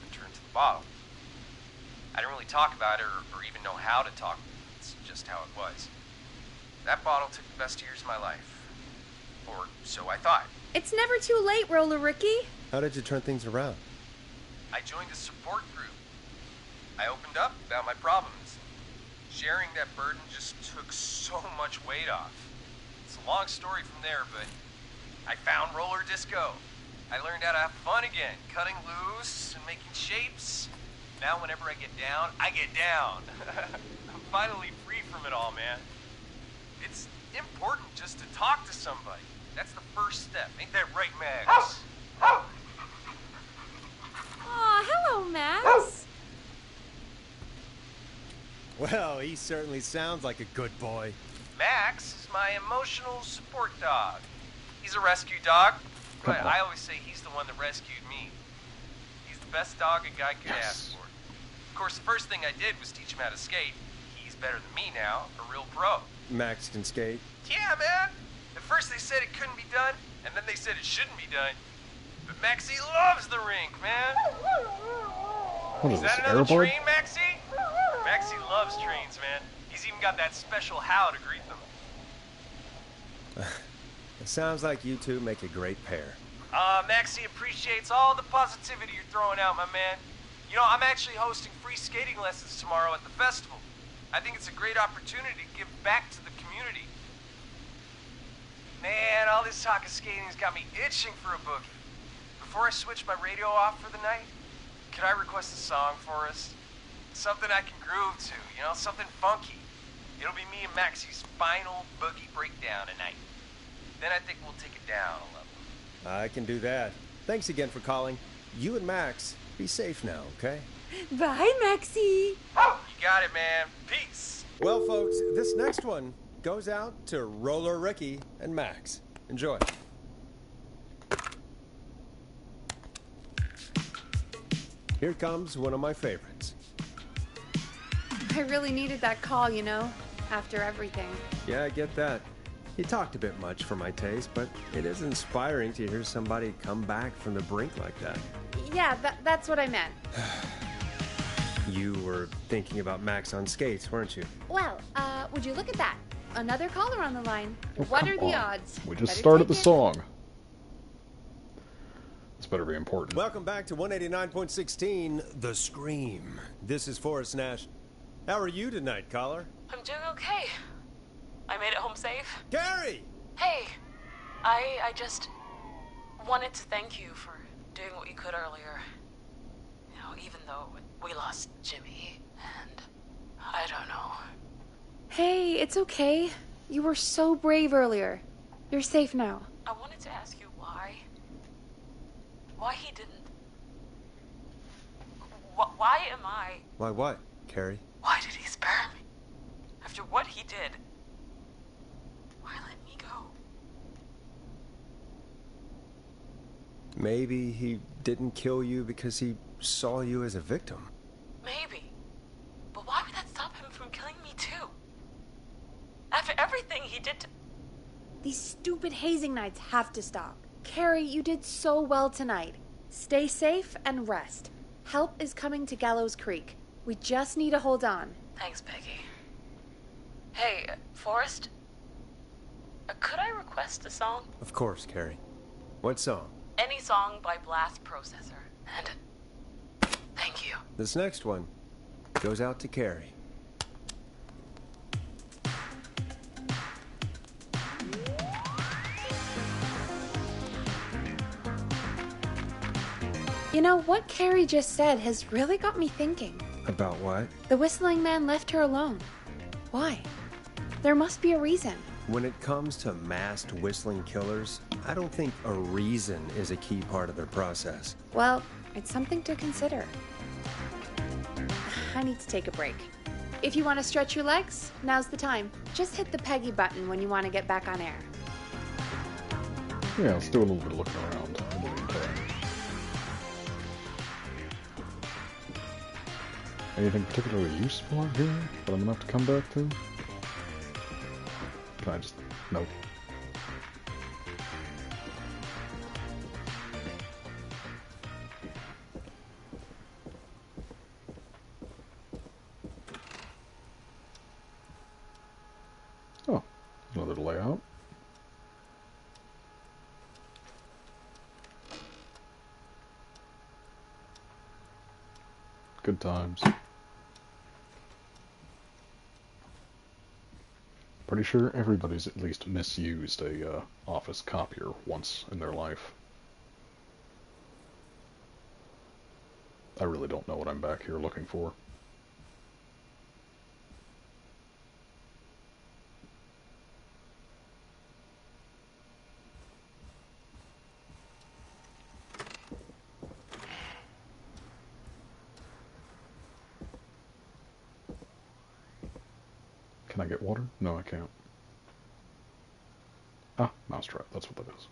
and turned to the bottle. I didn't really talk about it or even know how to talk. It's just how it was. That bottle took the best years of my life. Or so I thought. It's never too late, Roller Ricky. How did you turn things around? I joined a support group. I opened up about my problems. Sharing that burden just took so much weight off. It's a long story from there, but I found roller disco. I learned how to have fun again, cutting loose and making shapes. Now whenever I get down, I get down. I'm finally free from it all, man. It's important just to talk to somebody. That's the first step. Ain't that right, Max? Aw, hello, Max. Well, he certainly sounds like a good boy. Max is my emotional support dog. He's a rescue dog, but I always say he's the one that rescued me. He's the best dog a guy could ask for. Of course, the first thing I did was teach him how to skate. He's better than me now, a real pro. Max can skate. Yeah, man. At first they said it couldn't be done, and then they said it shouldn't be done. But Maxie loves the rink, man. What Is is that this, another airboard? train, Maxie? Maxie loves trains, man. He's even got that special how to greet them. It sounds like you two make a great pair. Maxie appreciates all the positivity you're throwing out, my man. You know, I'm actually hosting free skating lessons tomorrow at the festival. I think it's a great opportunity to give back to the community. Man, all this talk of skating's got me itching for a boogie. Before I switch my radio off for the night, could I request a song for us? Something I can groove to, you know, something funky. It'll be me and Maxie's final boogie breakdown tonight. Then I think we'll take it down a level. I can do that. Thanks again for calling. You and Max, be safe now, okay? Bye, Maxie. You got it, man. Peace. Well, folks, this next one goes out to Roller Ricky and Max. Enjoy. Here comes one of my favorites. I really needed that call, you know, after everything. Yeah, I get that. He talked a bit much for my taste, but it is inspiring to hear somebody come back from the brink like that. Yeah, that's what I meant. You were thinking about Max on skates, weren't you? Well, would you look at that? Another caller on the line. Oh, What come are the on. odds? We just Better started the take it. song. This better be important. Welcome back to 189.16, The Scream. This is Forrest Nash. How are you tonight, caller? I'm doing okay. I made it home safe. Gary! Hey, I just wanted to thank you for doing what you could earlier. You know, even though we lost Jimmy, and I don't know. Hey, it's okay. You were so brave earlier. You're safe now. I wanted to ask you why he didn't. Why am I? Why what, Carrie? Why did he spare me? After what he did, why let me go? Maybe he didn't kill you because he saw you as a victim. Maybe. But why would that stop him from killing me too? After everything he did to... These stupid hazing nights have to stop. Carrie, you did so well tonight. Stay safe and rest. Help is coming to Gallows Creek. We just need to hold on. Thanks, Peggy. Hey, Forrest? Could I request a song? Of course, Carrie. What song? Any song by Blast Processor. And thank you. This next one goes out to Carrie. You know, what Carrie just said has really got me thinking. About what? The whistling man left her alone. Why? There must be a reason. When it comes to masked whistling killers, I don't think a reason is a key part of their process. Well, it's something to consider. I need to take a break. If you want to stretch your legs, now's the time. Just hit the Peggy button when you want to get back on air. Yeah, let's do a little bit of looking around in the meantime. Anything particularly useful out here that I'm gonna have to come back to? Can I just... Nope. Oh, another layout. Good times. Pretty sure everybody's at least misused a office copier once in their life. I really don't know what I'm back here looking for. Can I get water? No, I can't. Ah, mousetrap. That's what that is.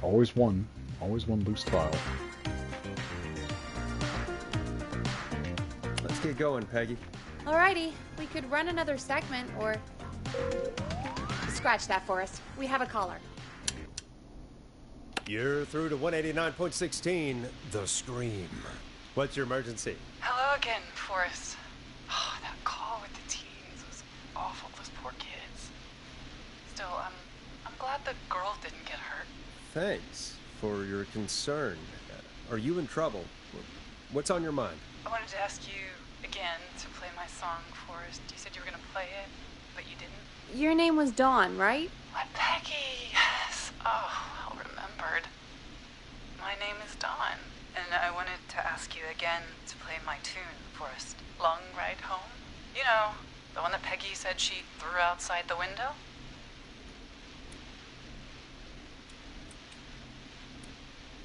Always one loose tile. Let's get going, Peggy. Alrighty, we could run another segment or... Scratch that, Forrest. We have a caller. You're through to 189.16, The Scream. What's your emergency? Hello again, Forrest. Oh, that call with the teens was awful, those poor kids. Still, I'm glad the girl didn't get hurt. Thanks for your concern. Are you in trouble? What's on your mind? I wanted to ask you again to play my song, Forrest. You said you were going to play it, but you didn't. Your name was Dawn, right? What, Peggy? Yes. Oh, well remembered. My name is Dawn, and I wanted to ask you again to play my tune, Forrest. Long Ride Home? You know, the one that Peggy said she threw outside the window?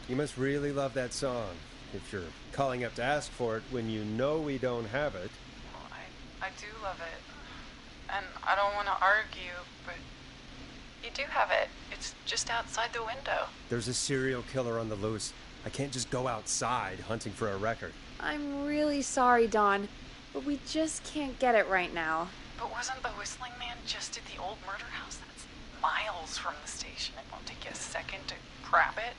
You must really love that song if you're calling up to ask for it when you know we don't have it. Well, I do love it. And I don't want to argue, but you do have it. It's just outside the window. There's a serial killer on the loose. I can't just go outside hunting for a record. I'm really sorry, Dawn, but we just can't get it right now. But wasn't the Whistling Man just at the old murder house? That's miles from the station. It won't take you a second to grab it.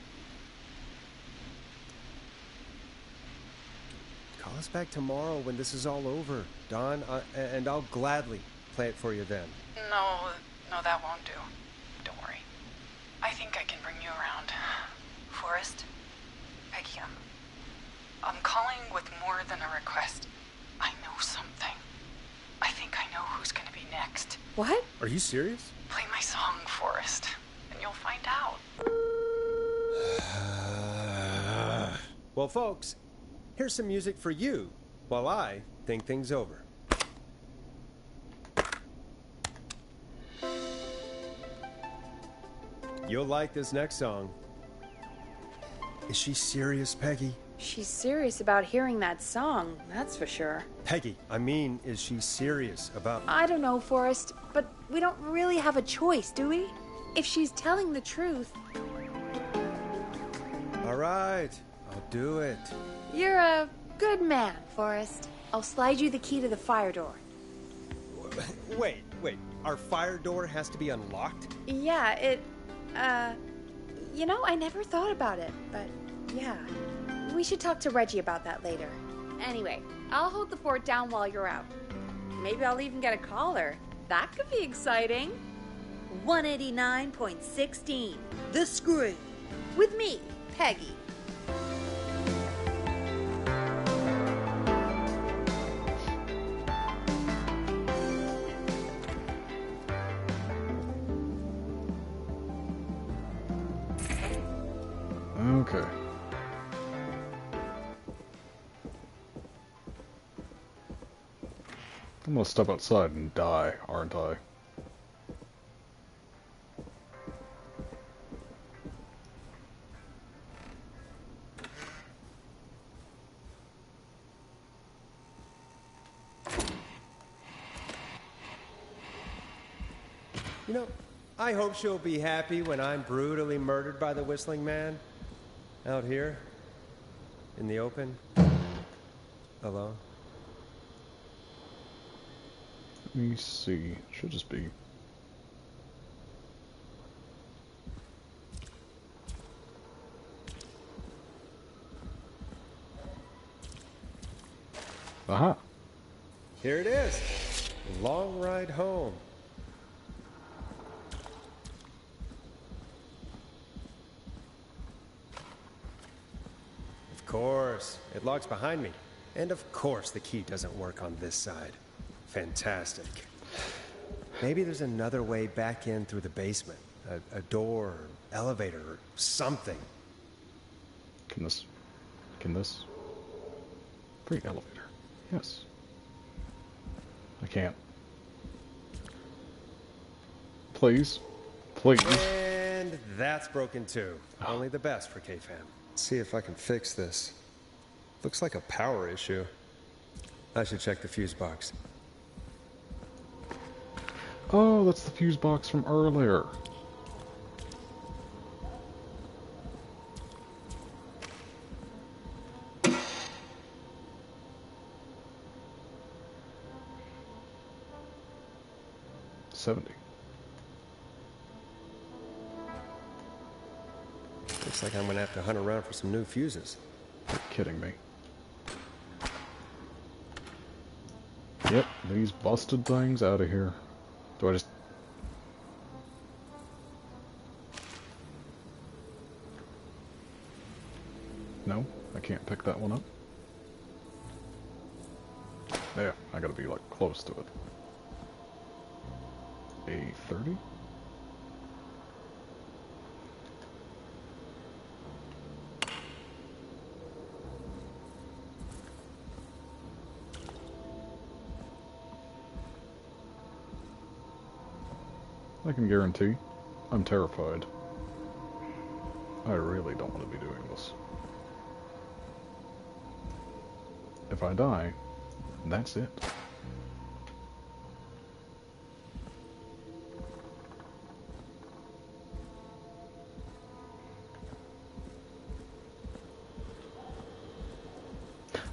Call us back tomorrow when this is all over, Dawn, and I'll gladly play it for you then. No, that won't do. Don't worry. I think I can bring you around. Forrest, Peggy, I'm calling with more than a request. I know something. I think I know who's going to be next. What? Are you serious? Play my song, Forrest, and you'll find out. Well, folks, here's some music for you while I think things over. You'll like this next song. Is she serious, Peggy? She's serious about hearing that song, that's for sure. Peggy, I mean, is she serious about... I don't know, Forrest, but we don't really have a choice, do we? If she's telling the truth... All right, I'll do it. You're a good man, Forrest. I'll slide you the key to the fire door. Wait. Our fire door has to be unlocked? Yeah, you know, I never thought about it, but yeah. We should talk to Reggie about that later. Anyway, I'll hold the fort down while you're out. Maybe I'll even get a caller. That could be exciting. 189.16, The Scream. With me, Peggy. Okay. I'm gonna step outside and die, aren't I? You know, I hope she'll be happy when I'm brutally murdered by the Whistling Man. Out here, in the open, alone. Let me see. Should just be. Aha! Here it is. Long Ride Home. Of course, it locks behind me. And of course the key doesn't work on this side. Fantastic. Maybe there's another way back in through the basement. A door, elevator, or something. Can this? Free elevator. Yes. I can't. Please. And that's broken too. Only the best for K-Fam. Let's see if I can fix this. Looks like a power issue. I should check the fuse box. Oh, that's the fuse box from earlier. 70. Looks like I'm gonna have to hunt around for some new fuses. You're kidding me. Yep, these busted things out of here. Do I just... No, I can't pick that one up. There, I gotta be, like, close to it. A 30? I can guarantee I'm terrified. I really don't want to be doing this. If I die, that's it.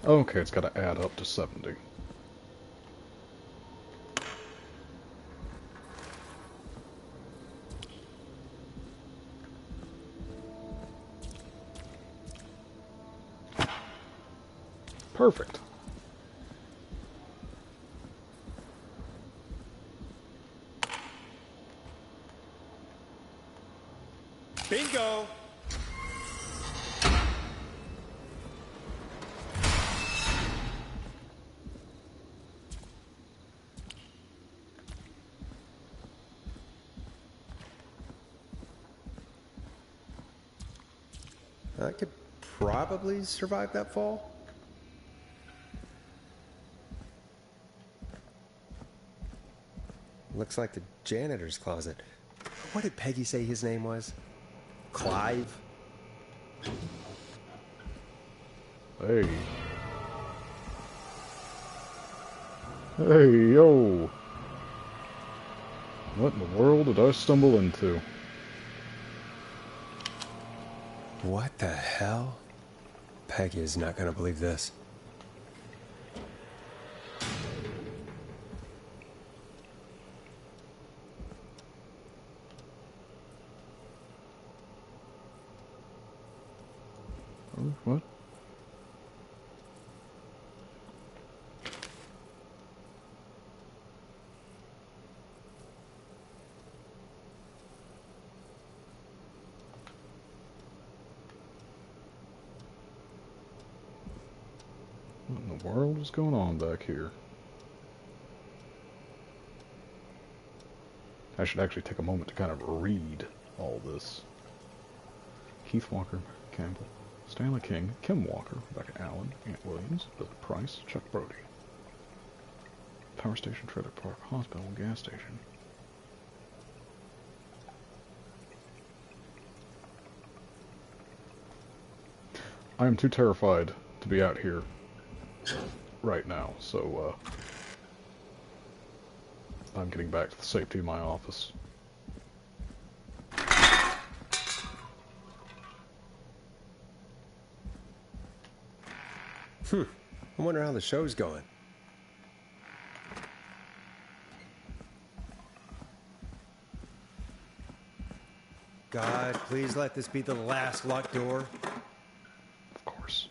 Okay, it's got to add up to 70. Perfect. Bingo! I could probably survive that fall. Looks like the janitor's closet. What did Peggy say his name was? Clive? Hey. Hey, yo. What in the world did I stumble into? What the hell? Peggy is not gonna believe this. What? What in the world is going on back here? I should actually take a moment to kind of read all this. Keith Walker, Campbell, Stanley King, Kim Walker, Rebecca Allen, Ant Williams, Billy Price, Chuck Brody. Power station, trailer park, hospital, gas station. I am too terrified to be out here right now, so I'm getting back to the safety of my office. I wonder how the show's going. God, please let this be the last locked door. Of course.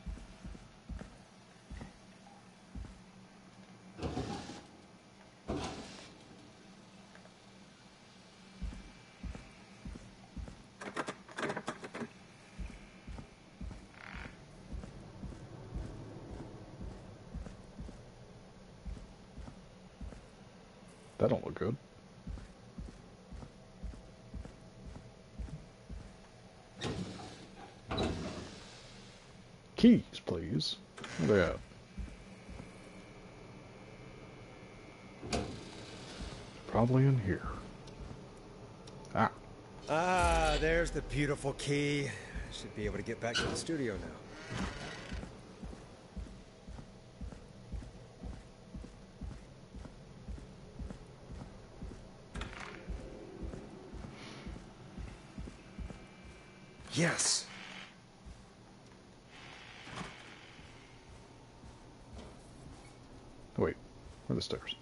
That don't look good. Keys, please. Where are they at? Probably in here. Ah. Ah, there's the beautiful key. Should be able to get back to the studio now. Yes. Wait, where are the stairs?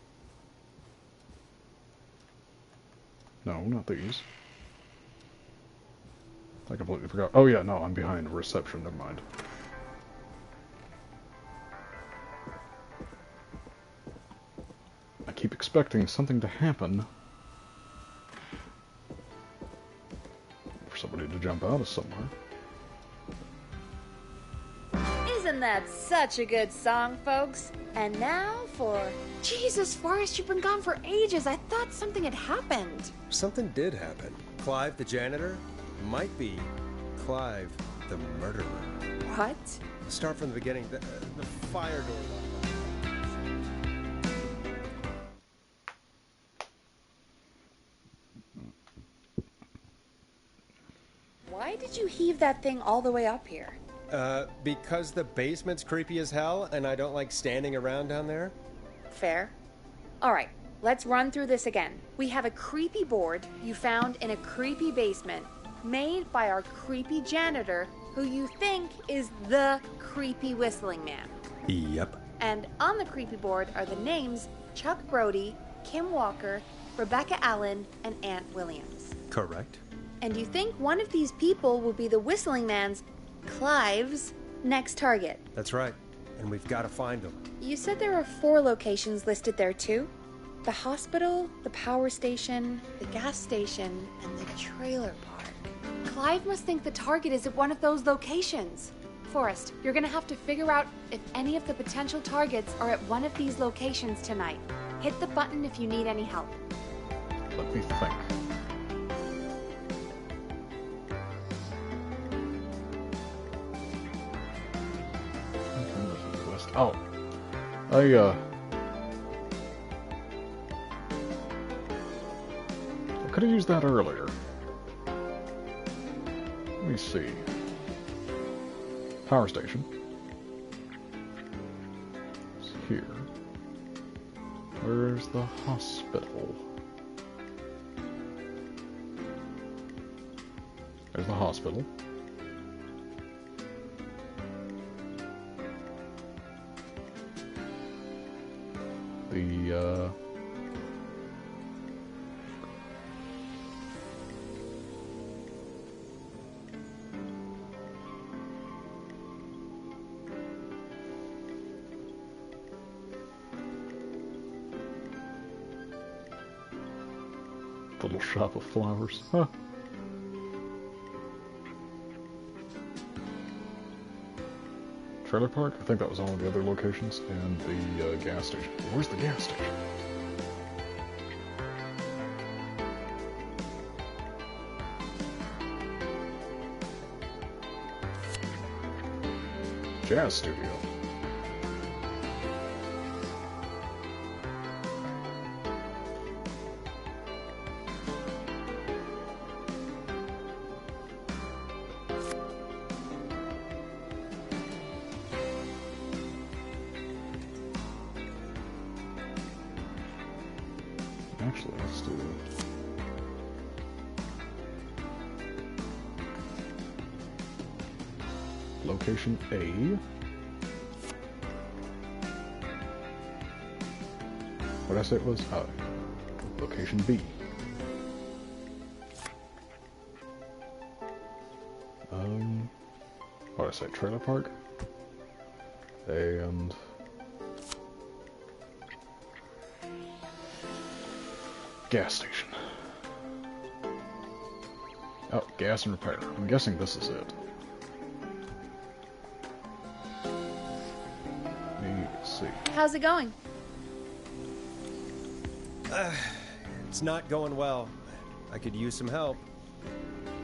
No, not these. I completely forgot. Oh yeah, no, I'm behind reception. Never mind. I keep expecting something to happen. For somebody to jump out of somewhere. Isn't that such a good song, folks? And now for... Jesus, Forrest, you've been gone for ages. I thought something had happened. Something did happen. Clive, the janitor, might be Clive, the murderer. What? Start from the beginning. The fire door locked. Why did you heave that thing all the way up here? Because the basement's creepy as hell, and I don't like standing around down there. Fair. Alright, let's run through this again. We have a creepy board you found in a creepy basement, made by our creepy janitor, who you think is the creepy whistling man. Yep. And on the creepy board are the names Chuck Brody, Kim Walker, Rebecca Allen, and Ant Williams. Correct. And you think one of these people will be the whistling man's, Clive's, next target. That's right. And we've got to find them. You said there are 4 locations listed there too? The hospital, the power station, the gas station, and the trailer park. Clive must think the target is at one of those locations. Forrest, you're gonna have to figure out if any of the potential targets are at one of these locations tonight. Hit the button if you need any help. Let me think. Oh, I could have used that earlier. Let me see. Power station. It's here. Where's the hospital? There's the hospital. Little shop of flowers. Huh. Trailer park? I think that was all of the other locations. And the gas station. Where's the gas station? Jazz studio. Actually, let's do location A. What did I say it was? Location B. What did I say? Trailer park? And gas station. Oh, gas and repair. I'm guessing this is it. Let me see. How's it going? It's not going well. I could use some help.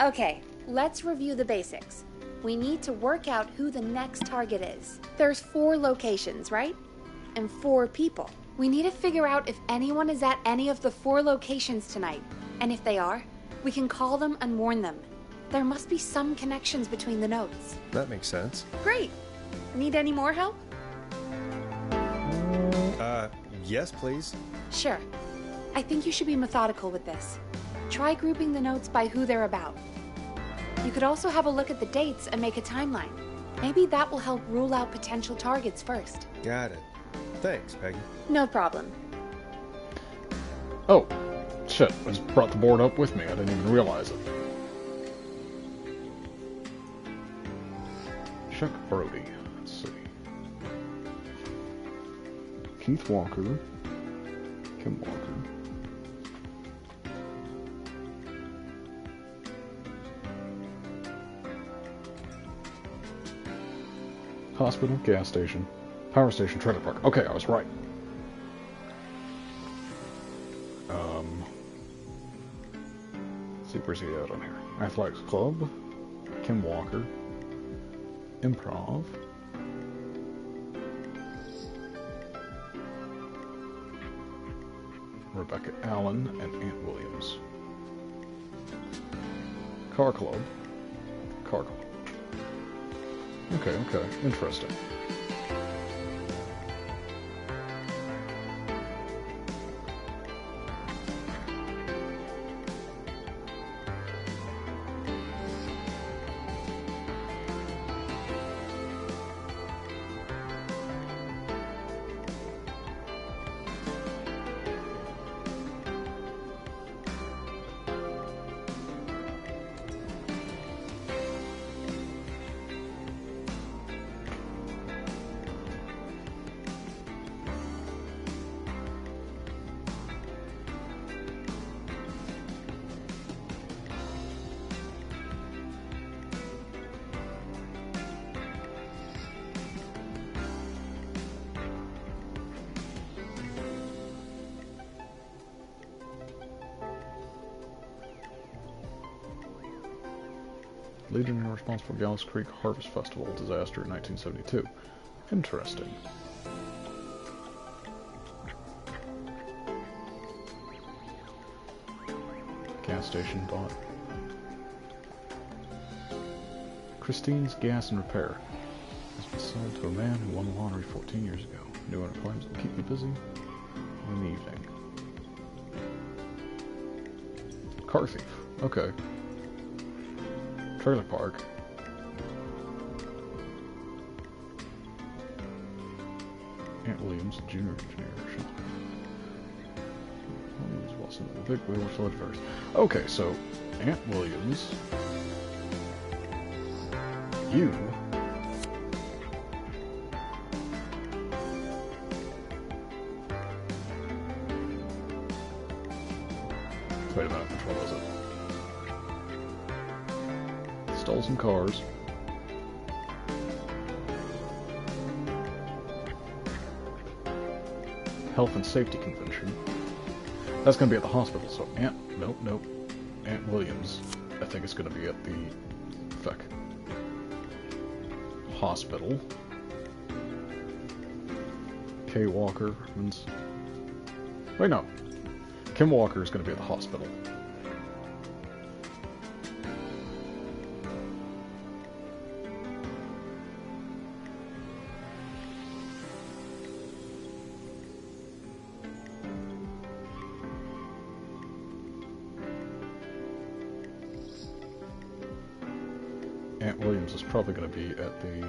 Okay, let's review the basics. We need to work out who the next target is. There's 4 locations, right? And 4 people. We need to figure out if anyone is at any of the 4 locations tonight. And if they are, we can call them and warn them. There must be some connections between the notes. That makes sense. Great. Need any more help? Yes, please. Sure. I think you should be methodical with this. Try grouping the notes by who they're about. You could also have a look at the dates and make a timeline. Maybe that will help rule out potential targets first. Got it. Thanks, Peggy. No problem. Oh, shit. shit, I just brought the board up with me. I didn't even realize it. Chuck Brody. Let's see. Keith Walker. Kim Walker. Hospital, gas station, power station, trailer park. Okay, I was right. Let's see, where's he at on here? Athletics Club, Kim Walker, Improv, Rebecca Allen, and Ant Williams. Car Club, Car Club. Okay, interesting. Leading and responsible for Gallows Creek Harvest Festival disaster in 1972. Interesting. Gas station bought. Christine's Gas and Repair has been sold to a man who won the lottery 14 years ago. New owner claims it will keep you busy in the evening. Car thief. Okay. Trailer park. Ant Williams, junior engineer. Wilson, the big wheel flood first. Okay, so Ant Williams, you. Wait a minute, which one was it? Stole some cars. Health and Safety Convention. That's going to be at the hospital, so nope. Ant Williams. I think it's going to be at the hospital. Kay Walker. Wait, no. Kim Walker is going to be at the hospital. Ant Williams is probably going to be at the...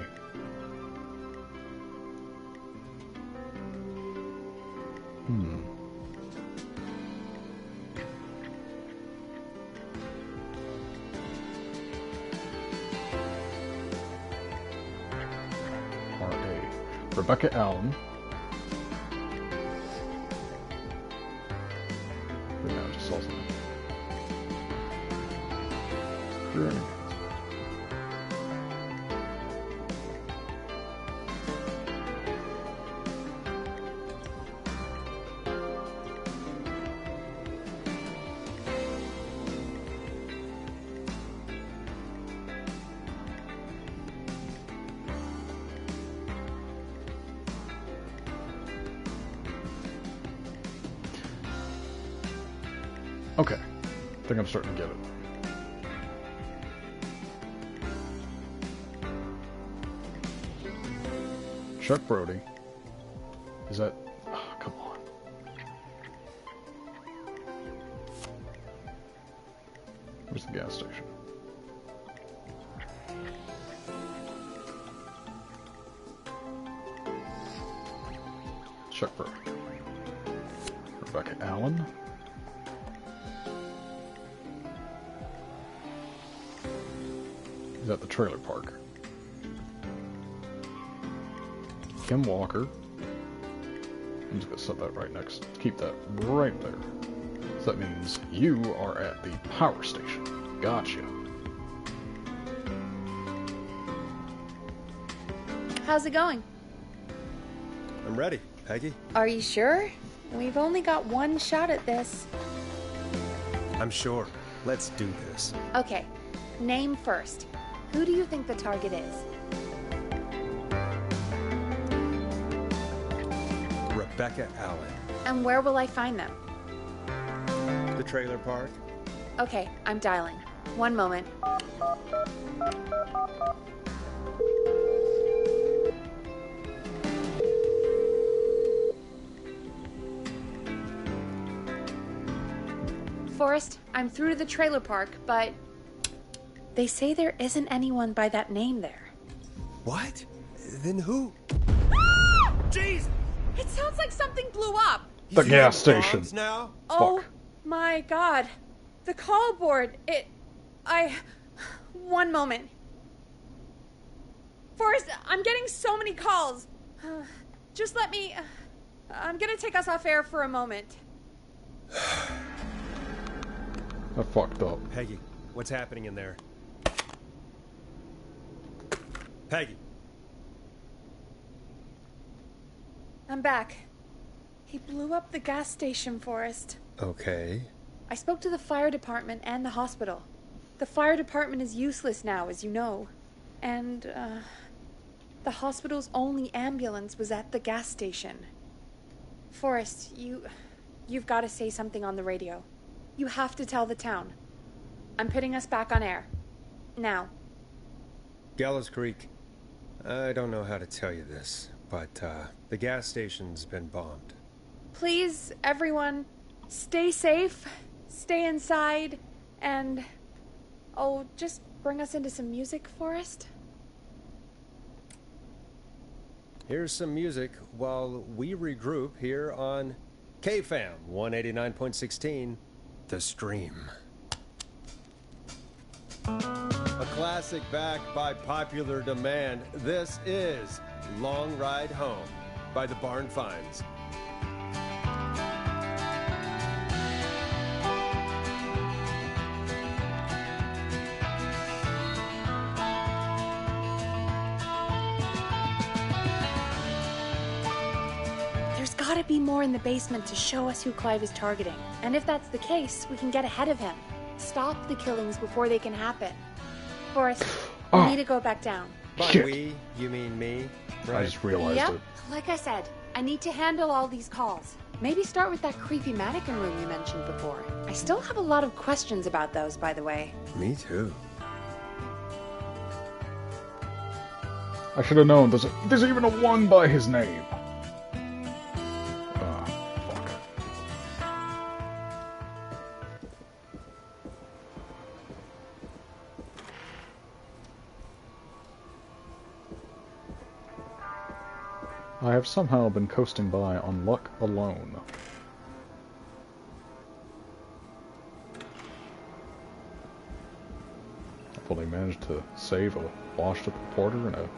R.A. Rebecca Allen. Wait, no, just saw something. Okay, I think I'm starting to get it. Chuck Brody. Is that... Oh, come on. Where's the gas station? Chuck Brody. Rebecca Allen. is at the trailer park. Kim Walker. I'm just gonna set that right next. Keep that right there. So that means you are at the power station. Gotcha. How's it going? I'm ready, Peggy. Are you sure? We've only got one shot at this. I'm sure. Let's do this. Okay, name first. Who do you think the target is? Rebecca Allen. And where will I find them? The trailer park. Okay, I'm dialing. One moment. Forrest, I'm through to the trailer park, but they say there isn't anyone by that name there. What? Then who? Jeez! It sounds like something blew up. The gas station. Now? Oh Fuck. my god. The call board. One moment. Forrest, I'm getting so many calls. Just let me... I'm gonna take us off air for a moment. I fucked up. Peggy, what's happening in there? Peggy. I'm back. He blew up the gas station, Forrest. Okay. I spoke to the fire department and the hospital. The fire department is useless now, as you know. And, the hospital's only ambulance was at the gas station. Forrest, you've got to say something on the radio. You have to tell the town. I'm putting us back on air. Now. Gallows Creek. I don't know how to tell you this, but, the gas station's been bombed. Please, everyone, stay safe, stay inside, and... Oh, just bring us into some music, Forrest. Here's some music while we regroup here on KFAM 189.16, The Stream. A classic backed by popular demand. This is Long Ride Home by the Barn Finds. There's gotta be more in the basement to show us who Clive is targeting. And if that's the case, we can get ahead of him. Stop the killings before they can happen. Forrest, we need to go back down. By we, you mean me? Right. I just realized Yep, it. like I said, I need to handle all these calls. Maybe start with that creepy mannequin room you mentioned before. I still have a lot of questions about those, by the way. Me too. I should have known. There's even a 1 by his name. Fuck. I have somehow been coasting by on luck alone. I've only managed to save a washed-up reporter and a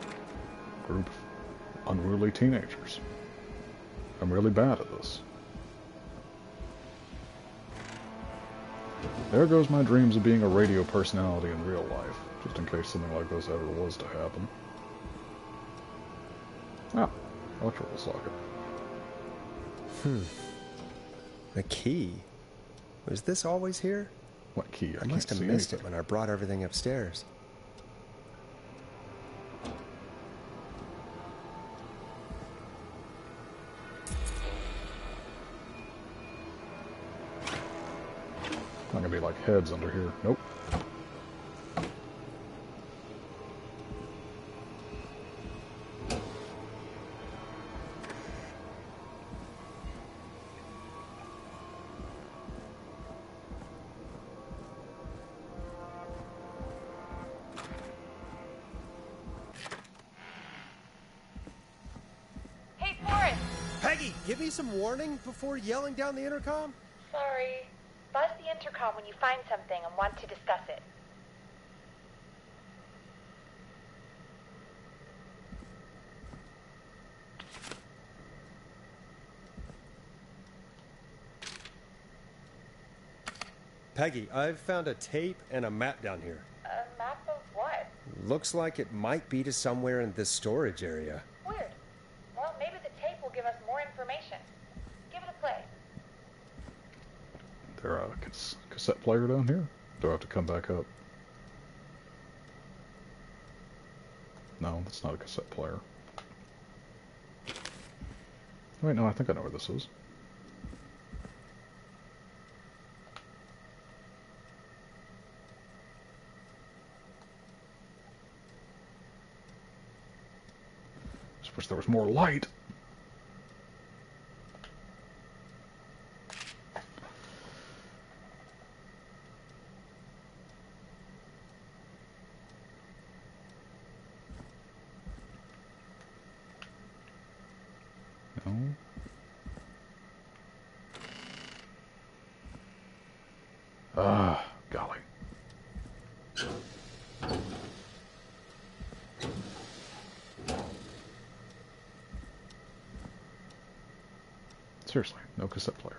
group of unruly teenagers. I'm really bad at this. There goes my dreams of being a radio personality in real life, just in case something like this ever was to happen. Ah, electrical socket. A key? Was this always here? What key? I must have missed it when I brought everything upstairs. Not gonna be like heads under here. Nope. Hey, Forrest! Peggy, give me some warning before yelling down the intercom. Sorry. Buzz the intercom when you find something and want to discuss it. Peggy, I've found a tape and a map down here. A map of what? Looks like it might be to somewhere in this storage area. Weird. Well, maybe the tape will give us more information. Give it a play. There a cassette player down here? Do I have to come back up? No, that's not a cassette player. Wait, no, I think I know where this is. Just wish there was more light. No. Ah, golly. Seriously, no cassette player.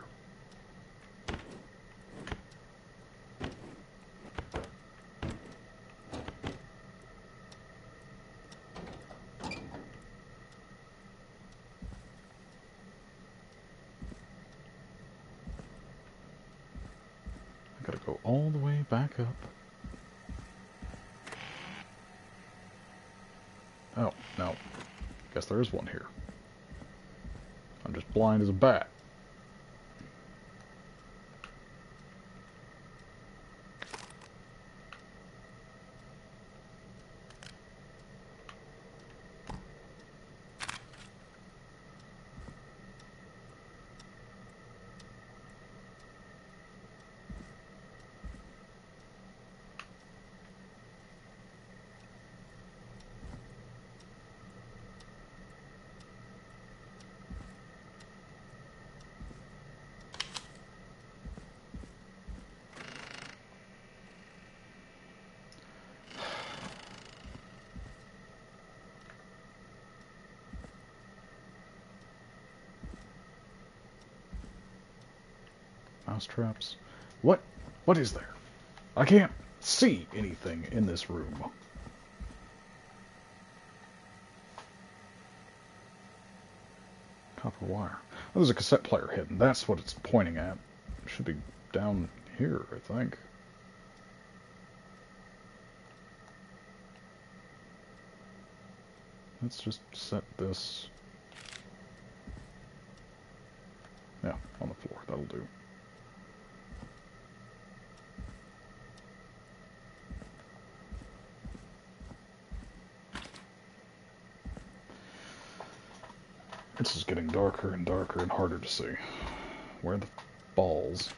Gotta go all the way back up. Oh, no. Guess there is one here. I'm just blind as a bat. Mouse traps. What? What is there? I can't see anything in this room. Copper wire. Oh, there's a cassette player hidden. That's what it's pointing at. It should be down here, I think. Let's just set this... yeah, on the floor. That'll do. This is getting darker and darker and harder to see. Where the balls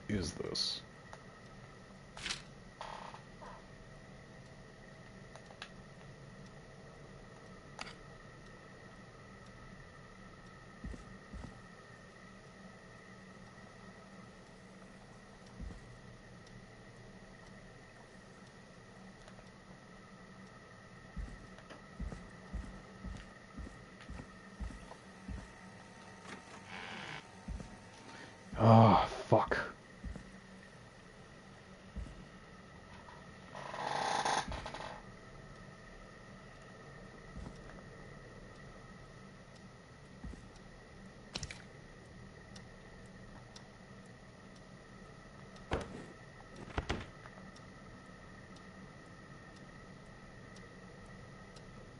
is this? Ah, fuck.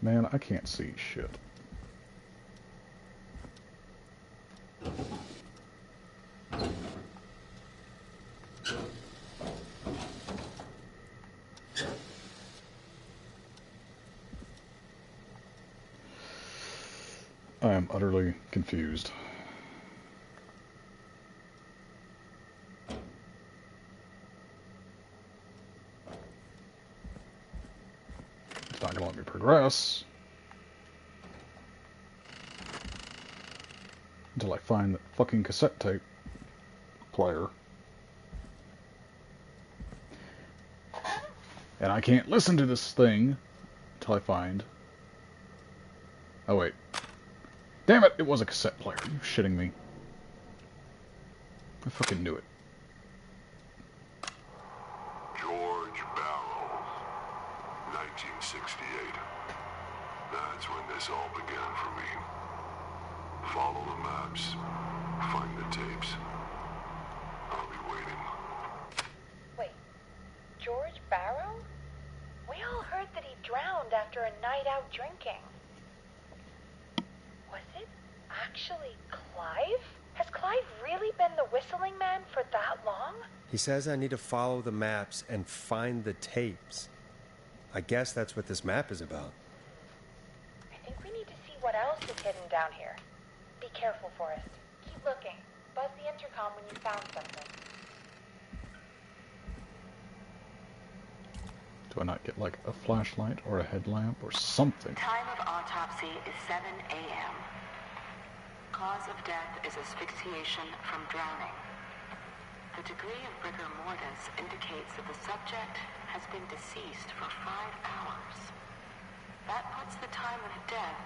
Man, I can't see shit. I am utterly confused. It's not gonna let me progress until I find the fucking cassette tape player. And I can't listen to this thing until I find... oh wait. Damn it, it was a cassette player. Are you shitting me? I fucking knew it. Follow the maps. Find the tapes. I'll be waiting. Wait, George Barrow? We all heard that he drowned after a night out drinking. Was it actually Clive? Has Clive really been the whistling man for that long? He says I need to follow the maps and find the tapes. I guess that's what this map is about. I think we need to see what else is hidden down here. Be careful, Forrest. Keep looking. Buzz the intercom when you found something. Do I not get like a flashlight or a headlamp or something? Time of autopsy is 7 a.m. Cause of death is asphyxiation from drowning. The degree of rigor mortis indicates that the subject has been deceased for 5 hours. That puts the time of death...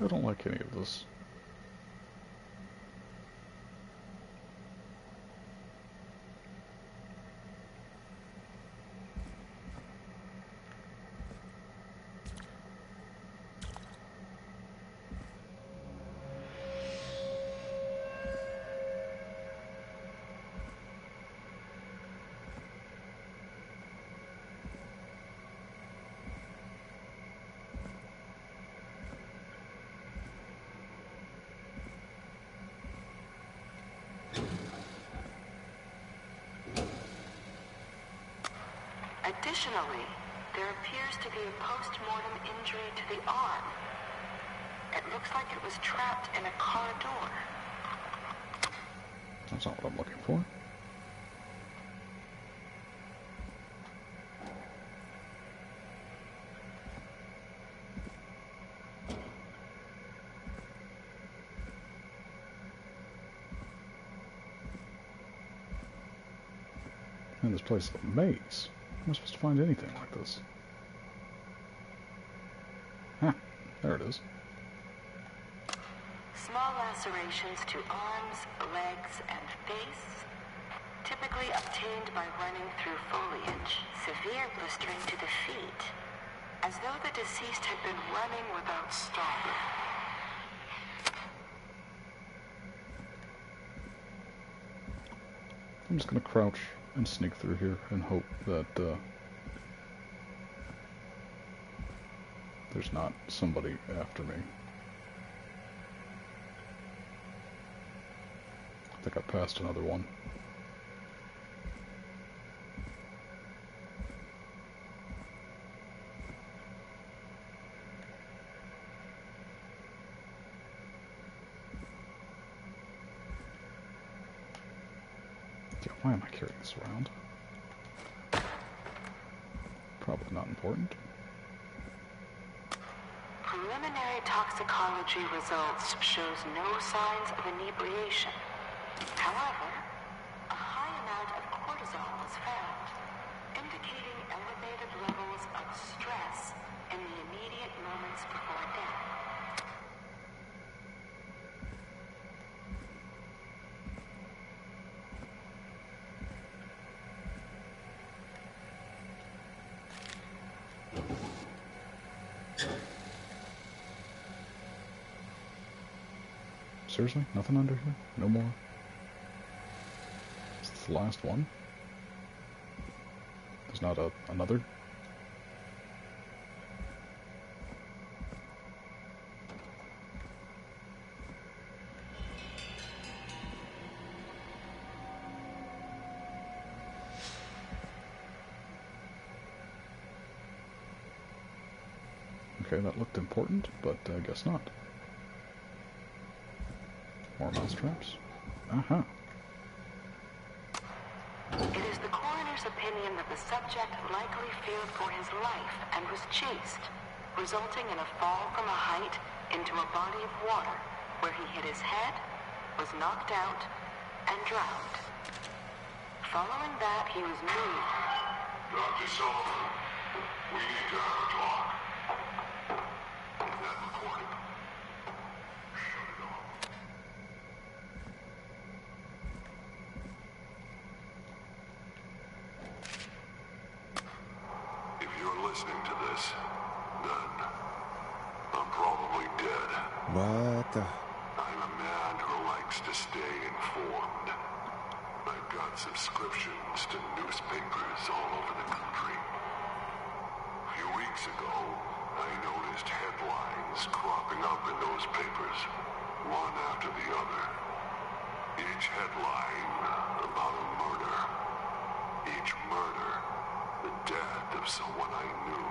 I don't like any of this. Additionally, there appears to be a post-mortem injury to the arm. It looks like it was trapped in a car door. That's not what I'm looking for. Man, this place is a maze. How am I supposed to find anything like this? Ah, there it is. Small lacerations to arms, legs, and face, typically obtained by running through foliage. Severe blistering to the feet, as though the deceased had been running without stopping. I'm just gonna crouch and sneak through here and hope that there's not somebody after me. I think I passed another one. Yeah, why am I carrying this around? Probably not important. Preliminary toxicology results shows no signs of inebriation. However, a high amount of cortisol was found, indicating elevated levels of stress in the immediate moments before death. Seriously? Nothing under here? No more? Is this the last one? There's not another? Okay, that looked important, but I guess not. More mousetraps. Uh-huh. It is the coroner's opinion that the subject likely feared for his life and was chased, resulting in a fall from a height into a body of water, where he hit his head, was knocked out, and drowned. Following that, he was moved. Dr. Sullivan, we need to have a talk. Is that recorded? Shut it off. If you're listening to this, then I'm probably dead. What the... I'm a man who likes to stay informed. I've got subscriptions to newspapers all over the country. A few weeks ago, I noticed headlines cropping up in those papers, one after the other. Each headline about a murder. Each murder, the death of someone I knew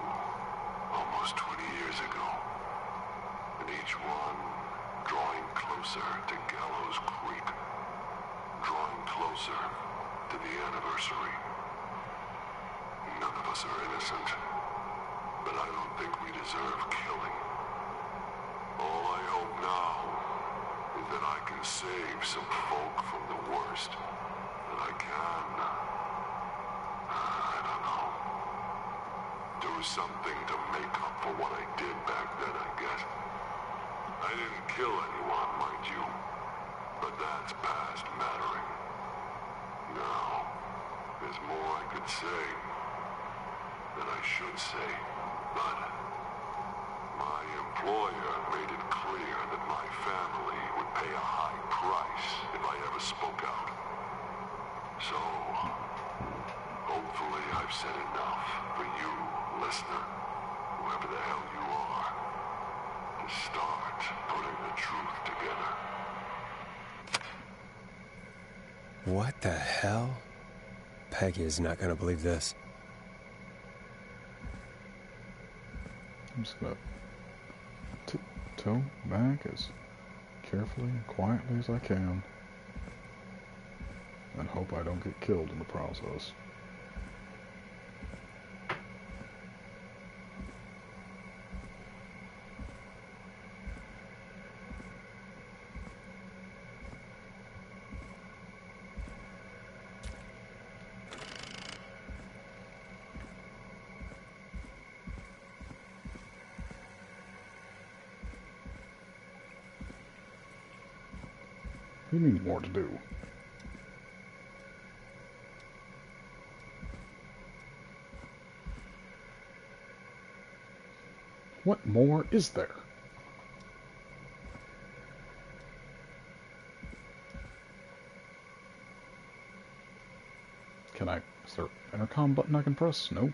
almost 20 years ago. And each one drawing closer to Gallows Creek. Drawing closer to the anniversary. None of us are innocent, but I don't think we deserve killing. All I hope now is that I can save some folk from the worst that I can. I don't know. Do something to make up for what I did back then, I guess. I didn't kill anyone, mind you. But that's past mattering. Now, there's more I could say that I should say, but my employer made it clear that my family would pay a high price if I ever spoke out. So, hopefully I've said enough for you, listener, whoever the hell you are, to start putting the truth together. What the hell? Peggy is not going to believe this. I'm just going to tiptoe back as carefully and quietly as I can. And hope I don't get killed in the process. We need more to do. What more is there? Is there an intercom button I can press? No.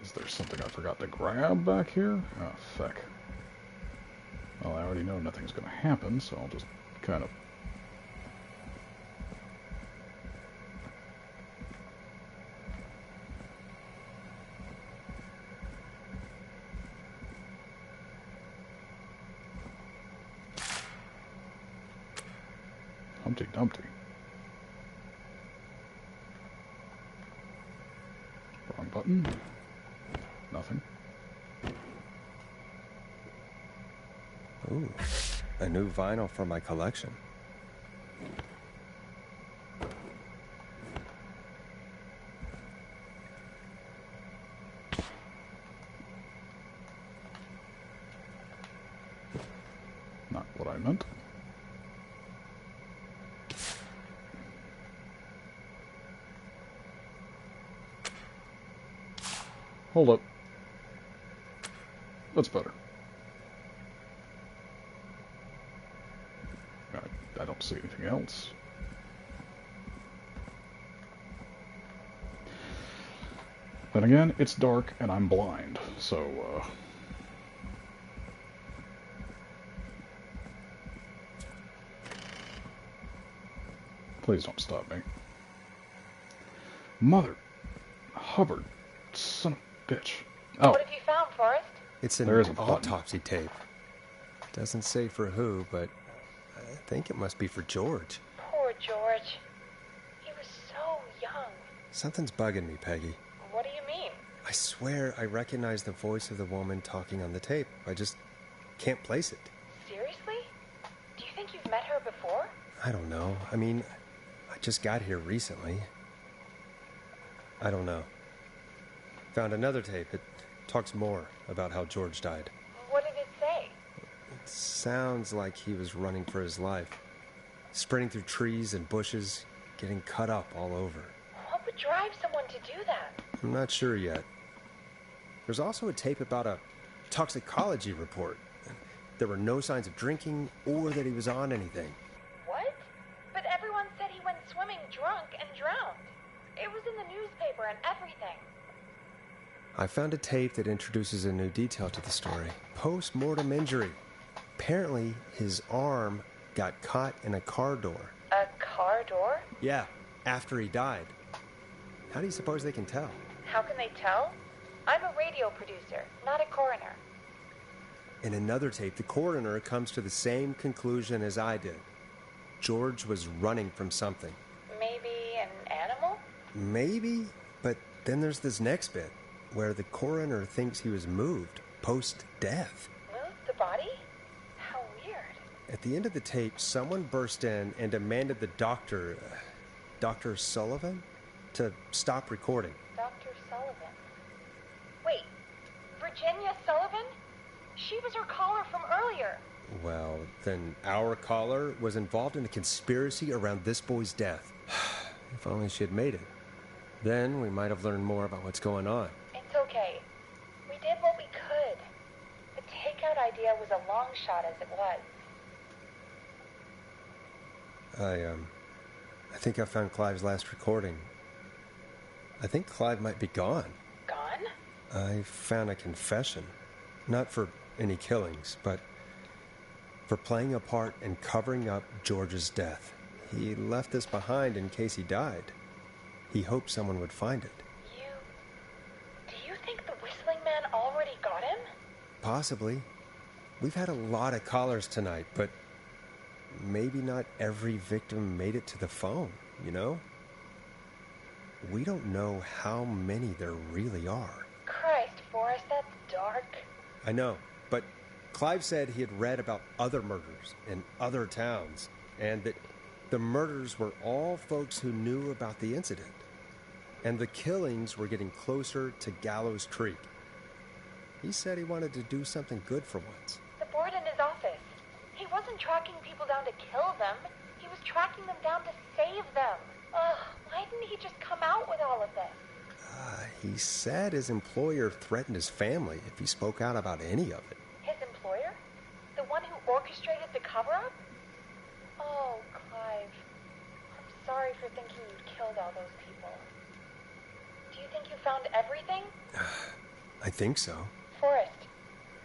Is there something I forgot to grab back here? Oh, feck. Well, I already know nothing's gonna happen, so I'll just kind of... Humpty Dumpty. Wrong button. Nothing. Ooh, a new vinyl for my collection. Not what I meant. Hold up. That's better. I don't see anything else. Then again, it's dark and I'm blind, so, please don't stop me. Mother Hubbard, son of a bitch. Oh. What have you found, Forrest? It's an There is a button. autopsy tape. Doesn't say for who, but I think it must be for George. Poor George. He was so young. Something's bugging me, Peggy. What do you mean? I swear I recognize the voice of the woman talking on the tape. I just can't place it. Seriously? Do you think you've met her before? I don't know. I mean, I just got here recently. I don't know. Found another tape. It talks more about how George died. What did it say? It sounds like he was running for his life. Sprinting through trees and bushes, getting cut up all over. What would drive someone to do that? I'm not sure yet. There's also a tape about a toxicology report. There were no signs of drinking or that he was on anything. What? But everyone said he went swimming drunk and drowned. It was in the newspaper and everything. I found a tape that introduces a new detail to the story. Post-mortem injury. Apparently, his arm got caught in a car door. A car door? Yeah, after he died. How do you suppose they can tell? How can they tell? I'm a radio producer, not a coroner. In another tape, the coroner comes to the same conclusion as I did. George was running from something. Maybe an animal? Maybe, but then there's this next bit, where the coroner thinks he was moved post-death. Moved the body? How weird. At the end of the tape, someone burst in and demanded the doctor, Dr. Sullivan, to stop recording. Dr. Sullivan. Wait, Virginia Sullivan? She was her caller from earlier. Well, then our caller was involved in a conspiracy around this boy's death. If only she had made it. Then we might have learned more about what's going on. It's okay. We did what we could. The takeout idea was a long shot as it was. I think I found Clive's last recording. I think Clive might be gone. Gone? I found a confession. Not for any killings, but for playing a part in covering up George's death. He left this behind in case he died. He hoped someone would find it. Do you think the Whistling Man already got him? Possibly. We've had a lot of callers tonight, but maybe not every victim made it to the phone, you know? We don't know how many there really are. Christ, Forrest, that's dark. I know, but Clive said he had read about other murders in other towns, and that the murders were all folks who knew about the incident. And the killings were getting closer to Gallows Creek. He said he wanted to do something good for once. The board in his office. He wasn't tracking people down to kill them. He was tracking them down to save them. Ugh, why didn't he just come out with all of this? He said his employer threatened his family if he spoke out about any of it. His employer? The one who orchestrated the cover-up? Oh, Clive. I'm sorry for thinking you killed all those people. Do you think you found everything? I think so. Forrest,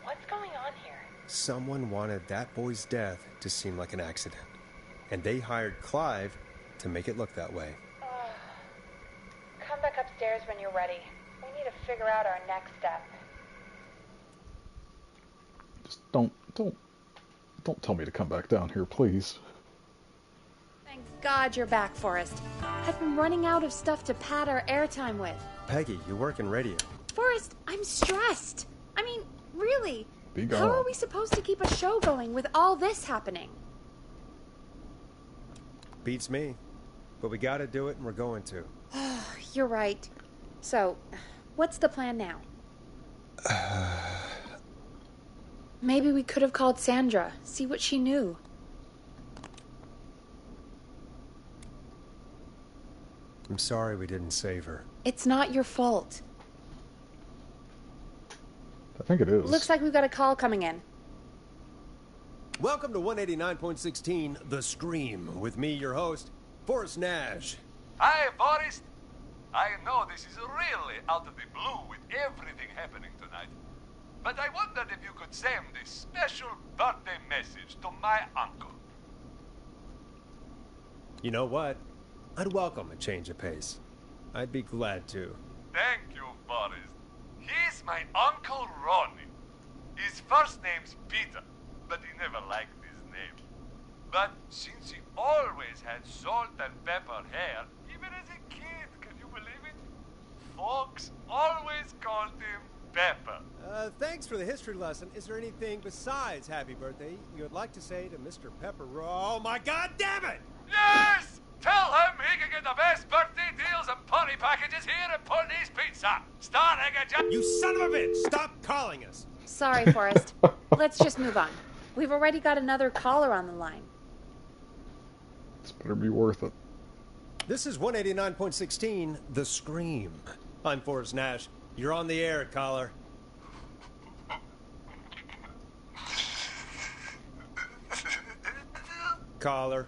what's going on here? Someone wanted that boy's death to seem like an accident. And they hired Clive to make it look that way. Come back upstairs when you're ready. We need to figure out our next step. Just don't tell me to come back down here, please. Thank God you're back, Forrest. I've been running out of stuff to pad our airtime with. Peggy, you work in radio. Forrest, I'm stressed. I mean, really. Be gone. How are we supposed to keep a show going with all this happening? Beats me. But we gotta do it, and we're going to. You're right. So, what's the plan now? Maybe we could have called Sandra, see what she knew. I'm sorry we didn't save her. It's not your fault. I think it is. Looks like we've got a call coming in. Welcome to 189.16 The Scream, with me, your host, Forrest Nash. Hi, Forrest. I know this is really out of the blue with everything happening tonight, but I wondered if you could send this special birthday message to my uncle. You know what? I'd welcome a change of pace. I'd be glad to. Thank you, Forrest. He's my Uncle Ronnie. His first name's Peter, but he never liked his name. But since he always had salt and pepper hair, even as a kid, can you believe it? Folks always called him Pepper. Thanks for the history lesson. Is there anything besides happy birthday you would like to say to Mr. Pepper? Oh my God damn it! Yes! Tell him he can get the best birthday deals and party packages here at Putney's Pizza. Starting at You son of a bitch! Stop calling us! Sorry, Forrest. Let's just move on. We've already got another caller on the line. This better be worth it. This is 189.16, The Scream. I'm Forrest Nash. You're on the air, caller. Caller.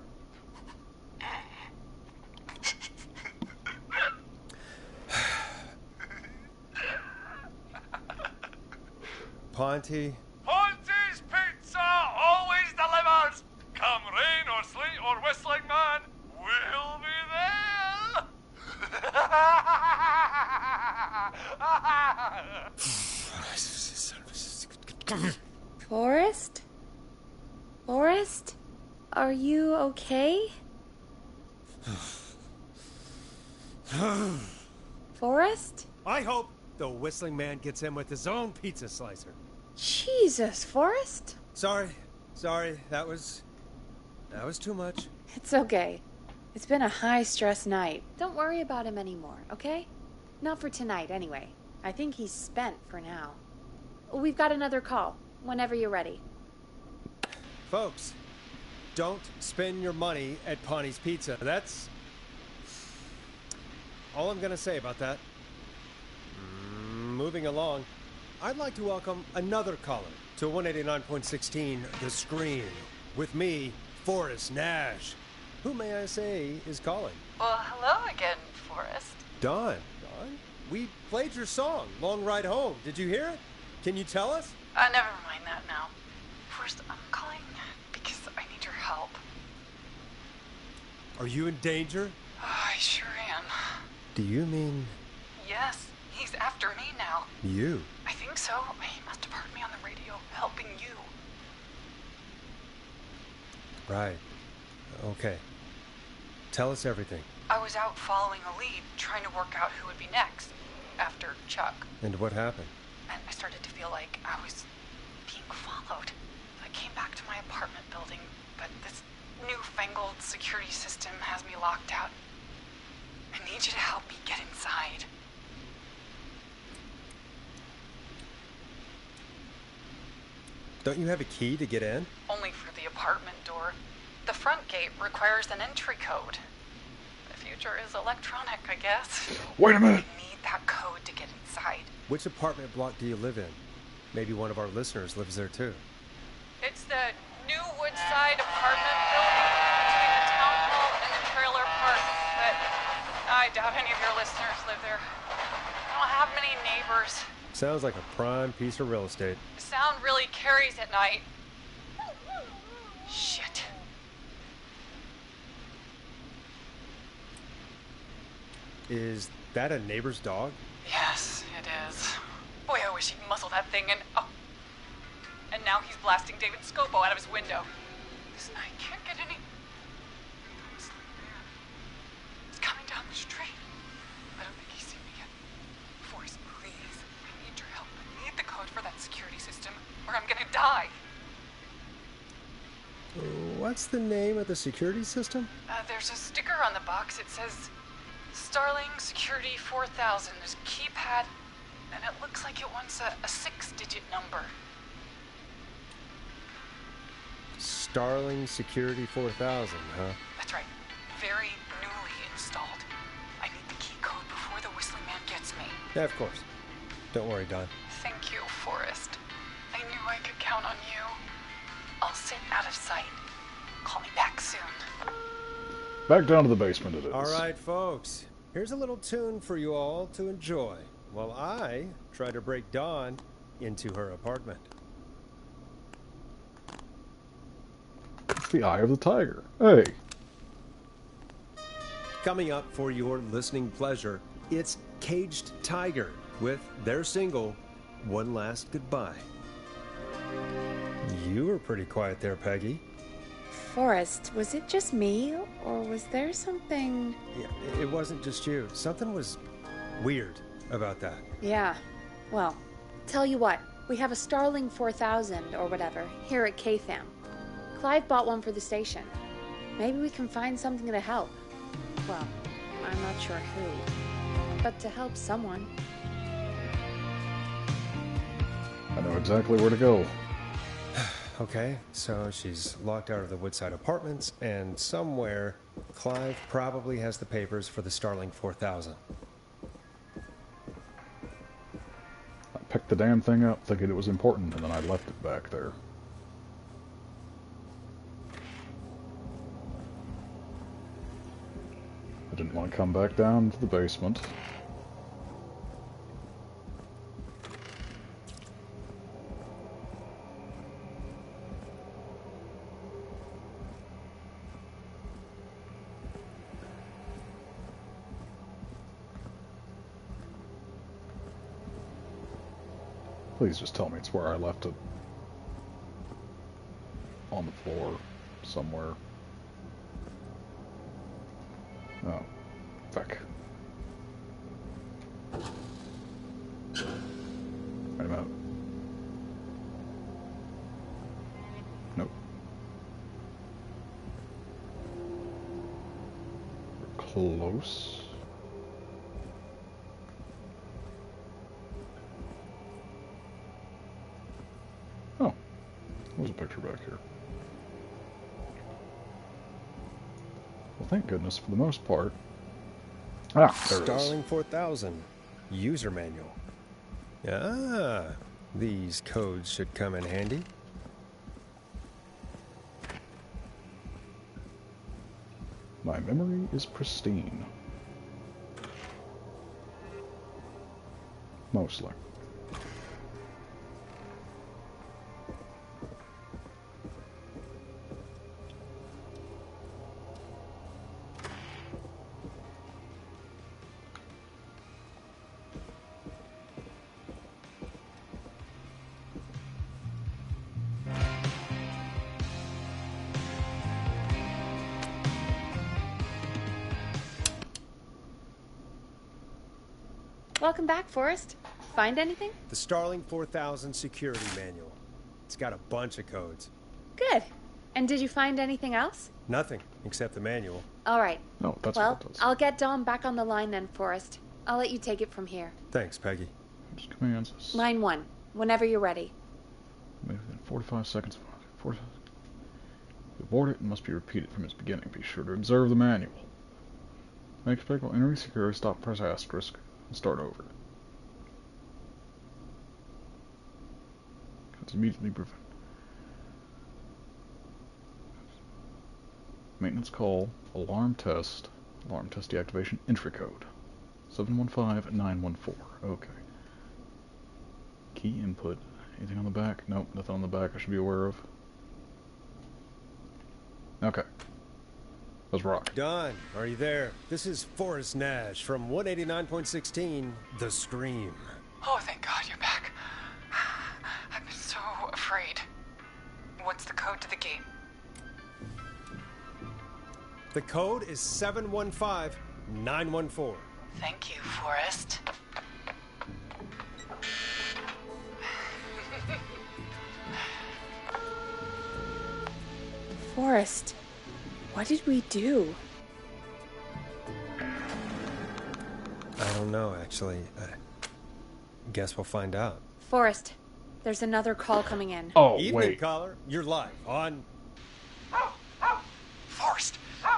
Ponty. Ponty's Pizza always delivers. Come rain or sleet or whistling man, we'll be there. Forrest? Forrest? Are you okay? Forrest? I hope the whistling man gets in with his own pizza slicer. Jesus, Forrest? Sorry. That was too much. It's okay. It's been a high-stress night. Don't worry about him anymore, okay? Not for tonight, anyway. I think he's spent for now. We've got another call, whenever you're ready. Folks, don't spend your money at Ponty's Pizza. That's all I'm gonna say about that. Moving along, I'd like to welcome another caller to 189.16 The Scream. With me, Forrest Nash. Who, may I say, is calling? Well, hello again, Forrest. Don. We played your song, Long Ride Home. Did you hear it? Can you tell us? Never mind that now. Forrest, I'm calling because I need your help. Are you in danger? I sure am. Do you mean... Yes, he's after me now. You? I think so. He must have heard me on the radio helping you. Right. Okay. Tell us everything. I was out following a lead, trying to work out who would be next, after Chuck. And what happened? And I started to feel like I was being followed. I came back to my apartment building, but this newfangled security system has me locked out. I need you to help me get inside. Don't you have a key to get in? Only for the apartment door. The front gate requires an entry code. The future is electronic, I guess. Wait a minute. I need that code to get inside. Which apartment block do you live in? Maybe one of our listeners lives there too. It's the new Woodside apartment building between the town hall and the trailer park. But I doubt any of your listeners live there. I don't have many neighbors. Sounds like a prime piece of real estate. The sound really carries at night. Shit. Is that a neighbor's dog? Yes, it is. Boy, I wish he'd muzzle that thing and... Oh. And now he's blasting David Scopo out of his window. This night can't get any... He's coming down the street. I don't think he's seen me yet. Forrest, please. I need your help. I need the code for that security system, or I'm gonna die. What's the name of the security system? There's a sticker on the box. It says Starling Security 4000. There's a keypad, and it looks like it wants a 6-digit number. Starling Security 4000, huh? That's right. Very newly installed. I need the key code before the Whistling Man gets me. Yeah, of course. Don't worry, Don. Thank you, Forrest. I knew I could count on you. I'll sit out of sight. Call me back soon. Back down to the basement it is. All right, folks. Here's a little tune for you all to enjoy while I try to break Dawn into her apartment. It's the Eye of the Tiger. Hey. Coming up for your listening pleasure, it's Caged Tiger with their single, One Last Goodbye. You were pretty quiet there, Peggy. Forrest, was it just me, or was there something... Yeah, it wasn't just you. Something was weird about that. Yeah. Well, tell you what. We have a Starling 4000, or whatever, here at KFAM. Clive bought one for the station. Maybe we can find something to help. Well, I'm not sure who. But to help someone. I know exactly where to go. Okay, so she's locked out of the Woodside Apartments, and somewhere, Clive probably has the papers for the Starling 4000. I picked the damn thing up thinking it was important, and then I left it back there. I didn't want to come back down to the basement. Please just tell me it's where I left it. On the floor, somewhere. Oh, fuck. Wait a minute. Nope. We're close. Oh, there's a picture back here. Well, thank goodness for the most part. Ah, there it is. Starling 4000 user manual. Ah, these codes should come in handy. My memory is pristine. Mostly. Welcome back, Forrest. Find anything? The Starling 4000 security manual. It's got a bunch of codes. Good. And did you find anything else? Nothing, except the manual. All right. No, that's well, what it does. I'll get Dom back on the line then, Forrest. I'll let you take it from here. Thanks, Peggy. Just commands. Line 1, whenever you're ready. Within 45 seconds. 45. To abort it, it must be repeated from its beginning. Be sure to observe the manual. Make expect while entering security, stop, press asterisk, and start over. It's immediately prevent. Maintenance call, alarm test deactivation, entry code. 715914. Okay. Key input. Anything on the back? Nope, nothing on the back I should be aware of. Okay. Let's rock. Don, are you there? This is Forrest Nash from 189.16, The Scream. Oh, thank God you're back. I've been so afraid. What's the code to the gate? The code is 715914. Thank you, Forrest. Forrest, what did we do? I don't know, actually. Guess we'll find out. Forrest, there's another call coming in. Oh, Evening, wait. caller. You're live on... Forrest! The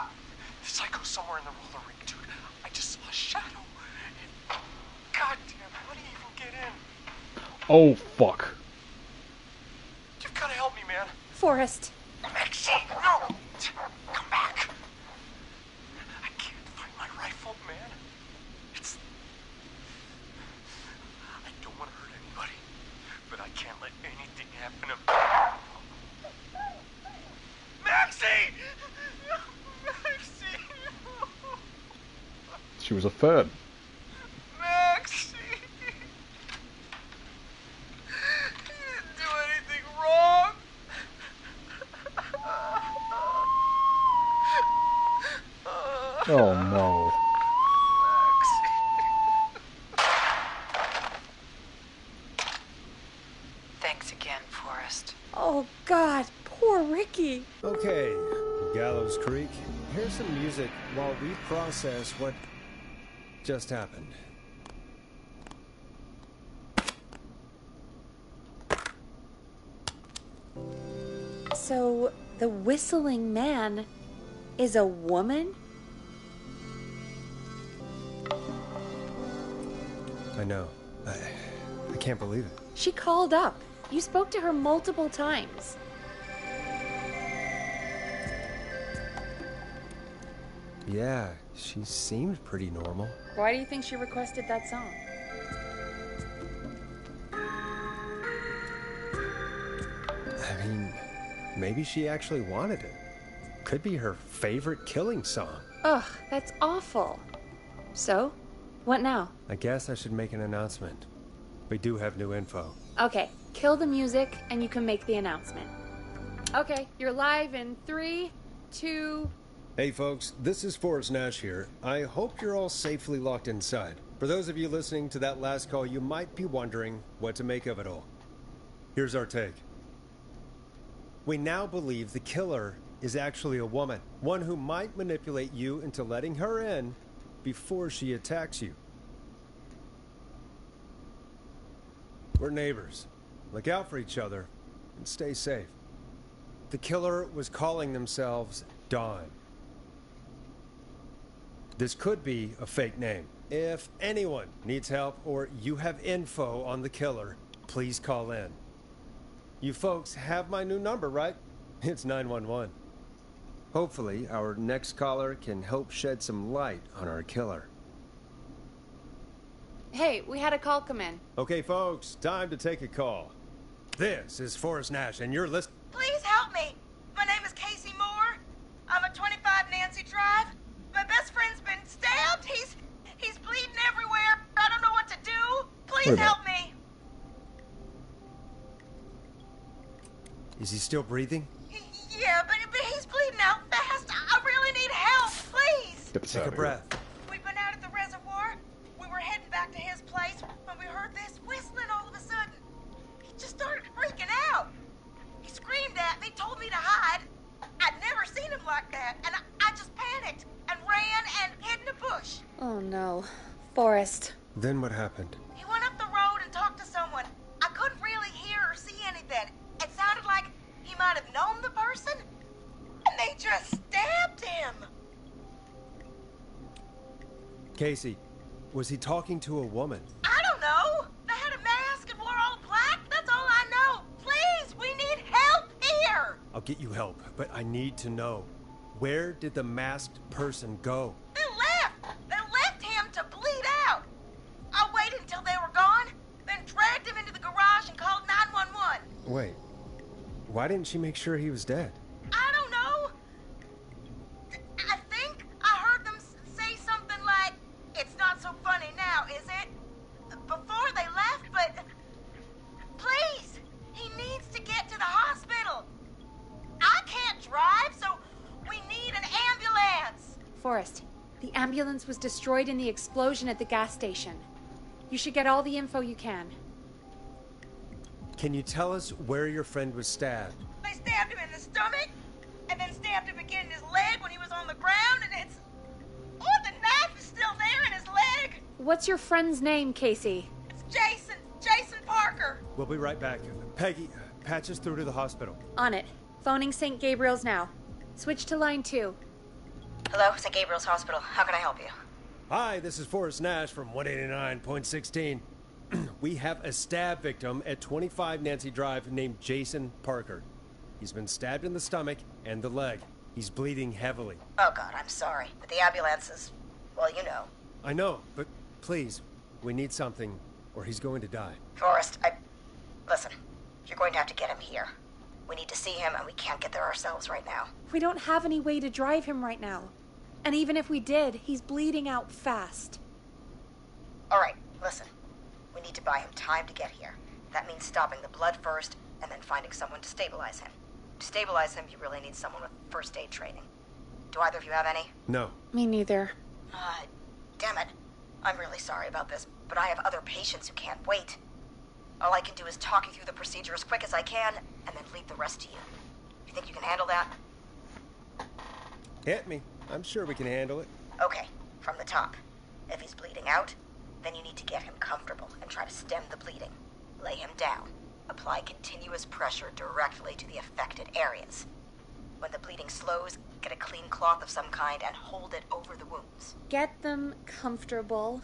psycho's somewhere in the roller rink, dude. I just saw a shadow. And... God damn, how do you even get in? Oh, fuck. You've gotta help me, man. Forrest. Maxie, no! Come back. I can't find my rifle, man. It's... I don't want to hurt anybody, but I can't let anything happen to... Maxie! Maxie! She was a Fed. Maxie! You didn't do anything wrong! Oh no. Thanks again, Forrest. Oh, God, poor Ricky. Okay, Gallows Creek, here's some music while we process what just happened. So, the whistling man is a woman? I know. I can't believe it. She called up. You spoke to her multiple times. Yeah, she seemed pretty normal. Why do you think she requested that song? I mean, maybe she actually wanted it. Could be her favorite killing song. Ugh, that's awful. So, what now? I guess I should make an announcement. We do have new info. Okay, kill the music and you can make the announcement. Okay, you're live in 3, 2... Hey folks, this is Forrest Nash here. I hope you're all safely locked inside. For those of you listening to that last call, you might be wondering what to make of it all. Here's our take. We now believe the killer is actually a woman. One who might manipulate you into letting her in before she attacks you. We're neighbors. Look out for each other and stay safe. The killer was calling themselves Dawn. This could be a fake name. If anyone needs help or you have info on the killer, please call in. You folks have my new number, right? It's 911. Hopefully, our next caller can help shed some light on our killer. Hey, we had a call come in. Okay, folks, time to take a call. This is Forrest Nash, and you're listening. Please help me. My name is Casey Moore. I'm at 25 Nancy Drive. My best friend's been stabbed. He's bleeding everywhere. I don't know what to do. Please help me. Is he still breathing? Yeah, but he's bleeding out fast. I really need help. Please. Take a breath. We've been out at the reservoir. We were heading back to his place when we heard this whistling all of a sudden. He just started freaking out. He screamed at me, told me to hide. I'd never seen him like that, and I just panicked and ran and hid in a bush. Oh no. Forrest. Then what happened? He went up the road and talked to someone. I couldn't really hear or see anything. It sounded like he might have known the person, and they just stabbed him. Casey, was he talking to a woman? I don't know. They had a mask and wore all black. That's all I know. Please, we need help here. I'll get you help, but I need to know. Where did the masked person go? They left. They left him to bleed out. I waited until they were gone, then dragged him into the garage and called 911. Wait, why didn't she make sure he was dead? I don't know. I think I heard them say something like, "It's not so funny now, is it?" before they left, but please, he needs to get to the hospital. I can't drive, so we need an ambulance. Forrest, the ambulance was destroyed in the explosion at the gas station. You should get all the info you can. Can you tell us where your friend was stabbed? They stabbed him in the stomach, and then stabbed him again in his leg when he was on the ground, and it's... Oh, the knife is still there in his leg! What's your friend's name, Casey? It's Jason Parker. We'll be right back. Peggy, patch us through to the hospital. On it. Phoning St. Gabriel's now. Switch to line 2. Hello, St. Gabriel's Hospital. How can I help you? Hi, this is Forrest Nash from 189.16. We have a stab victim at 25 Nancy Drive named Jason Parker. He's been stabbed in the stomach and the leg. He's bleeding heavily. Oh, God, I'm sorry. But the ambulance is... well, you know. I know, but please, we need something, or he's going to die. Forrest, listen, you're going to have to get him here. We need to see him, and we can't get there ourselves right now. We don't have any way to drive him right now. And even if we did, he's bleeding out fast. All right, listen. We need to buy him time to get here. That means stopping the blood first, and then finding someone to stabilize him. To stabilize him, you really need someone with first aid training. Do either of you have any? No. Me neither. Damn it. I'm really sorry about this, but I have other patients who can't wait. All I can do is talk you through the procedure as quick as I can, and then leave the rest to you. You think you can handle that? Hit me. I'm sure we can handle it. Okay, from the top. If he's bleeding out, then you need to get him comfortable and try to stem the bleeding. Lay him down. Apply continuous pressure directly to the affected areas. When the bleeding slows, get a clean cloth of some kind and hold it over the wounds. Get them comfortable.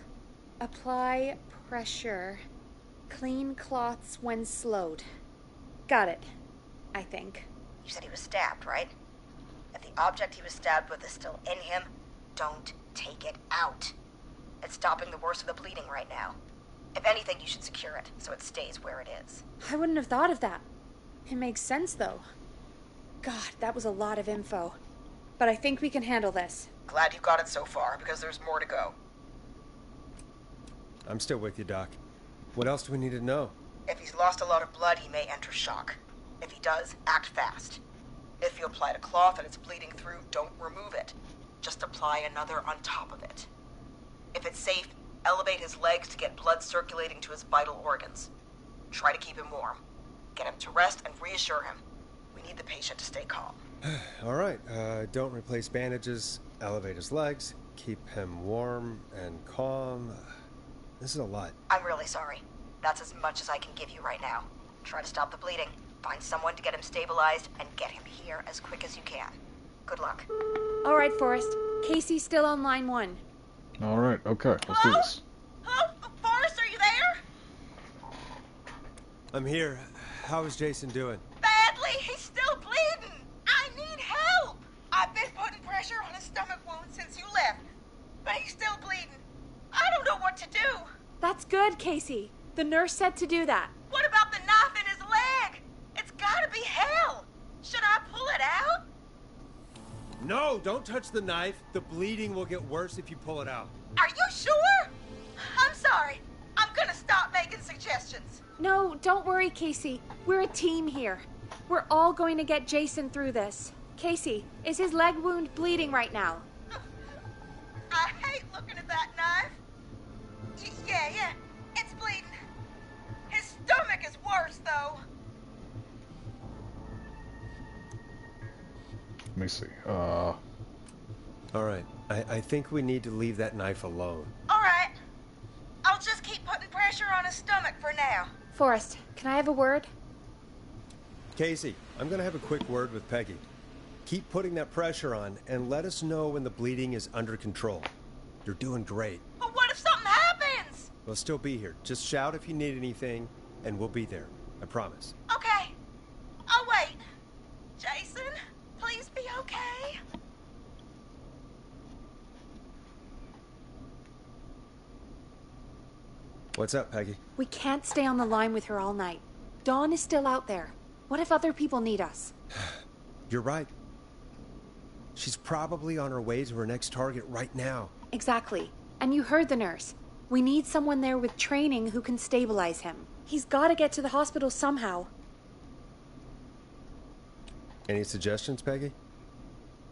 Apply pressure. Clean cloths when slowed. Got it. I think. You said he was stabbed, right? If the object he was stabbed with is still in him, don't take it out. It's stopping the worst of the bleeding right now. If anything, you should secure it so it stays where it is. I wouldn't have thought of that. It makes sense, though. God, that was a lot of info. But I think we can handle this. Glad you got it so far, because there's more to go. I'm still with you, Doc. What else do we need to know? If he's lost a lot of blood, he may enter shock. If he does, act fast. If you applied a cloth and it's bleeding through, don't remove it. Just apply another on top of it. If it's safe, elevate his legs to get blood circulating to his vital organs. Try to keep him warm. Get him to rest and reassure him. We need the patient to stay calm. All right. Don't replace bandages. Elevate his legs. Keep him warm and calm. This is a lot. I'm really sorry. That's as much as I can give you right now. Try to stop the bleeding. Find someone to get him stabilized and get him here as quick as you can. Good luck. All right, Forrest. Casey's still on line 1. All right, okay, let's do this. Hello? Forrest, are you there? I'm here. How is Jason doing? Badly. He's still bleeding. I need help. I've been putting pressure on his stomach wound since you left, but he's still bleeding. I don't know what to do. That's good, Casey. The nurse said to do that. What about the knife in his leg? It's gotta be hell. Should I pull it out? No, don't touch the knife. The bleeding will get worse if you pull it out. Are you sure? I'm sorry. I'm gonna stop making suggestions. No, don't worry, Casey. We're a team here. We're all going to get Jason through this. Casey, is his leg wound bleeding right now? I hate looking at that knife. Yeah, it's bleeding. His stomach is worse, though. Let me see. All right. I think we need to leave that knife alone. All right. I'll just keep putting pressure on his stomach for now. Forrest, can I have a word? Casey, I'm going to have a quick word with Peggy. Keep putting that pressure on and let us know when the bleeding is under control. You're doing great. But what if something happens? We'll still be here. Just shout if you need anything, and we'll be there. I promise. Okay. I'll wait. Jason, please be okay. What's up, Peggy? We can't stay on the line with her all night. Dawn is still out there. What if other people need us? You're right. She's probably on her way to her next target right now. Exactly. And you heard the nurse. We need someone there with training who can stabilize him. He's got to get to the hospital somehow. Any suggestions, Peggy?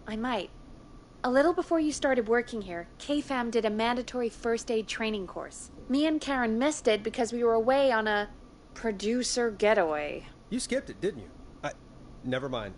I might. A little before you started working here, KFAM did a mandatory first aid training course. Me and Karen missed it because we were away on a producer getaway. You skipped it, didn't you? Never mind.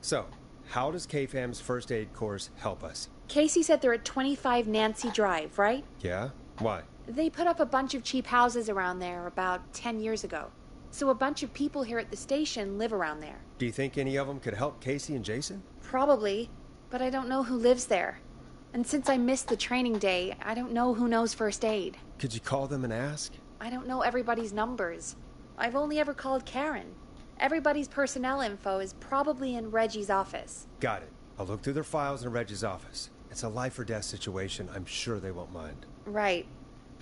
So, how does KFAM's first aid course help us? Casey said they're at 25 Nancy Drive, right? Yeah? Why? They put up a bunch of cheap houses around there about 10 years ago. So a bunch of people here at the station live around there. Do you think any of them could help Casey and Jason? Probably, but I don't know who lives there. And since I missed the training day, I don't know who knows first aid. Could you call them and ask? I don't know everybody's numbers. I've only ever called Karen. Everybody's personnel info is probably in Reggie's office. Got it. I'll look through their files in Reggie's office. It's a life or death situation. I'm sure they won't mind. Right.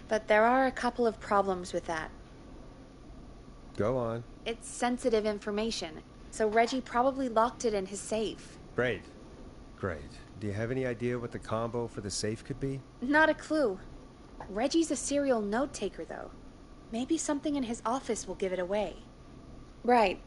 But there are a couple of problems with that. Go on. It's sensitive information, so Reggie probably locked it in his safe. Great. Do you have any idea what the combo for the safe could be? Not a clue. Reggie's a serial note-taker, though. Maybe something in his office will give it away. Right.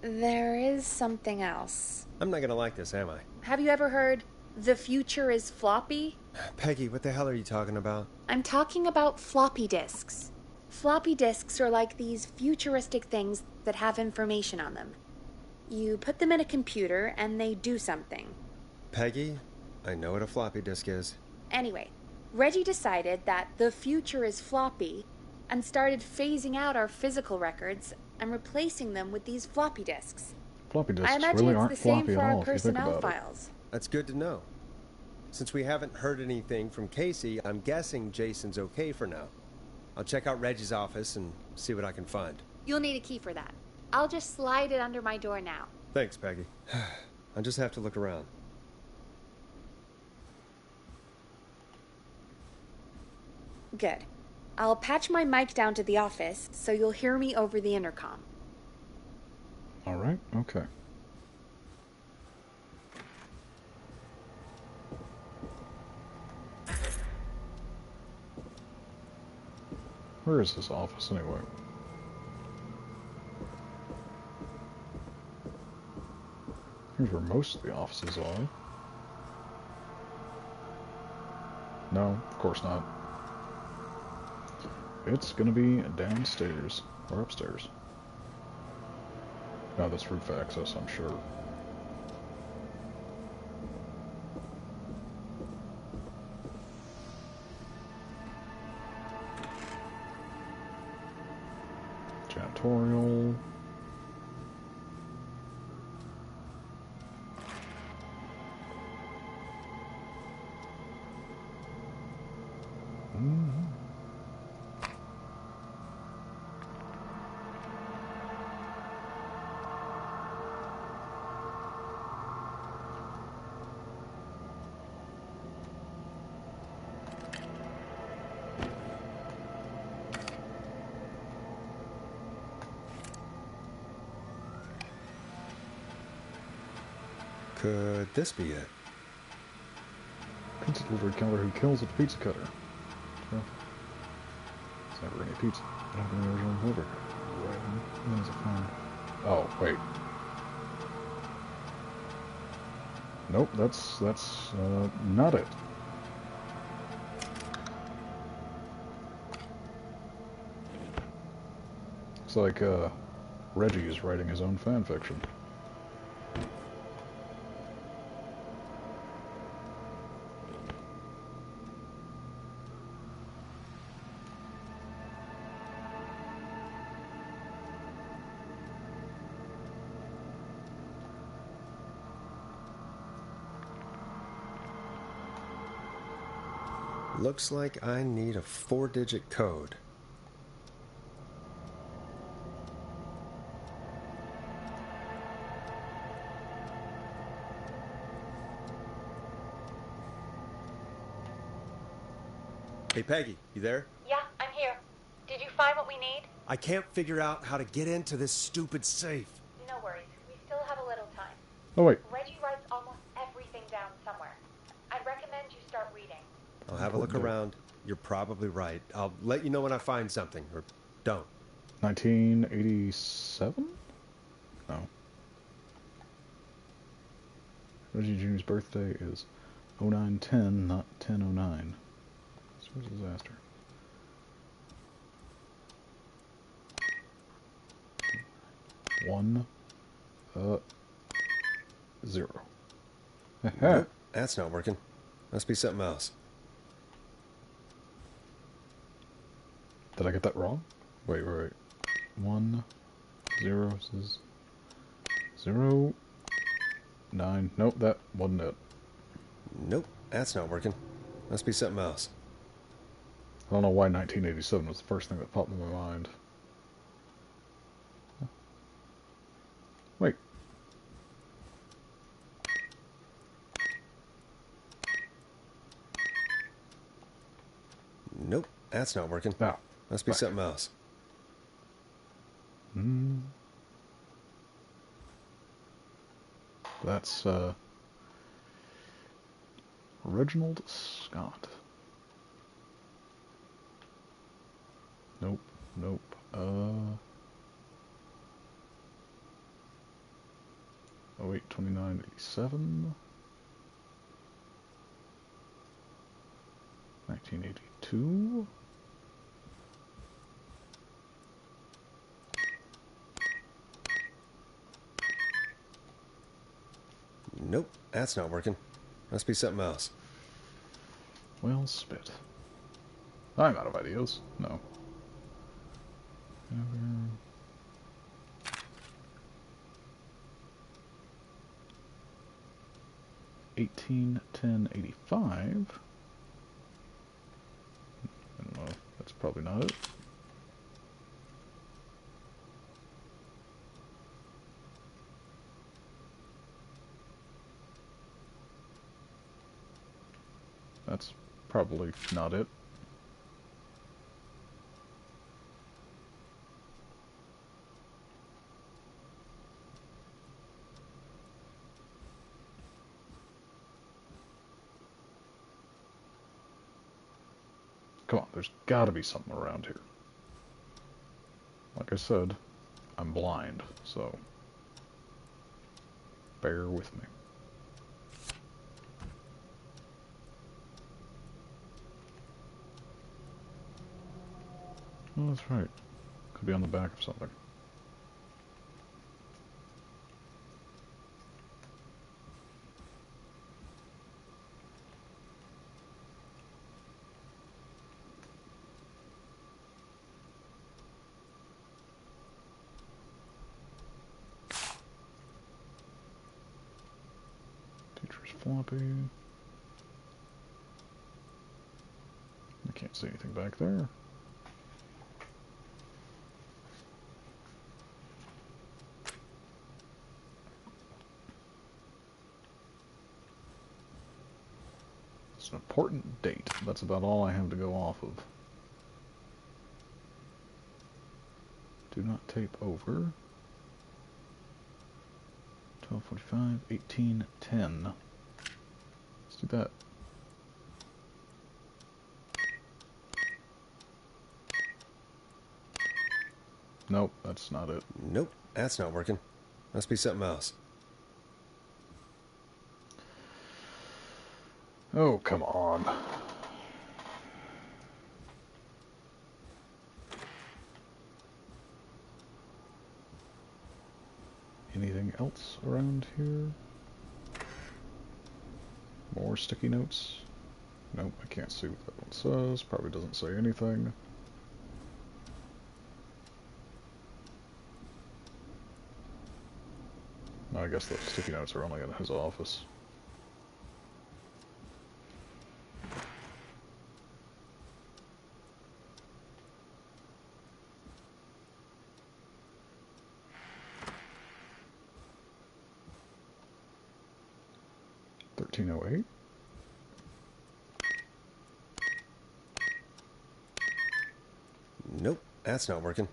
There is something else. I'm not gonna like this, am I? Have you ever heard, the future is floppy? Peggy, what the hell are you talking about? I'm talking about floppy disks. Floppy disks are like these futuristic things that have information on them. You put them in a computer and they do something. Peggy, I know what a floppy disk is. Anyway, Reggie decided that the future is floppy and started phasing out our physical records and replacing them with these floppy disks. Floppy disks I imagine really it's aren't the same floppy for at our all if you think personnel about it. files. That's good to know. Since we haven't heard anything from Casey, I'm guessing Jason's okay for now. I'll check out Reggie's office and see what I can find. You'll need a key for that. I'll just slide it under my door now. Thanks, Peggy. I just have to look around. Good. I'll patch my mic down to the office so you'll hear me over the intercom. Alright, okay. Where is this office anyway? Here's where most of the offices are. No, of course not. It's gonna be downstairs, or upstairs. No, that's roof access, I'm sure. Janitorial. Could this be it? Pizza delivery killer who kills at the pizza cutter. Well, it's never any pizza. I don't have any original delivery. When is it found? Oh, wait. Nope, that's not it. Looks like Reggie is writing his own fan fiction. Looks like I need a 4-digit code. Hey, Peggy, you there? Yeah, I'm here. Did you find what we need? I can't figure out how to get into this stupid safe. No worries. We still have a little time. Oh, wait. Reggie writes almost everything down somewhere. I'd recommend you start reading. I'll have a look around. You're probably right. I'll let you know when I find something, or don't. 1987? No. Reggie Jr.'s birthday is 0910, not 1009. It's a disaster. One, 0. Nope, that's not working. Must be something else. Did I get that wrong? Wait. 1, 0 is 0, 9. Nope, that wasn't it. Nope, that's not working. Must be something else. I don't know why 1987 was the first thing that popped in my mind. Wait. Nope, that's not working. No. Must be something else. That's, Reginald Scott. Nope. 08, 29, 87. 1982. Nope, that's not working. Must be something else. Well spit. I'm out of ideas. No. 181085. I don't know. That's probably not it. That's probably not it. Come on, there's gotta be something around here. Like I said, I'm blind, so bear with me. Oh, that's right. Could be on the back of something. Teacher's floppy. I can't see anything back there. It's an important date. That's about all I have to go off of. Do not tape over. 12:45, 18:10. Let's do that. Nope, that's not it. Nope, that's not working. Must be something else. Oh, come on. Anything else around here? More sticky notes? Nope, I can't see what that one says. Probably doesn't say anything. I guess those sticky notes are only in his office. $13.08. Nope, that's not working.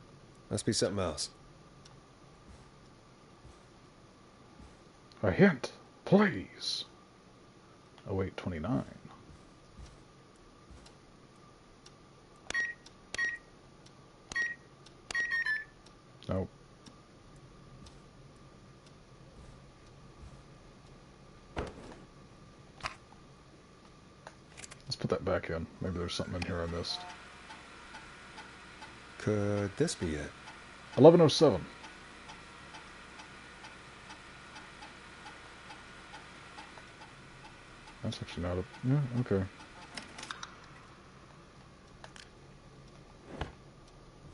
Must be something else. A hint, please. 0829. Nope. Let's put that back in. Maybe there's something in here I missed. Could this be it? 1107. That's actually not a... Yeah, okay.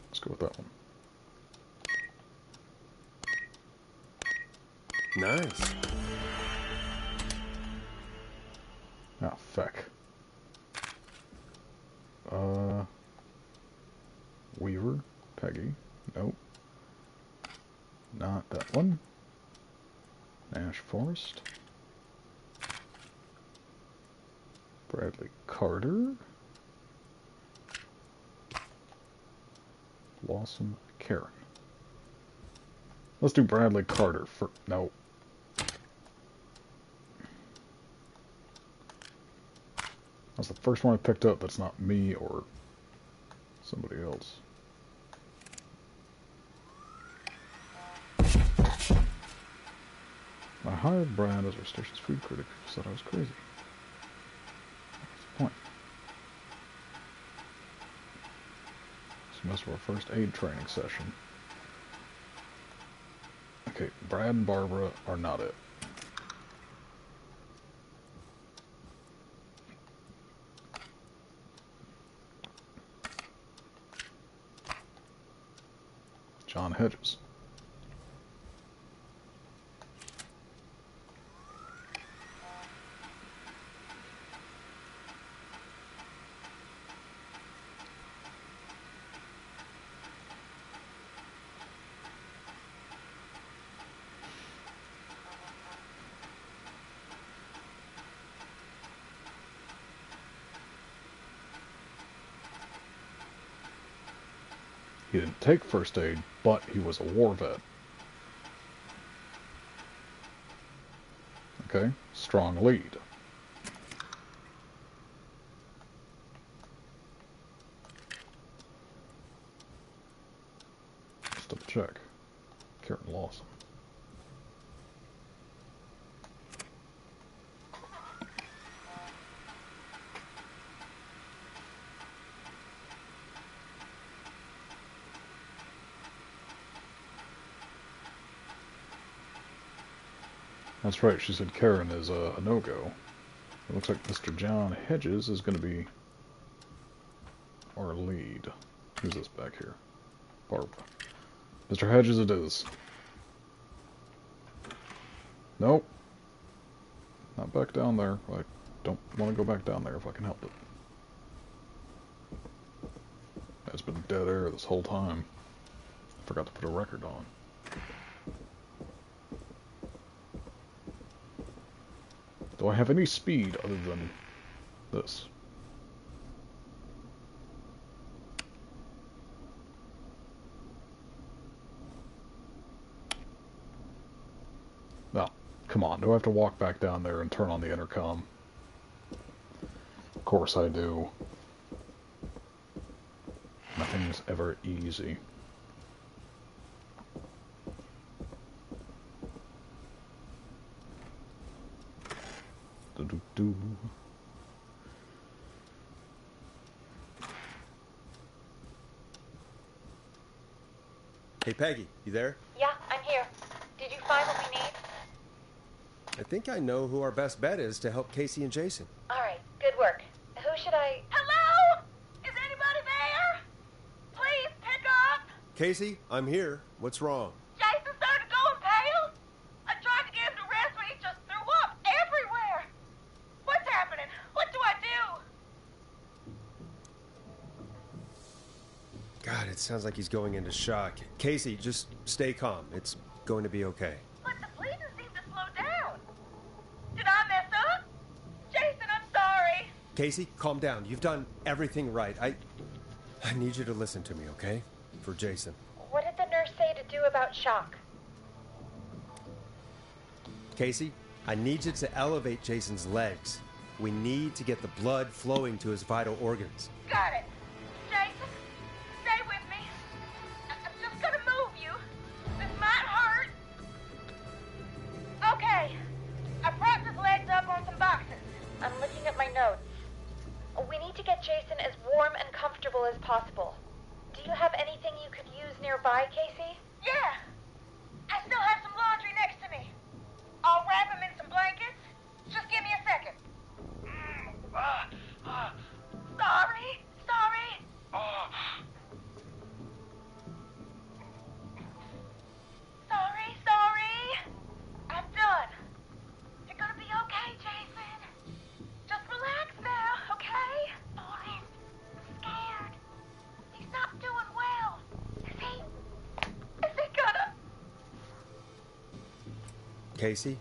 Let's go with that one. Nice. Ah, feck. Weaver, Peggy, nope. Not that one. Nash Forest. Bradley Carter. Lawson Karen. Let's do Bradley Carter for... No. That's the first one I picked up that's not me or somebody else. hired Brad as our station's food critic. People said I was crazy. What's the point? Semester of our first aid training session. Okay, Brad and Barbara are not it. John Hedges. He didn't take first aid, but he was a war vet. Okay, strong lead. Just double check. Karen Lawson. That's right, she said Karen is a no-go. It looks like Mr. John Hedges is going to be our lead. Who's this back here? Barbara. Mr. Hedges it is. Nope. Not back down there. I don't want to go back down there if I can help it. It's been dead air this whole time. Forgot to put a record on. Do I have any speed other than this? No. Come on, do I have to walk back down there and turn on the intercom? Of course I do. Nothing's ever easy. Do-do-do. Hey, Peggy, you there? Yeah, I'm here. Did you find what we need? I think I know who our best bet is to help Casey and Jason. All right, good work. Who should I... Hello? Is anybody there? Please pick up. Casey, I'm here. What's wrong? Jason started going pale. I tried to get him to rest, but he just threw up everywhere. What's happening? What do I do? God, it sounds like he's going into shock. Casey, just stay calm. It's going to be okay. But the bleeding seemed to slow down. Did I mess up? Jason, I'm sorry. Casey, calm down. You've done everything right. I need you to listen to me, okay? For Jason. What did the nurse say to do about shock? Casey, I need you to elevate Jason's legs. We need to get the blood flowing to his vital organs. Got it. Jason, stay with me. I'm just gonna move you. This might hurt. Okay. I propped his legs up on some boxes. I'm looking at my notes. We need to get Jason as warm and comfortable as possible. Do you have anything you could use nearby, Casey? Yeah. I still have some laundry next to me. I'll wrap him in some blankets. Just give me a second. Sorry. Sorry. I'm done. You're gonna be okay, Jason. Just relax now, okay? Orin, I'm scared. He's not doing well. Is he gonna... Casey,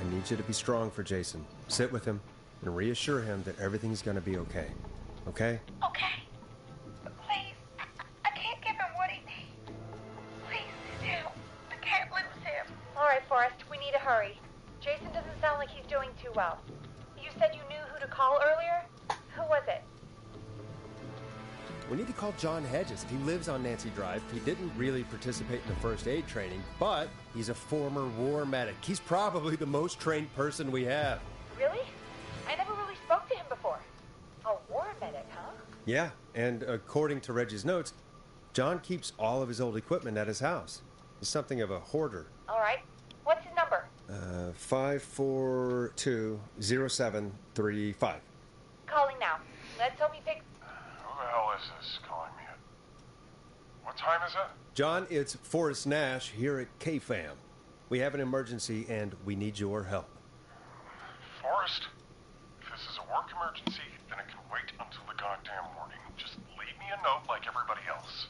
I need you to be strong for Jason. Sit with him and reassure him that everything's going to be okay. Okay? Okay. But please, I can't give him what he needs. Please, still, I can't lose him. All right, Forrest, we need to hurry. Jason doesn't sound like he's doing too well. You said you knew who to call earlier? Who was it? We need to call John Hedges. He lives on Nancy Drive. He didn't really participate in the first aid training, but he's a former war medic. He's probably the most trained person we have. Really? I never really spoke to him before. A war medic, huh? Yeah, and according to Reggie's notes, John keeps all of his old equipment at his house. He's something of a hoarder. All right. What's his number? 542-0735. Calling now. Let's hope he picks... Who the hell is this calling me at? What time is it? John, it's Forrest Nash here at KFAM. We have an emergency and we need your help. Forrest, if this is a work emergency, then it can wait until the goddamn morning. Just leave me a note like everybody else.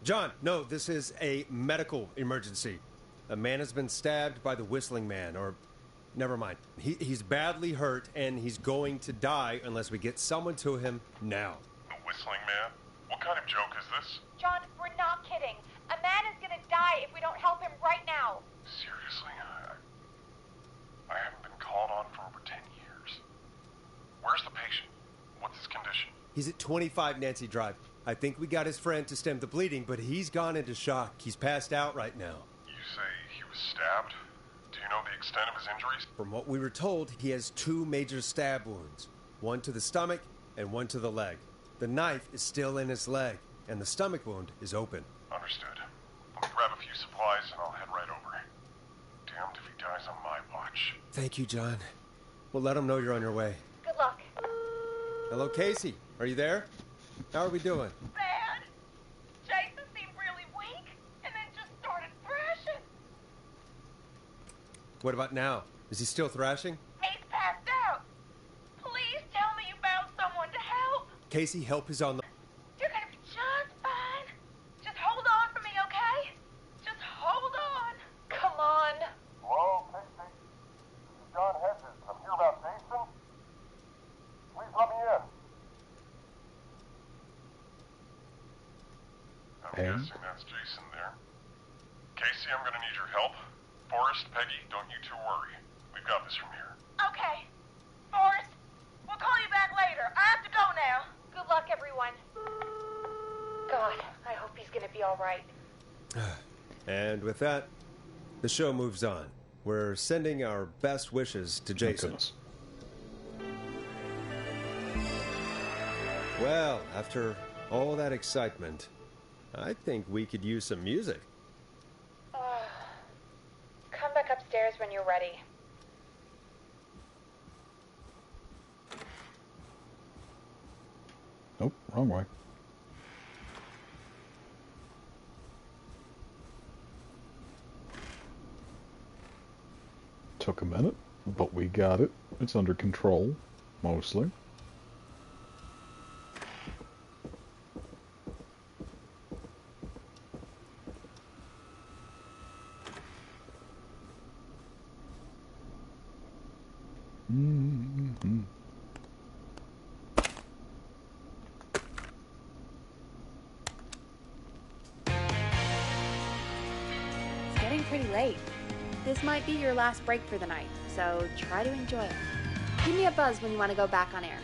John, no, this is a medical emergency. A man has been stabbed by the Whistling Man, or... Never mind. He's badly hurt, and he's going to die unless we get someone to him now. The Whistling Man? What kind of joke is this? John, we're not kidding. A man is gonna die if we don't help him right now. Seriously? I haven't been called on for over 10 years. Where's the patient? What's his condition? He's at 25 Nancy Drive. I think we got his friend to stem the bleeding, but he's gone into shock. He's passed out right now. You say he was stabbed? Do you know the extent of his injuries? From what we were told, he has 2 major stab wounds. One to the stomach and one to the leg. The knife is still in his leg, and the stomach wound is open. Understood. Let me grab a few supplies and I'll head right over. Damned if he dies on my watch. Thank you, John. We'll let him know you're on your way. Good luck. Hello, Casey. Are you there? How are we doing? Bad. Jason seemed really weak, and then just started thrashing. What about now? Is he still thrashing? He's passed out. Please tell me you found someone to help. Casey, help is on the... You're gonna be just fine. Just hold on for me, okay? Just hold on. Come on. Hello, Casey? This is John Hedges. I'm here about Jason. Please let me in. I'm guessing that's Jason there. Casey, I'm gonna need your help. Forrest, Peggy, don't you two worry. We've got this from here. Okay. Forrest, we'll call you back later. I have to go now. Good luck, everyone. God, I hope he's gonna be all right. And with that, the show moves on. We're sending our best wishes to Jason. Well, after all that excitement, I think we could use some music. Come back upstairs when you're ready. Nope, wrong way. Took a minute, but we got it. It's under control, mostly. Mm-hmm. It's getting pretty late. This might be your last break for the night, so try to enjoy it. Give me a buzz when you want to go back on air.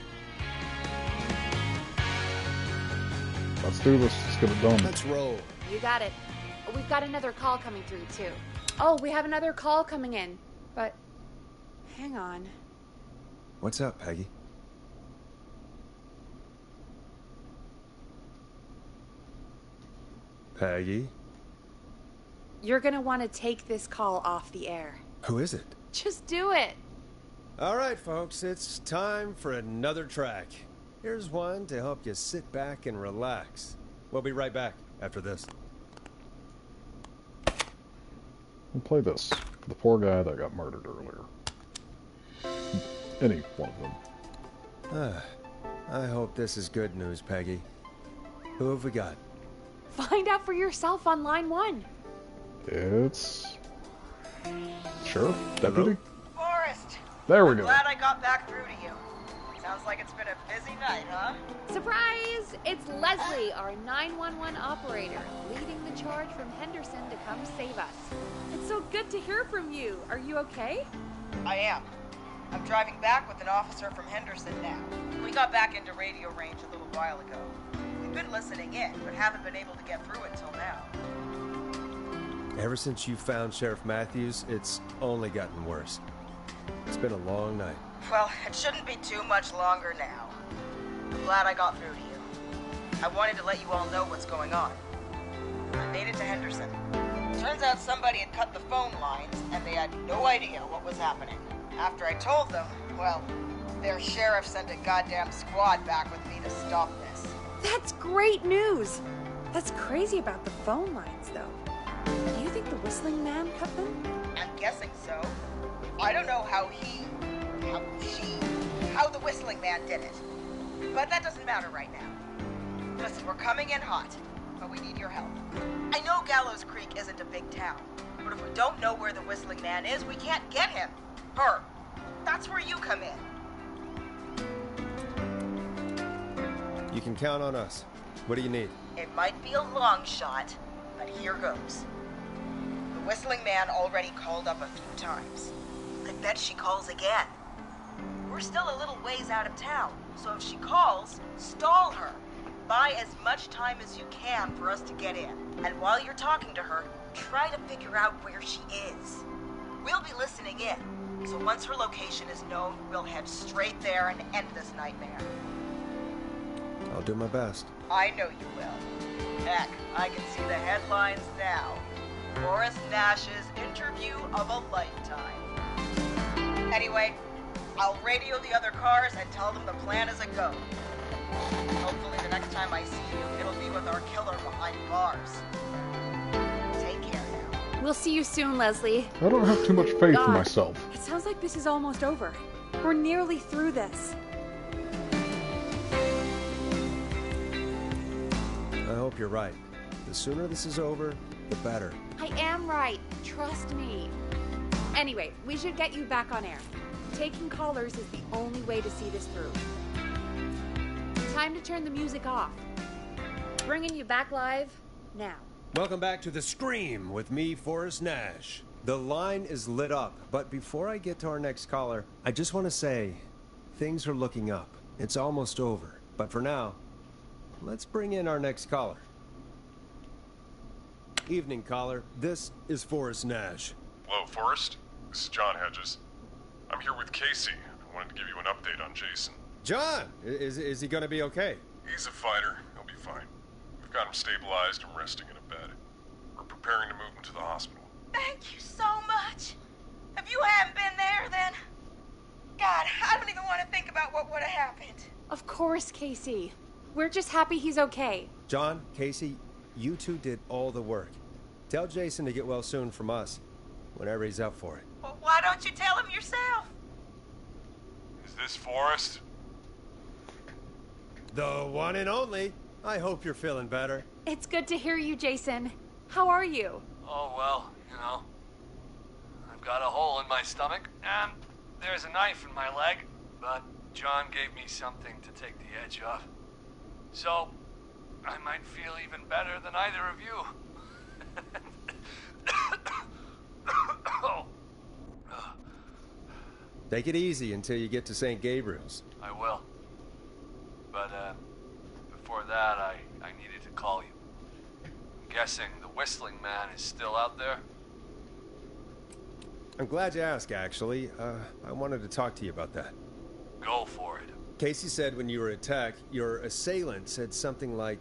Let's do this. Let's get it done. Let's roll. You got it. We've got another call coming through, too. Oh, we have another call coming in. But, hang on. What's up, Peggy? Peggy? You're gonna want to take this call off the air. Who is it? Just do it. All right, folks, it's time for another track. Here's one to help you sit back and relax. We'll be right back after this. We'll play this. The poor guy that got murdered earlier. Any one of them. I hope this is good news, Peggy. Who have we got? Find out for yourself on line 1. It's... Sheriff? Deputy? Forrest! There we go. Glad I got back through to you. Sounds like it's been a busy night, huh? Surprise! It's Leslie, our 911 operator, leading the charge from Henderson to come save us. It's so good to hear from you. Are you okay? I am. I'm driving back with an officer from Henderson now. We got back into radio range a little while ago. We've been listening in, but haven't been able to get through until now. Ever since you found Sheriff Matthews, it's only gotten worse. It's been a long night. Well, it shouldn't be too much longer now. I'm glad I got through to you. I wanted to let you all know what's going on. I made it to Henderson. Turns out somebody had cut the phone lines, and they had no idea what was happening. After I told them, well, their sheriff sent a goddamn squad back with me to stop this. That's great news! That's crazy about the phone lines, though. Do you think the Whistling Man cut them? I'm guessing so. I don't know how the Whistling Man did it. But that doesn't matter right now. Listen, we're coming in hot, but we need your help. I know Gallows Creek isn't a big town, but if we don't know where the Whistling Man is, we can't get him. Her. That's where you come in. You can count on us. What do you need? It might be a long shot, but here goes. The Whistling Man already called up a few times. I bet she calls again. We're still a little ways out of town, so if she calls, stall her. Buy as much time as you can for us to get in. And while you're talking to her, try to figure out where she is. We'll be listening in, so once her location is known, we'll head straight there and end this nightmare. I'll do my best. I know you will. Heck, I can see the headlines now. Forrest Nash's interview of a lifetime. Anyway, I'll radio the other cars and tell them the plan is a go. Hopefully the next time I see you, it'll be with our killer behind bars. Take care now. We'll see you soon, Leslie. I don't have too much faith in myself. It sounds like this is almost over. We're nearly through this. I hope you're right. The sooner this is over, the better. I am right. Trust me. Anyway, we should get you back on air. Taking callers is the only way to see this through. Time to turn the music off. Bringing you back live now. Welcome back to The Scream with me, Forrest Nash. The line is lit up, but before I get to our next caller, I just want to say, things are looking up. It's almost over. But for now, let's bring in our next caller. Evening, caller. This is Forrest Nash. Hello, Forrest. This is John Hedges. I'm here with Casey. I wanted to give you an update on Jason. John! Is he gonna be okay? He's a fighter. He'll be fine. We've got him stabilized and resting in a bed. We're preparing to move him to the hospital. Thank you so much. If you hadn't been there, then... God, I don't even want to think about what would have happened. Of course, Casey. We're just happy he's okay. John, Casey, you two did all the work. Tell Jason to get well soon from us, whenever he's up for it. Well, why don't you tell him yourself? Is this Forrest? The one and only. I hope you're feeling better. It's good to hear you, Jason. How are you? Oh, well, you know. I've got a hole in my stomach, and there's a knife in my leg, but John gave me something to take the edge off. So, I might feel even better than either of you. Take it easy until you get to St. Gabriel's. I will. But, before that, I needed to call you. I'm guessing the Whistling Man is still out there? I'm glad you asked, actually. I wanted to talk to you about that. Go for it. Casey said when you were attacked, your assailant said something like,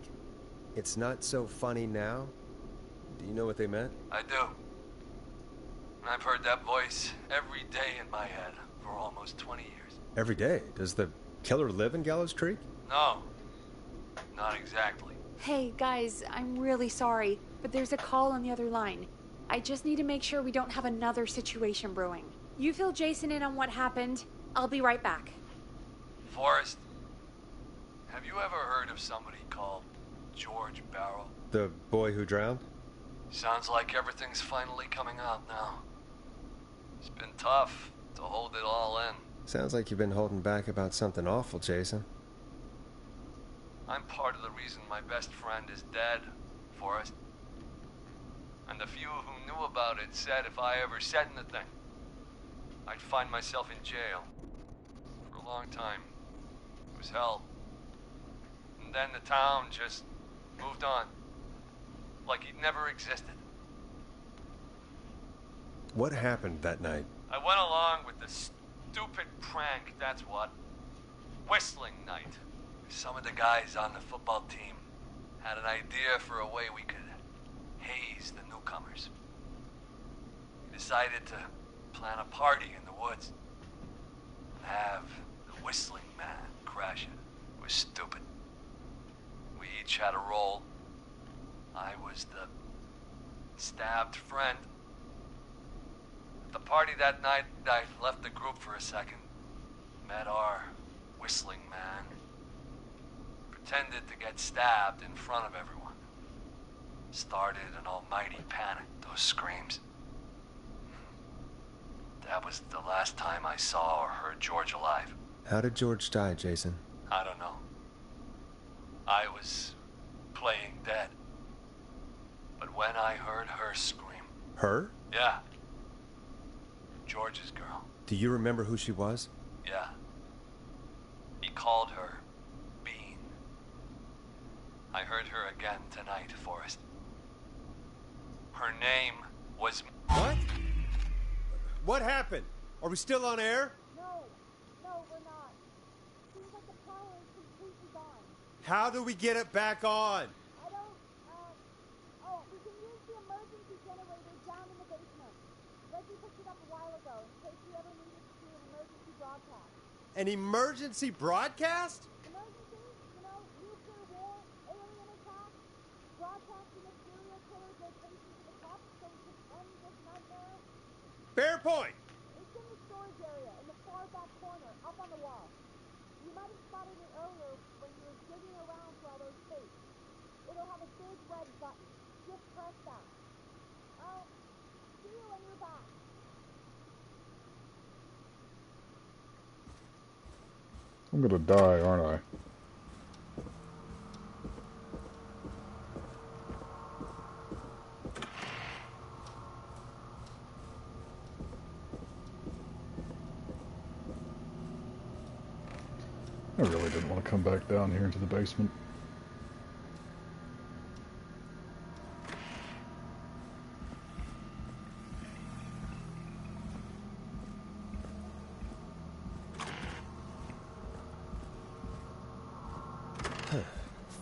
"It's not so funny now." Do you know what they meant? I do. I've heard that voice every day in my head for almost 20 years. Every day? Does the killer live in Gallows Creek? No, not exactly. Hey, guys, I'm really sorry, but there's a call on the other line. I just need to make sure we don't have another situation brewing. You fill Jason in on what happened. I'll be right back. Forrest, have you ever heard of somebody called George Barrow? The boy who drowned? Sounds like everything's finally coming out now. It's been tough to hold it all in. Sounds like you've been holding back about something awful, Jason. I'm part of the reason my best friend is dead, Forrest. And the few who knew about it said if I ever said anything, I'd find myself in jail. For a long time. It was hell. And then the town just moved on. Like it never existed. What happened that night? I went along with the stupid prank, that's what. Whistling night. Some of the guys on the football team had an idea for a way we could haze the newcomers. We decided to plan a party in the woods. Have the Whistling Man crash it. It was stupid. We each had a role. I was the stabbed friend. At the party that night, I left the group for a second. Met our Whistling Man. Pretended to get stabbed in front of everyone. Started an almighty panic, those screams. That was the last time I saw or heard George alive. How did George die, Jason? I don't know. I was playing dead. But when I heard her scream... Her? Yeah. George's girl. Do you remember who she was? Yeah. He called her Bean. I heard her again tonight, Forrest. Her name was... What? What happened? Are we still on air? No, we're not. Seems like the power is completely gone. How do we get it back on? I don't, we can use the emergency generator down in the basement. Reggie picked it up a while ago in case we ever needed to do an emergency broadcast. An emergency broadcast? Emergency? You know, nuclear war, alien attack, broadcasting a serial killer's location to the cops so we can end this nightmare. Fair point. It's in the storage area in the far back corner, up on the wall. You might have spotted it earlier when you were digging around for all those tapes. It'll have a big red button. Just press that. I'll see you when you're back. I'm gonna die, aren't I? I really didn't want to come back down here into the basement.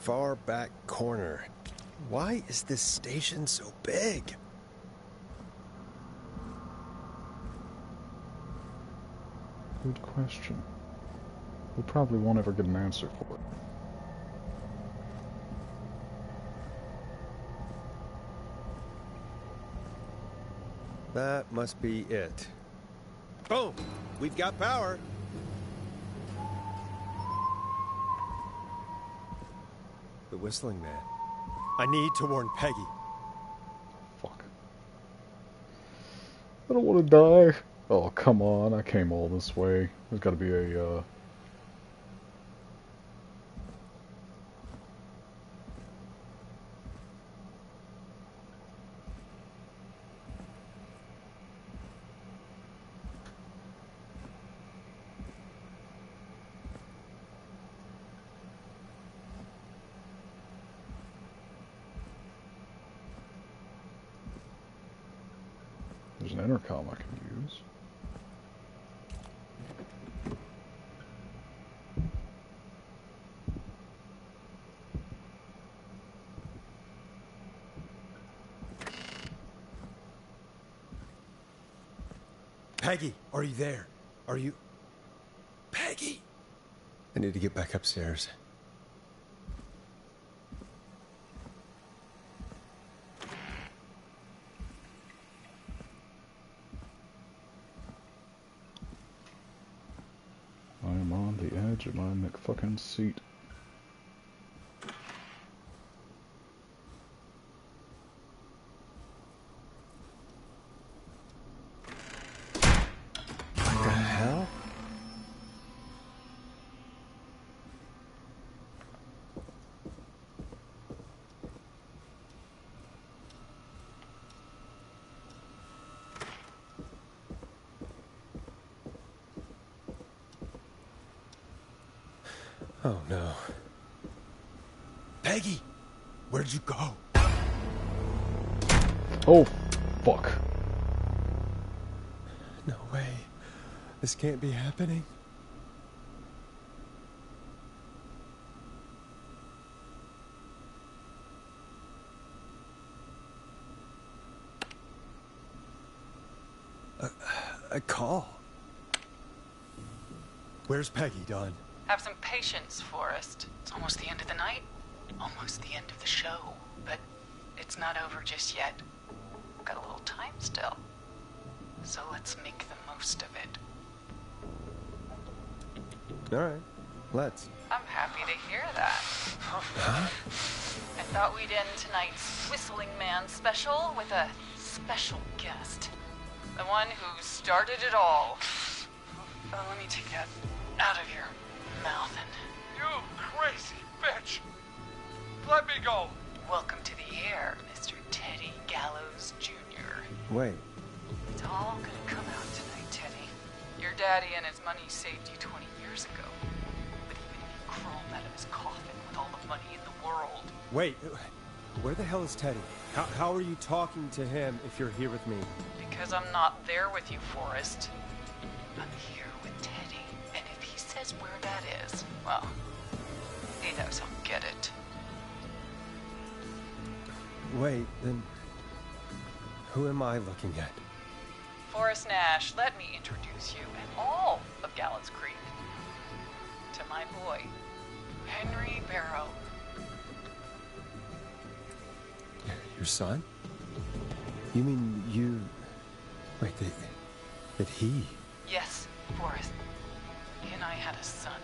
Far back corner. Why is this station so big? Good question. We probably won't ever get an answer for it. That must be it. Boom! We've got power. The Whistling Man. I need to warn Peggy. Fuck. I don't want to die. Oh, come on. I came all this way. There's got to be a, There's an intercom I can use. Peggy, are you there? Are you... Peggy! I need to get back upstairs. I am on the edge of my McFucking seat. What the hell? Oh no. Peggy! Where'd you go? Oh, fuck. No way. This can't be happening. A call. Where's Peggy, Don? Have some patience, Forrest. It's almost the end of the night. Almost the end of the show. But it's not over just yet. We've got a little time still. So let's make the most of it. Alright, let's. I'm happy to hear that. Huh? I thought we'd end tonight's Whistling Man special with a special guest. The one who started it all. Let me take that out of your mouth and... You crazy bitch! Let me go! Welcome to the air, Mr. Teddy Gallows Jr. Wait. It's all gonna come out tonight, Teddy. Your daddy and his money saved you 20 years ago. But even if you crawled out of his coffin with all the money in the world... Wait, where the hell is Teddy? How are you talking to him if you're here with me? Because I'm not there with you, Forrest. I'm here with Teddy. And if he says where that is, well, he knows I'll get it. Wait, then... Who am I looking at? Forrest Nash, let me introduce you and all of Gallows Creek to my boy, Henry Barrow. Your son? You mean you... Wait, that he... Yes, Forrest. He and I had a son.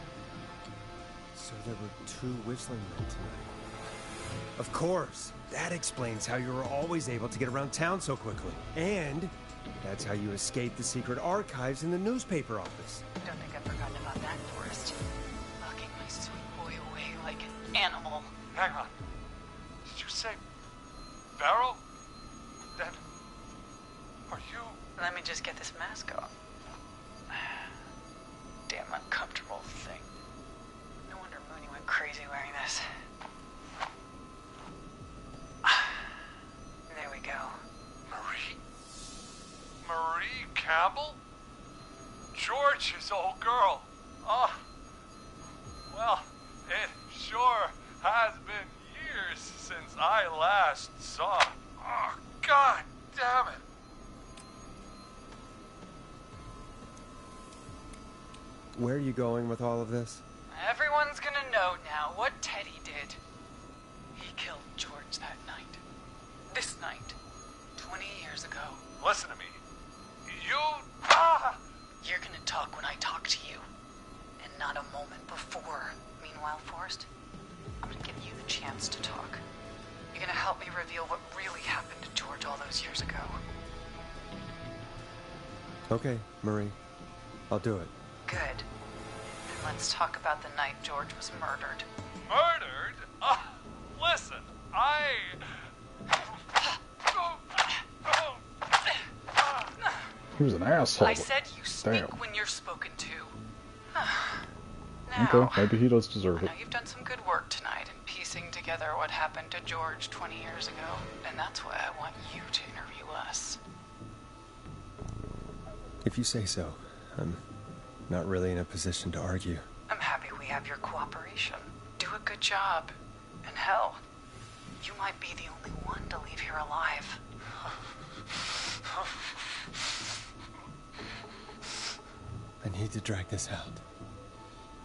So there were two whistling men tonight. Of course! That explains how you were always able to get around town so quickly. And that's how you escaped the secret archives in the newspaper office. Don't think I've forgotten about that, Forrest. Locking my sweet boy away like an animal. Hang on. Did you say Barrow? Then are you... Let me just get this mask off. Damn uncomfortable thing. No wonder Mooney went crazy wearing this. There we go. Marie Campbell? George's old girl. Oh, well, it sure has been years since I last saw. Oh, God damn it. Where are you going with all of this? Everyone's gonna know now what Teddy did. He killed George that night. This night. 20 years ago. Listen to me. You... You're gonna talk when I talk to you. And not a moment before. Meanwhile, Forrest, I'm gonna give you the chance to talk. You're gonna help me reveal what really happened to George all those years ago. Okay, Marie. I'll do it. Good. Then let's talk about the night George was murdered. Murdered? Listen, He was an asshole. I said you speak Damn. when you're spoken to. Okay, maybe he does deserve I it. know you've done some good work tonight in piecing together what happened to George 20 years ago, and that's why I want you to interview us. If you say so. I'm not really in a position to argue. I'm happy we have your cooperation. Do a good job. And hell, you might be the only one to leave here alive. I need to drag this out.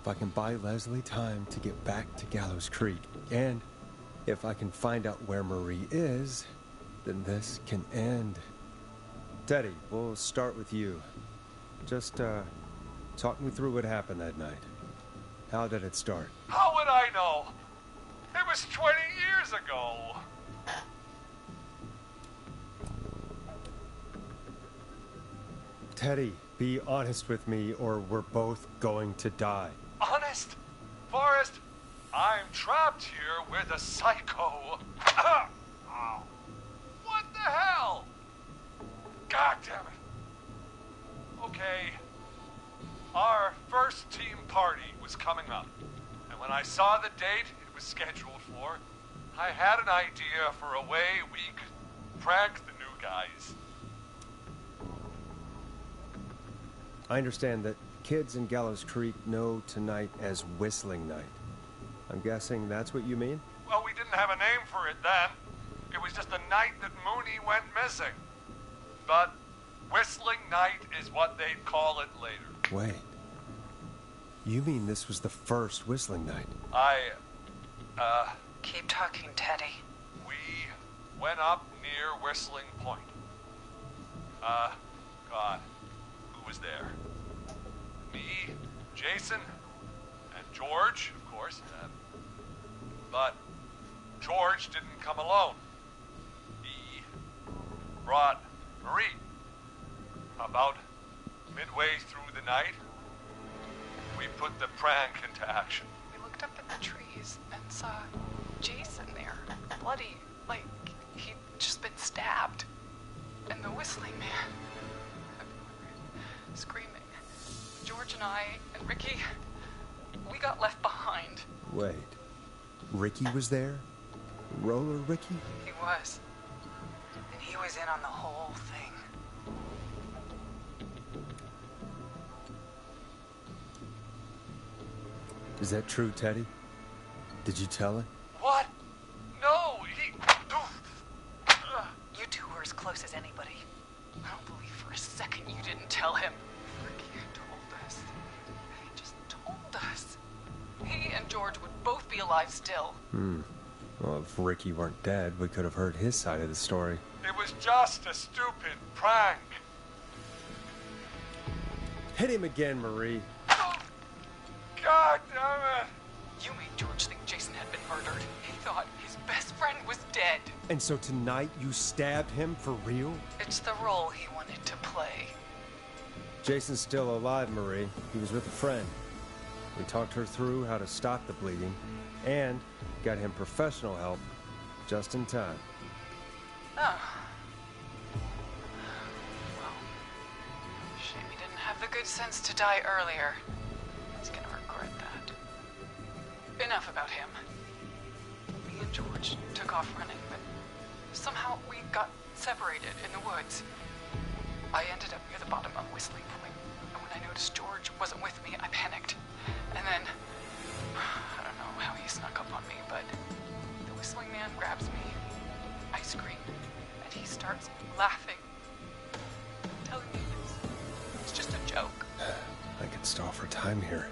If I can buy Leslie time to get back to Gallows Creek, and if I can find out where Marie is, then this can end. Teddy, we'll start with you. Just, talk me through what happened that night. How did it start? how would I know? It was 20 years ago. Teddy, be honest with me or we're both going to die. Honest? Forrest, I'm trapped here with a psycho. What the hell? God damn it. Okay. Our first team party was coming up. And when I saw the date it was scheduled for, I had an idea for a way we could prank the new guys. I understand that kids in Gallows Creek know tonight as Whistling Night. I'm guessing that's what you mean? Well, we didn't have a name for it then. It was just the night that Mooney went missing. But Whistling Night is what they'd call it later. Wait. You mean this was the first Whistling Night? Keep talking, Teddy. We went up near Whistling Point. God, who was there? Me, Jason, and George, of course. But George didn't come alone. He brought Marie. About midway through the night, we put the prank into action. We looked up at the trees and saw Jason there, bloody, like he'd just been stabbed. And the Whistling Man, screaming. George and I and Ricky, we got left behind. Wait. Ricky was there? Roller Ricky? He was. And he was in on the whole thing. Is that true, Teddy? Did you tell him? What? No, he... You two were as close as anybody. I don't believe for a second you didn't tell him. Ricky told us. He just told us. He and George would both be alive still. Well, if Ricky weren't dead, we could have heard his side of the story. It was just a stupid prank. Hit him again, Marie. God damn it! You made George think Jason had been murdered. He thought his best friend was dead. And so tonight you stabbed him for real? It's the role he wanted to play. Jason's still alive, Marie. He was with a friend. We talked her through how to stop the bleeding and got him professional help just in time. Oh. Well, shame he didn't have the good sense to die earlier. He's gonna regret that. Enough about him. Me and George took off running, but somehow we got separated in the woods. I ended up near the bottom of Whistling Point, and when I noticed George wasn't with me, I panicked. And then, I don't know how he snuck up on me, but the Whistling Man grabs me. I scream, and he starts laughing, telling me it's just a joke. I could stall for time here.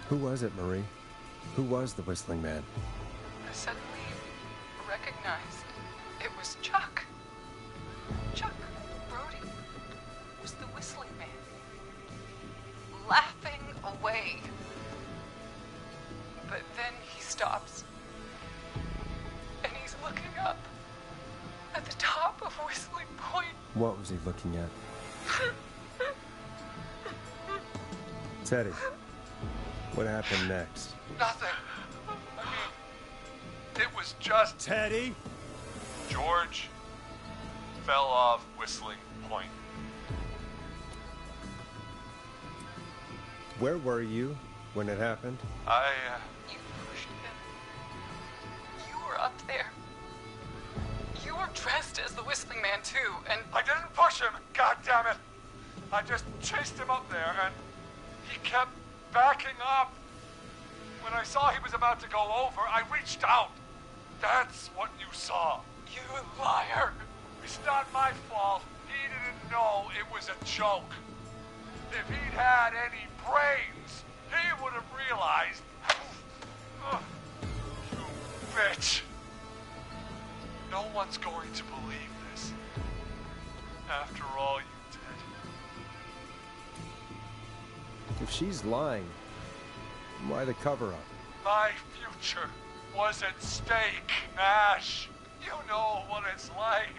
Who was it, Marie? Who was the Whistling Man? I suddenly recognized it was Chuck. Chuck Brody was the Whistling Man, laughing away. But then he stops, and he's looking up at the top of Whistling Point. What was he looking at? Teddy, what happened next? Nothing. I mean, it was just... Teddy? George fell off Whistling Point. Where were you when it happened? You pushed him. You were up there. You were dressed as the Whistling Man, too, and... I didn't push him, goddammit! I just chased him up there, and he kept backing up. When I saw he was about to go over, I reached out. That's what you saw. You liar! It's not my fault. He didn't know it was a joke. If he'd had any brains, he would have realized. You bitch. No one's going to believe this. After all you did. If she's lying, why the cover-up? My future was at stake, Nash. You know what it's like.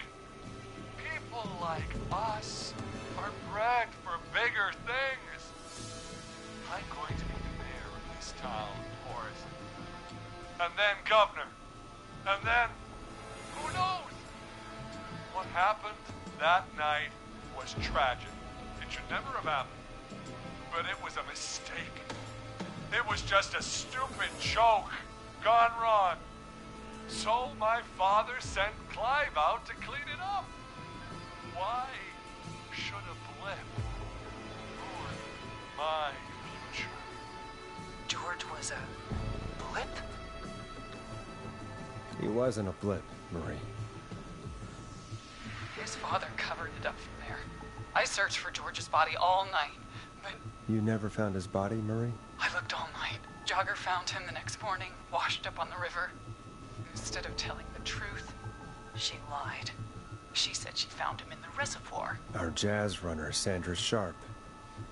People like us are bred for bigger things. I'm going to be the mayor of this town, Horace. And then governor. And then, who knows? What happened that night was tragic. It should never have happened. but it was a mistake. It was just a stupid joke gone wrong. So my father sent Clive out to clean it up. Why should a blip ruin my future? George was a blip? He wasn't a blip, Marie. His father covered it up from there. I searched for George's body all night, but You never found his body, Marie? I looked all night. Jogger found him the next morning, washed up on the river. Instead of telling the truth, she lied. She said she found him in the reservoir. Our jazz runner, Sandra Sharp.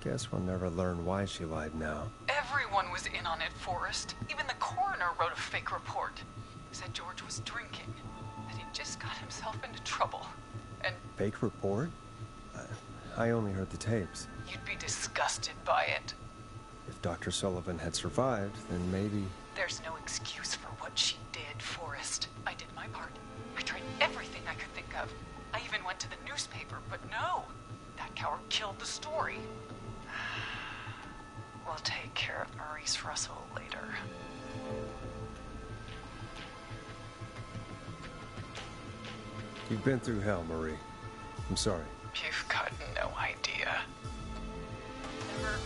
Guess we'll never learn why she lied now. Everyone was in on it, Forrest. Even the coroner wrote a fake report. Said George was drinking, that he just got himself into trouble. And Fake report? I only heard the tapes. you'd be disgusted by it. If Dr. Sullivan had survived, then maybe... There's no excuse for what she did, Forrest. I did my part. I tried everything I could think of. I even went to the newspaper, but no. That coward killed the story. We'll take care of Maurice Russell later. You've been through hell, Marie. I'm sorry. You've got no idea. Never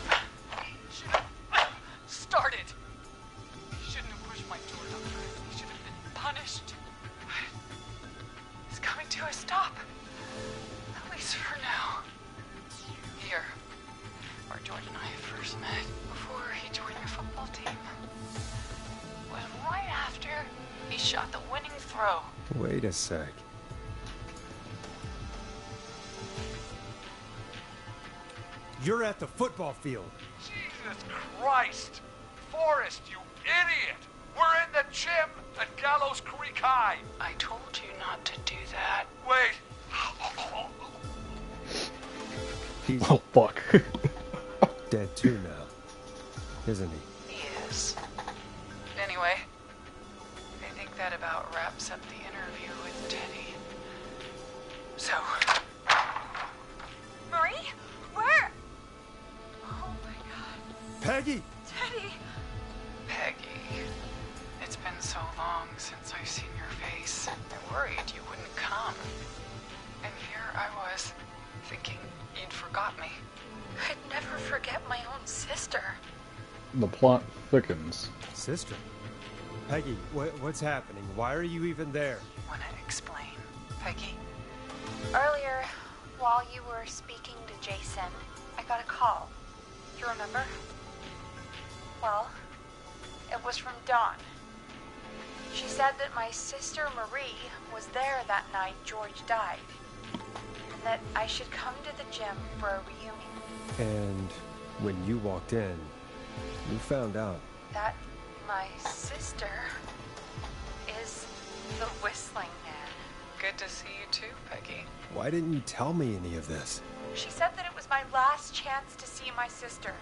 should have started. He shouldn't have pushed my door down. He should have been punished. It's coming to a stop. At least for now. Here, where George and I first met, before he joined our football team. Was right after he shot the winning throw. Wait a sec. You're at the football field. Jesus Christ! Forrest, you idiot! We're in the gym at Gallows Creek High! I told you not to do that. Wait! Oh, fuck. Dead too now, isn't he? He is. Anyway, I think that about wraps up the interview with Teddy. So... Marie? Where? Oh my god. Peggy! Teddy! Peggy, it's been so long since I've seen your face. I worried you wouldn't come. And here I was, thinking you'd forgot me. I'd never forget my own sister. The plot thickens. Sister? Peggy, what's happening? Why are you even there? Wanna explain, Peggy? Earlier, while you were speaking to Jason, I got a call. You remember? Well, it was from Dawn. She said that my sister Marie was there that night George died, and that I should come to the gym for a reunion. And when you walked in, you found out. That my sister is the Whistling Man. Good to see you too, Peggy. Why didn't you tell me any of this? She said that it was my last chance to see my sister.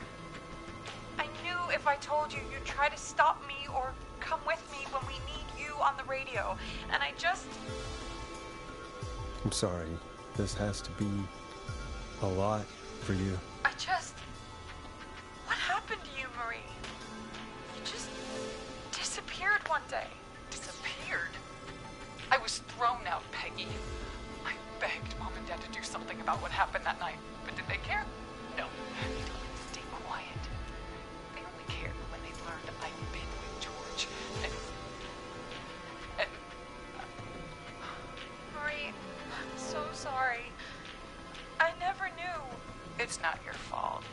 I knew if I told you, you'd try to stop me or come with me when we need you on the radio. And I just... I'm sorry. This has to be a lot for you. I just... What happened to you, Marie? You just disappeared one day. Disappeared? I was thrown out, Peggy. I begged Mom and Dad to do something about what happened that night, but did they care? No. They told me to stay quiet. They only cared when they learned I'd been with George. And Marie, I'm so sorry. I never knew. it's not your fault.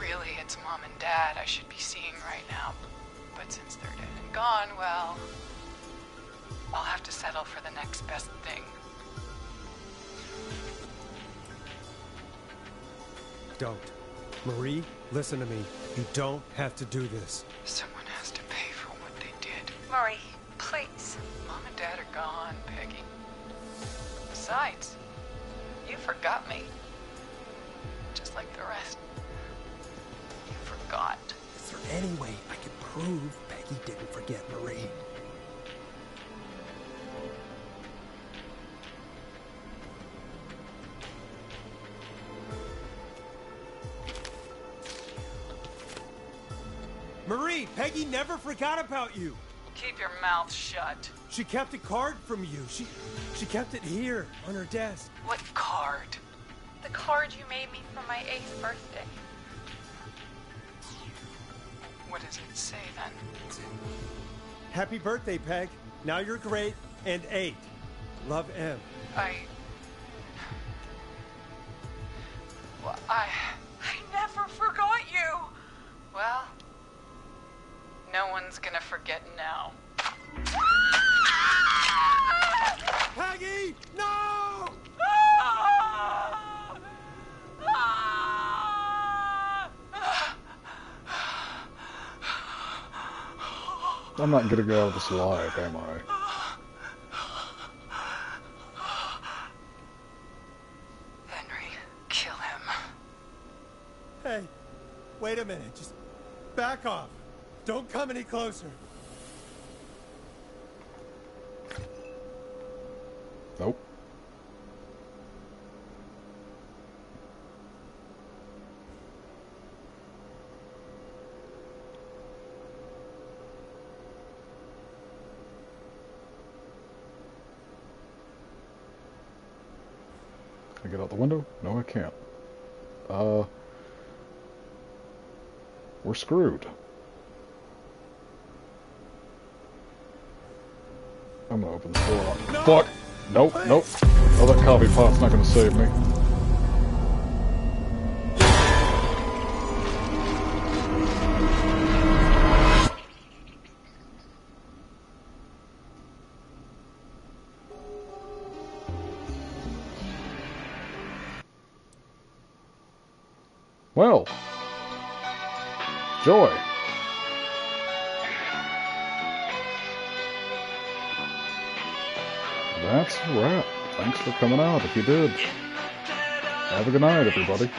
Really, it's Mom and Dad I should be seeing right now. But since they're dead and gone, well, I'll have to settle for the next best thing. Don't. Marie, listen to me. You don't have to do this. Someone has to pay for what they did. Marie, please. Mom and Dad are gone, Peggy. Besides, you forgot me. Just like the rest. You forgot. Is there any way I can prove Peggy didn't forget Marie? Marie, Peggy never forgot about you. Keep your mouth shut. She kept a card from you. She kept it here on her desk. What card? The card you made me for my 8th birthday. What does it say then? Happy birthday, Peg. Now you're great and 8. Love, M. Well, I never forgot you. Well, no one's gonna forget now. Peggy, no! I'm not gonna go out of this alive, am I? Henry, kill him. Hey, wait a minute. Just back off. Don't come any closer. Nope. Can I get out the window? No, I can't. We're screwed. I'm gonna open the door. No! Fuck! Nope, nope. Oh, that coffee pot's not gonna save me. Well, Joy. That's a wrap. Thanks for coming out if you did. Have a good night, everybody.